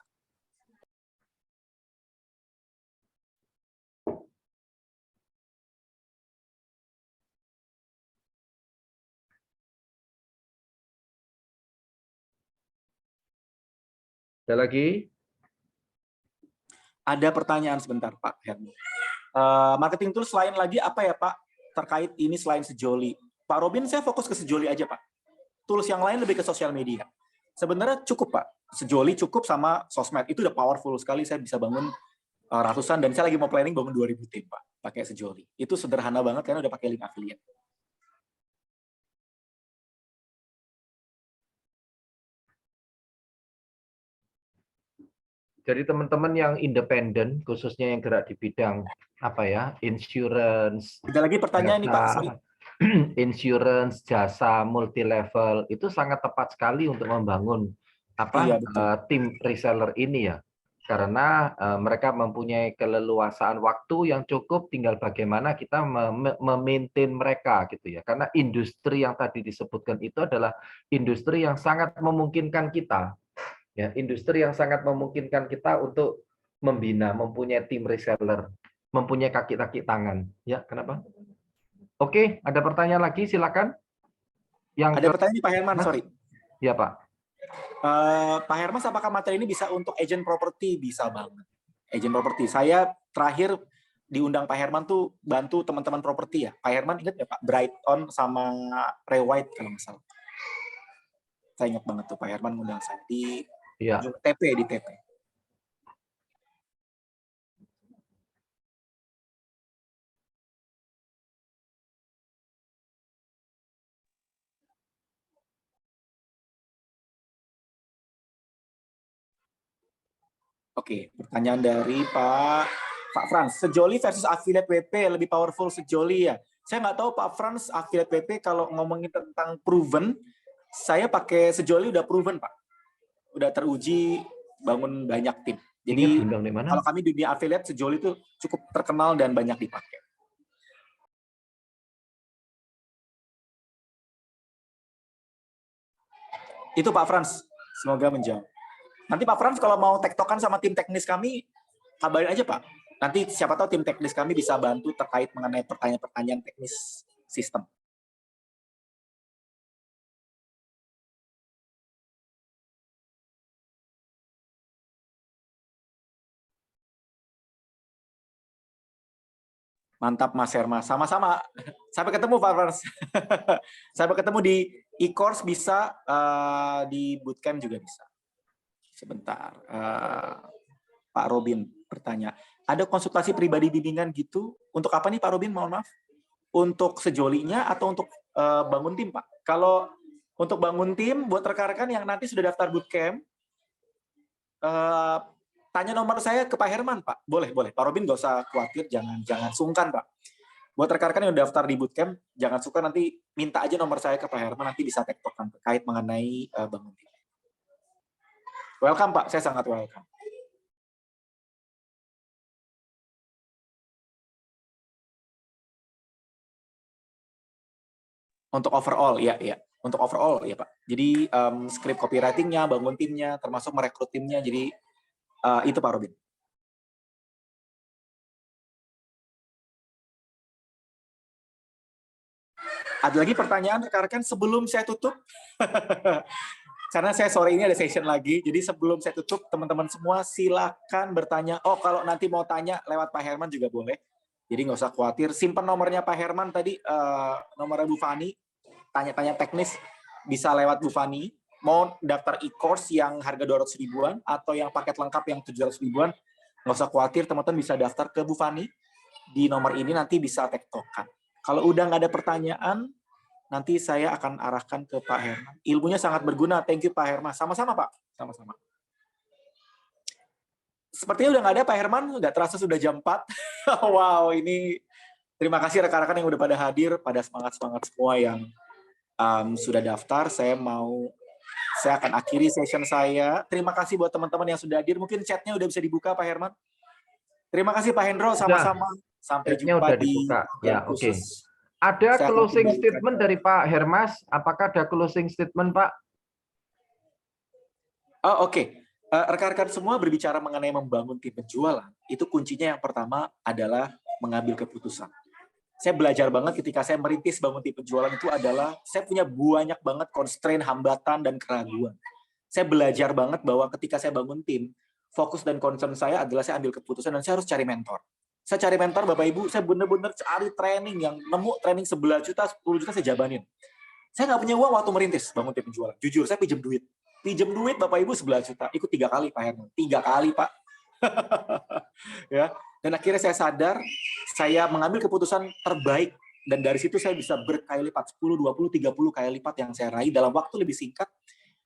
Ada lagi? Ada pertanyaan sebentar, Pak Hermi. Marketing tools lain lagi apa ya, Pak? Terkait ini selain Sejoli. Pak Robin, saya fokus ke Sejoli aja, Pak. Tools yang lain lebih ke sosial media. Sebenarnya cukup, Pak. Sejoli cukup sama sosmed. Itu udah powerful sekali. Saya bisa bangun ratusan, dan saya lagi mau planning bangun 2000 tim, Pak. Pakai Sejoli. Itu sederhana banget karena udah pakai link affiliate. Jadi teman-teman yang independen, khususnya yang gerak di bidang insurance. Ada lagi pertanyaan nih Pak. Sorry. Insurance, jasa, multi level itu sangat tepat sekali untuk membangun tim reseller ini ya. Karena mereka mempunyai keleluasaan waktu yang cukup, tinggal bagaimana kita memaintain mereka gitu ya. Karena industri yang tadi disebutkan itu adalah industri yang sangat memungkinkan kita. Ya, industri yang sangat memungkinkan kita untuk membina, mempunyai tim reseller, mempunyai kaki-kaki tangan. Ya, kenapa? Oke, ada pertanyaan lagi, silakan. Ada pertanyaan Pak Herman, sorry. Ya, Pak. Pak Herman, apakah materi ini bisa untuk agent properti? Bisa banget. Agent properti. Saya terakhir diundang Pak Herman tuh bantu teman-teman properti ya. Pak Herman ingat ya Pak? Brighton sama Ray White kalau nggak salah. Saya ingat banget tuh Pak Herman ngundang saya di TP, di TP. Oke, pertanyaan dari Pak Frans. Sejoli versus affiliate WP lebih powerful Sejoli ya? Saya nggak tahu Pak Frans, affiliate WP kalau ngomongin tentang proven, saya pakai Sejoli udah proven Pak. Udah teruji bangun banyak tim. Jadi kalau kami di dunia affiliate, Sejoli itu cukup terkenal dan banyak dipakai. Itu Pak Frans, semoga menjawab. Nanti Pak Frans kalau mau tektokan sama tim teknis kami, kabarin aja Pak. Nanti siapa tahu tim teknis kami bisa bantu terkait mengenai pertanyaan-pertanyaan teknis sistem. Mantap Mas Herma, sama-sama. Sampai ketemu Pak Frans. Sampai ketemu di e-course bisa, di bootcamp juga bisa. Sebentar. Pak Robin bertanya, ada konsultasi pribadi bimbingan gitu? Untuk apa nih Pak Robin, mohon maaf? Untuk sejolinya atau untuk bangun tim Pak? Kalau untuk bangun tim, buat rekan-rekan yang nanti sudah daftar bootcamp, tanya nomor saya ke Pak Herman Pak. Boleh, boleh. Pak Robin nggak usah khawatir, jangan sungkan Pak. Buat rekan-rekan yang daftar di bootcamp, jangan suka nanti minta aja nomor saya ke Pak Herman, nanti bisa tektokan terkait mengenai bangun tim. Welcome Pak, saya sangat welcome. Untuk overall, ya. Untuk overall, ya Pak. Jadi script copywriting-nya, bangun timnya, termasuk merekrut timnya. Jadi itu Pak Robin. Ada lagi pertanyaan rekan-rekan sebelum saya tutup? Karena saya sore ini ada session lagi, jadi sebelum saya tutup, teman-teman semua silakan bertanya. Oh, kalau nanti mau tanya lewat Pak Herman juga boleh. Jadi nggak usah khawatir. Simpan nomornya Pak Herman tadi, nomornya Bu Fani. Tanya-tanya teknis bisa lewat Bu Fani. Mau daftar e-course yang harga 200 ribuan atau yang paket lengkap yang 700 ribuan, nggak usah khawatir, teman-teman bisa daftar ke Bu Fani. Di nomor ini nanti bisa tektokan. Kalau udah nggak ada pertanyaan, nanti saya akan arahkan ke Pak Herman. Ilmunya sangat berguna. Thank you Pak Herman. Sama-sama Pak. Sama-sama. Sepertinya udah nggak ada Pak Herman. Nggak terasa sudah jam 4. Wow, ini terima kasih rekan-rekan yang udah pada hadir, pada semangat-semangat semua yang sudah daftar. Saya akan akhiri session saya. Terima kasih buat teman-teman yang sudah hadir. Mungkin chatnya udah bisa dibuka Pak Herman. Terima kasih Pak Hendro. Sama-sama. Sampai jumpa di ya, oke. Ada closing statement dari Pak Hermas? Apakah ada closing statement, Pak? Oh, oke. Rekan-rekan semua berbicara mengenai membangun tim penjualan, itu kuncinya yang pertama adalah mengambil keputusan. Saya belajar banget ketika saya merintis bangun tim penjualan itu adalah saya punya banyak banget constraint, hambatan, dan keraguan. Saya belajar banget bahwa ketika saya bangun tim, fokus dan concern saya adalah saya ambil keputusan dan saya harus cari mentor. Saya cari mentor, Bapak Ibu, saya benar-benar cari training yang nemu training 11 juta, 10 juta saya jabanin. Saya nggak punya uang waktu merintis bangun tim penjualan. Jujur, saya pinjam duit. Pinjam duit Bapak Ibu 11 juta. Ikut 3 kali Pak Herman. 3 kali Pak. Ya. Dan akhirnya saya sadar, saya mengambil keputusan terbaik. Dan dari situ saya bisa berkali lipat, 10, 20, 30 kali lipat yang saya raih dalam waktu lebih singkat.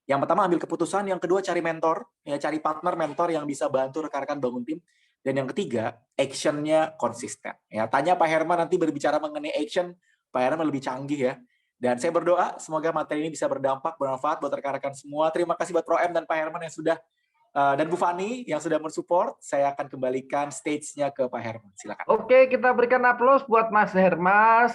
Yang pertama ambil keputusan, yang kedua cari mentor, ya cari partner mentor yang bisa bantu rekan-rekan bangun tim. Dan yang ketiga, action-nya konsisten. Ya, tanya Pak Herman nanti berbicara mengenai action, Pak Herman lebih canggih ya. Dan saya berdoa semoga materi ini bisa berdampak, bermanfaat buat rekan-rekan semua. Terima kasih buat Pro M dan Pak Herman yang sudah dan Bu Fani yang sudah mensupport. Saya akan kembalikan stage-nya ke Pak Herman. Silakan. Oke, kita berikan aplaus buat Mas Hermas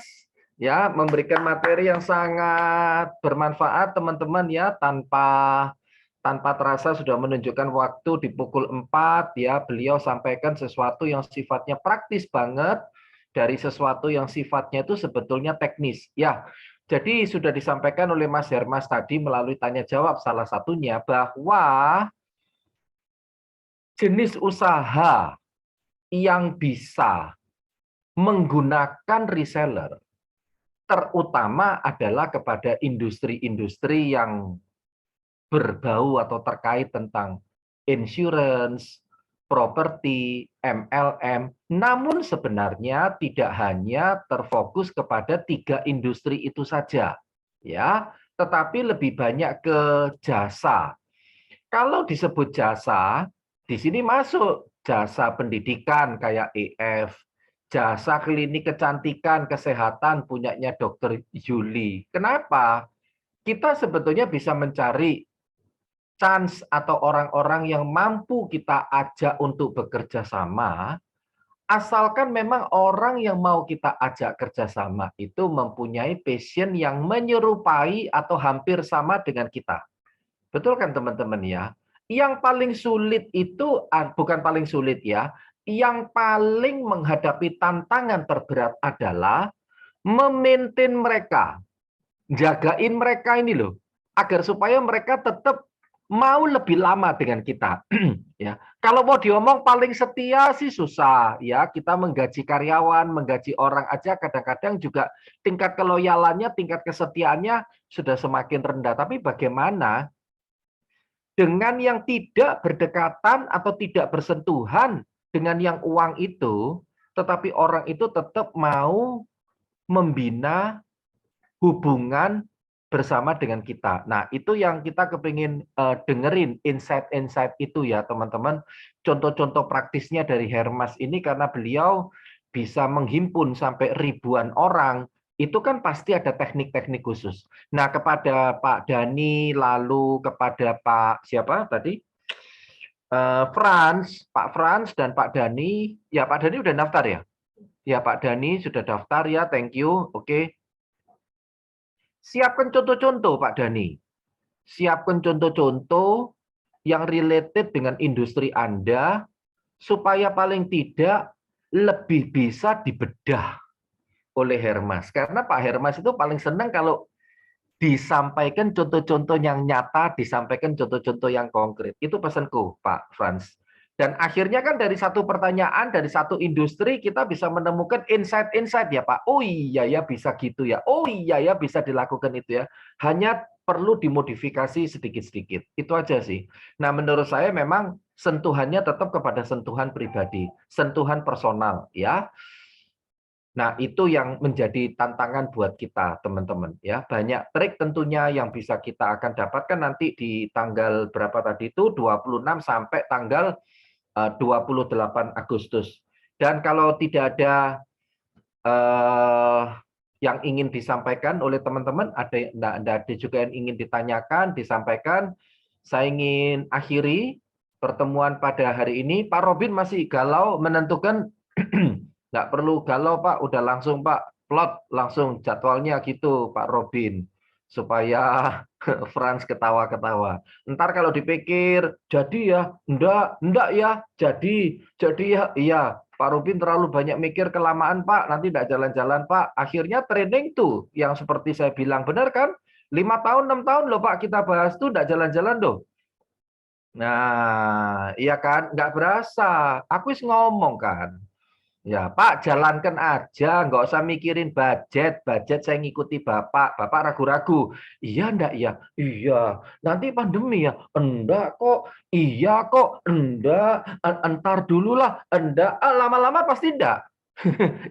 ya, memberikan materi yang sangat bermanfaat teman-teman ya, tanpa terasa sudah menunjukkan waktu di pukul 4 ya, beliau sampaikan sesuatu yang sifatnya praktis banget dari sesuatu yang sifatnya itu sebetulnya teknis. Ya, jadi sudah disampaikan oleh Mas Hermas tadi melalui tanya jawab salah satunya bahwa jenis usaha yang bisa menggunakan reseller terutama adalah kepada industri-industri yang berbau atau terkait tentang insurance, properti, MLM. Namun sebenarnya tidak hanya terfokus kepada 3 industri itu saja, ya, tetapi lebih banyak ke jasa. Kalau disebut jasa, di sini masuk jasa pendidikan kayak EF, jasa klinik kecantikan, kesehatan punyanya Dokter Yuli. Kenapa? Kita sebetulnya bisa mencari chance atau orang-orang yang mampu kita ajak untuk bekerja sama, asalkan memang orang yang mau kita ajak kerjasama itu mempunyai passion yang menyerupai atau hampir sama dengan kita. Betul kan teman-teman ya? Yang paling sulit itu, bukan paling sulit ya, yang paling menghadapi tantangan terberat adalah memaintain mereka, jagain mereka ini loh, agar supaya mereka tetap mau lebih lama dengan kita. Ya, kalau mau diomong paling setia sih susah ya. Kita menggaji karyawan, menggaji orang aja kadang-kadang juga tingkat keloyalannya, tingkat kesetiaannya sudah semakin rendah. Tapi bagaimana dengan yang tidak berdekatan atau tidak bersentuhan dengan yang uang itu, tetapi orang itu tetap mau membina hubungan bersama dengan kita. Nah, itu yang kita kepingin dengerin insight-insight itu ya, teman-teman. Contoh-contoh praktisnya dari Hermas ini karena beliau bisa menghimpun sampai ribuan orang, itu kan pasti ada teknik-teknik khusus. Nah, kepada Pak Dani, lalu kepada Pak siapa tadi? Pak Franz dan Pak Dani. Ya, Pak Dani udah daftar ya? Ya, Pak Dani sudah daftar ya, thank you. Oke. Siapkan contoh-contoh, Pak Dani. Siapkan contoh-contoh yang related dengan industri Anda, supaya paling tidak lebih bisa dibedah. oleh Hermas. Karena Pak Hermas itu paling senang kalau disampaikan contoh-contoh yang nyata, disampaikan contoh-contoh yang konkret. Itu pesanku, Pak Frans. Dan akhirnya kan dari satu pertanyaan, dari satu industri, kita bisa menemukan insight-insight ya Pak. Oh iya ya bisa gitu ya. Oh iya ya bisa dilakukan itu ya. Hanya perlu dimodifikasi sedikit-sedikit. Itu aja sih. Nah menurut saya memang sentuhannya tetap kepada sentuhan pribadi, sentuhan personal ya. Nah, itu yang menjadi tantangan buat kita, teman-teman. Ya, banyak trik tentunya yang bisa kita akan dapatkan nanti di tanggal berapa tadi itu, 26 sampai tanggal 28 Agustus. Dan kalau tidak ada yang ingin disampaikan oleh teman-teman, ada juga yang ingin ditanyakan, disampaikan, saya ingin akhiri pertemuan pada hari ini. Pak Robin masih galau menentukan, nggak perlu galau Pak, udah langsung Pak, plot langsung jadwalnya gitu Pak Robin, supaya Frans ketawa-ketawa. Ntar kalau dipikir, jadi ya, enggak ya, jadi ya, iya. Pak Robin terlalu banyak mikir kelamaan Pak, nanti enggak jalan-jalan Pak. Akhirnya training tuh, yang seperti saya bilang, benar kan? 5 tahun, 6 tahun loh Pak, kita bahas tuh enggak jalan-jalan loh. Nah, iya kan? Enggak berasa. Aku ngomong kan. Ya, Pak, jalankan aja, nggak usah mikirin budget. Budget saya ngikuti Bapak. Bapak ragu-ragu. Iya, enggak ya? Iya. Nanti pandemi ya? Enggak kok. Iya kok. Enggak. Entar dulu lah. Enggak. Lama-lama pasti enggak.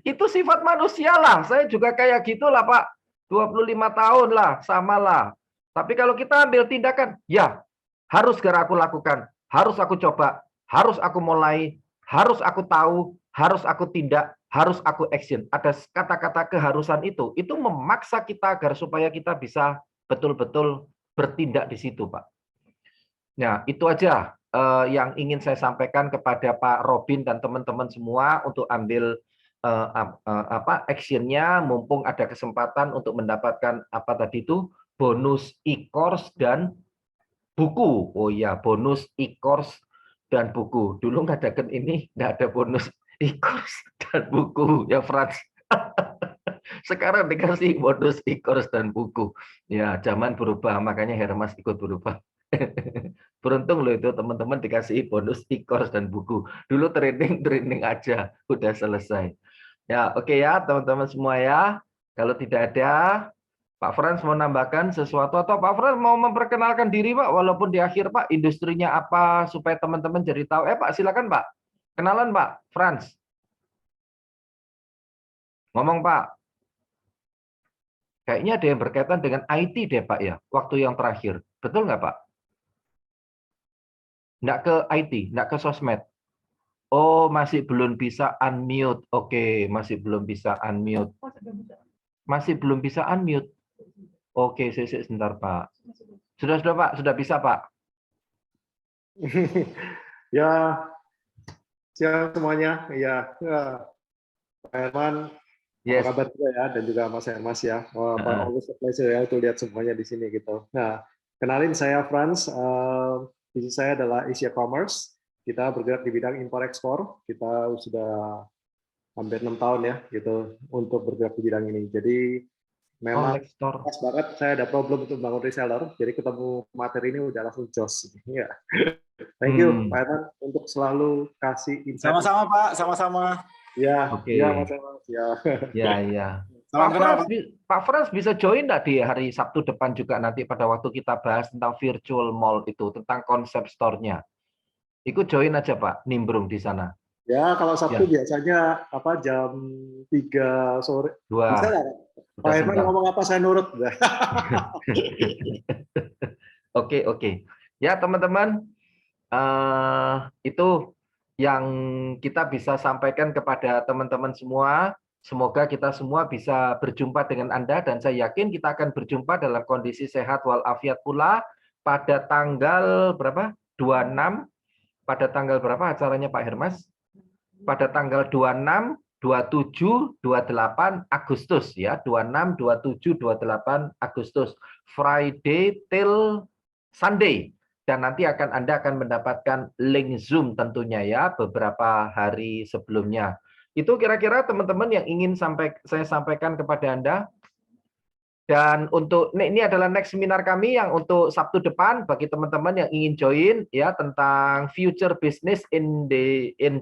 Itu sifat manusia lah. Saya juga kayak gitulah, Pak. 25 tahun lah, sama lah. Tapi kalau kita ambil tindakan, ya, harus segera aku lakukan. Harus aku coba. Harus aku mulai. Harus aku tahu. Harus aku tindak, harus aku action. Ada kata-kata keharusan itu memaksa kita agar supaya kita bisa betul-betul bertindak di situ, Pak. Nah, itu aja yang ingin saya sampaikan kepada Pak Robin dan teman-teman semua untuk ambil actionnya, mumpung ada kesempatan untuk mendapatkan apa tadi itu bonus e-course dan buku. Oh iya, bonus e-course dan buku. Dulu nggak ada bonus e-course dan buku ya Frans. Sekarang dikasih bonus e-course dan buku. Ya, zaman berubah, makanya Hermas ikut berubah. Beruntung loh itu teman-teman dikasih bonus e-course dan buku. Dulu training aja, udah selesai. Ya, oke ya teman-teman semua ya. Kalau tidak ada, Pak Frans mau nambahkan sesuatu atau Pak Frans mau memperkenalkan diri Pak, walaupun di akhir Pak, industrinya apa supaya teman-teman jadi tahu. Pak silakan Pak, kenalan Pak Frans. Ngomong Pak. Kayaknya ada yang berkaitan dengan IT deh Pak ya, waktu yang terakhir. Betul nggak Pak? Nggak ke IT, nggak ke sosmed. Oh, masih belum bisa unmute. Oke, masih belum bisa unmute. Masih belum bisa unmute. Oke, sebentar Pak. Sudah Pak, sudah bisa Pak. Ya, siang semuanya. Ya, Pak Herman, Yes. apa kabar juga ya, dan juga Mas Hermas ya. Always a pleasure ya itu lihat semuanya di sini gitu. Nah, kenalin saya Frans. Bisnis saya adalah Asia Commerce. Kita bergerak di bidang impor ekspor. Kita sudah hampir 6 tahun ya gitu untuk bergerak di bidang ini. Jadi memang pas banget saya ada problem untuk membangun reseller. Jadi ketemu materi ini udah langsung jos. Ya. Thank you Pak Herman untuk selalu kasih insight. Sama-sama Pak, sama-sama. Ya, Oke. ya Mas Herman. Ya. Pak Frans bisa join nggak di hari Sabtu depan juga nanti pada waktu kita bahas tentang virtual mall itu, tentang konsep store-nya. Ikut join aja Pak, nimbrung di sana. Ya, kalau Sabtu biasanya jam 3 sore. 2. Bisa nggak? Pak Herman ngomong apa saya nurut. Oke. Ya teman-teman, itu yang kita bisa sampaikan kepada teman-teman semua. Semoga kita semua bisa berjumpa dengan Anda dan saya yakin kita akan berjumpa dalam kondisi sehat walafiat pula pada tanggal berapa? 26. Pada tanggal berapa acaranya Pak Hermas? Pada tanggal 26, 27, 28 Agustus ya. 26, 27, 28 Agustus. Friday till Sunday. Dan nanti Anda akan mendapatkan link Zoom tentunya ya beberapa hari sebelumnya. Itu kira-kira teman-teman yang ingin saya sampaikan kepada Anda. Dan untuk ini adalah next seminar kami yang untuk Sabtu depan bagi teman-teman yang ingin join ya, tentang future business in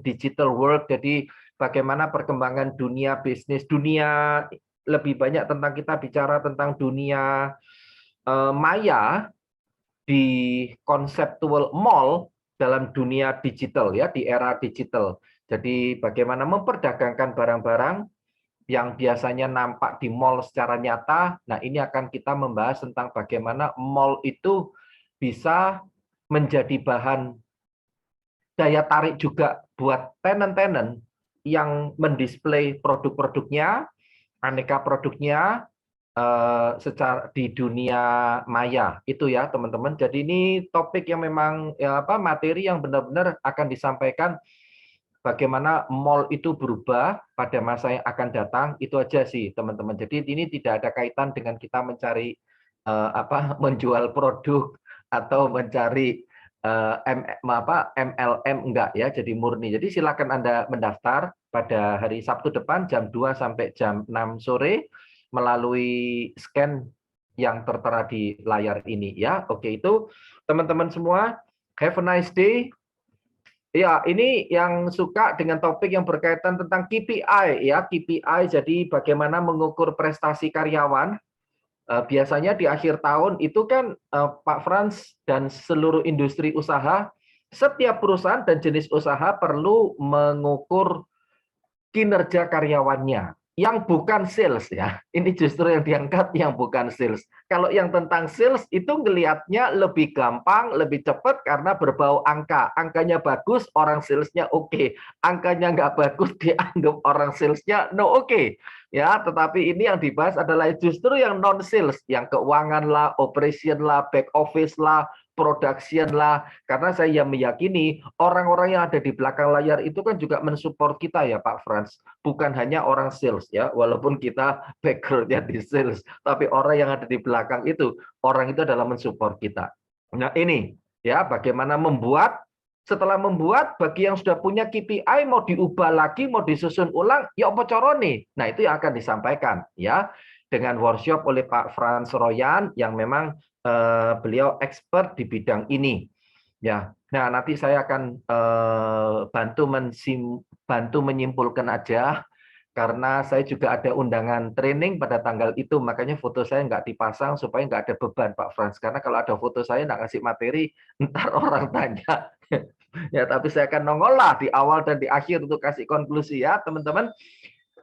digital world. Jadi bagaimana perkembangan dunia bisnis, dunia lebih banyak tentang kita bicara tentang dunia maya di conceptual mall dalam dunia digital ya, di era digital. Jadi bagaimana memperdagangkan barang-barang yang biasanya nampak di mall secara nyata. Nah, ini akan kita membahas tentang bagaimana mall itu bisa menjadi bahan daya tarik juga buat tenant-tenant yang mendisplay produk-produknya, aneka produknya secara di dunia maya. Itu ya, teman-teman. Jadi ini topik yang memang materi yang benar-benar akan disampaikan. Bagaimana mall itu berubah pada masa yang akan datang, itu aja sih teman-teman. Jadi ini tidak ada kaitan dengan kita mencari menjual produk atau mencari MLM, enggak ya. Jadi murni. Jadi silakan Anda mendaftar pada hari Sabtu depan jam 2 sampai jam 6 sore melalui scan yang tertera di layar ini ya. Oke, itu teman-teman semua, have a nice day. Ya, ini yang suka dengan topik yang berkaitan tentang KPI ya, KPI. Jadi bagaimana mengukur prestasi karyawan. Biasanya di akhir tahun itu kan Pak Frans dan seluruh industri usaha, setiap perusahaan dan jenis usaha perlu mengukur kinerja karyawannya. Yang bukan sales ya, ini justru yang diangkat yang bukan sales. Kalau yang tentang sales itu ngelihatnya lebih gampang, lebih cepat karena berbau angka. Angkanya bagus, orang salesnya oke. Angkanya nggak bagus, dianggap orang salesnya no oke. Ya, tetapi ini yang dibahas adalah justru yang non sales, yang keuangan lah, operation lah, back office lah, production lah, karena saya meyakini orang-orang yang ada di belakang layar itu kan juga mensupport kita ya Pak Frans, bukan hanya orang sales ya, walaupun kita backgroundnya di sales, tapi orang yang ada di belakang itu, orang itu adalah mensupport kita. Nah ini ya, bagaimana membuat, setelah membuat, bagi yang sudah punya KPI mau diubah lagi, mau disusun ulang, ya apa carane? Nah itu yang akan disampaikan ya, dengan workshop oleh Pak Frans Royan yang memang beliau expert di bidang ini ya. Nah nanti saya akan bantu menyimpulkan aja, karena saya juga ada undangan training pada tanggal itu, makanya foto saya nggak dipasang supaya nggak ada beban Pak Frans, karena kalau ada foto saya nggak kasih materi ntar orang tanya ya, tapi saya akan nongol lah di awal dan di akhir untuk kasih konklusi ya teman-teman.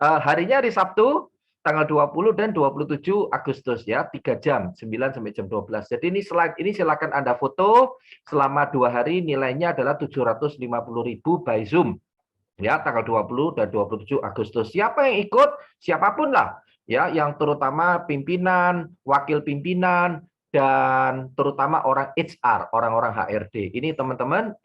Harinya hari Sabtu tanggal 20 dan 27 Agustus ya, 3 jam, 9 sampai jam 12. Jadi ini slide ini silakan Anda foto selama 2 hari, nilainya adalah 750.000 by Zoom. Ya, tanggal 20 dan 27 Agustus. Siapa yang ikut? Siapapun lah. Ya, yang terutama pimpinan, wakil pimpinan, dan terutama orang HR, orang-orang HRD. Ini teman-teman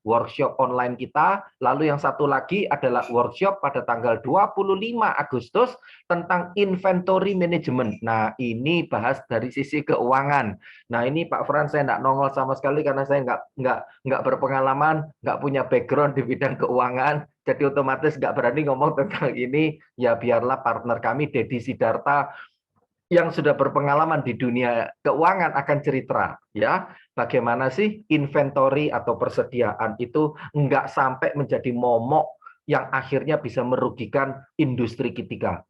workshop online kita. Lalu yang satu lagi adalah workshop pada tanggal 25 Agustus tentang inventory management. Nah, ini bahas dari sisi keuangan. Nah, ini Pak Frans saya nggak nongol sama sekali karena saya nggak berpengalaman, nggak punya background di bidang keuangan. Jadi otomatis nggak berani ngomong tentang ini. Ya biarlah partner kami Dedi Sidarta yang sudah berpengalaman di dunia keuangan akan cerita ya, bagaimana sih inventory atau persediaan itu nggak sampai menjadi momok yang akhirnya bisa merugikan industri kita.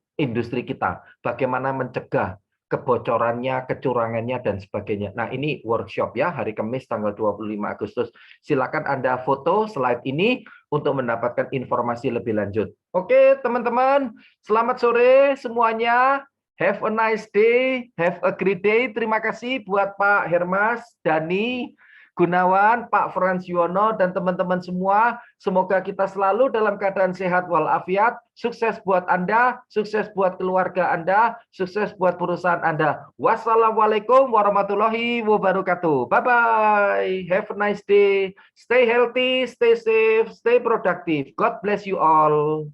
Bagaimana mencegah kebocorannya, kecurangannya, dan sebagainya. Nah, ini workshop ya, hari Kamis tanggal 25 Agustus. Silakan Anda foto slide ini untuk mendapatkan informasi lebih lanjut. Oke, teman-teman, selamat sore semuanya. Have a nice day, have a great day. Terima kasih buat Pak Hermas, Dani, Gunawan, Pak Frans Yono, dan teman-teman semua. Semoga kita selalu dalam keadaan sehat walafiat. Sukses buat Anda, sukses buat keluarga Anda, sukses buat perusahaan Anda. Wassalamualaikum warahmatullahi wabarakatuh. Bye-bye. Have a nice day. Stay healthy, stay safe, stay productive. God bless you all.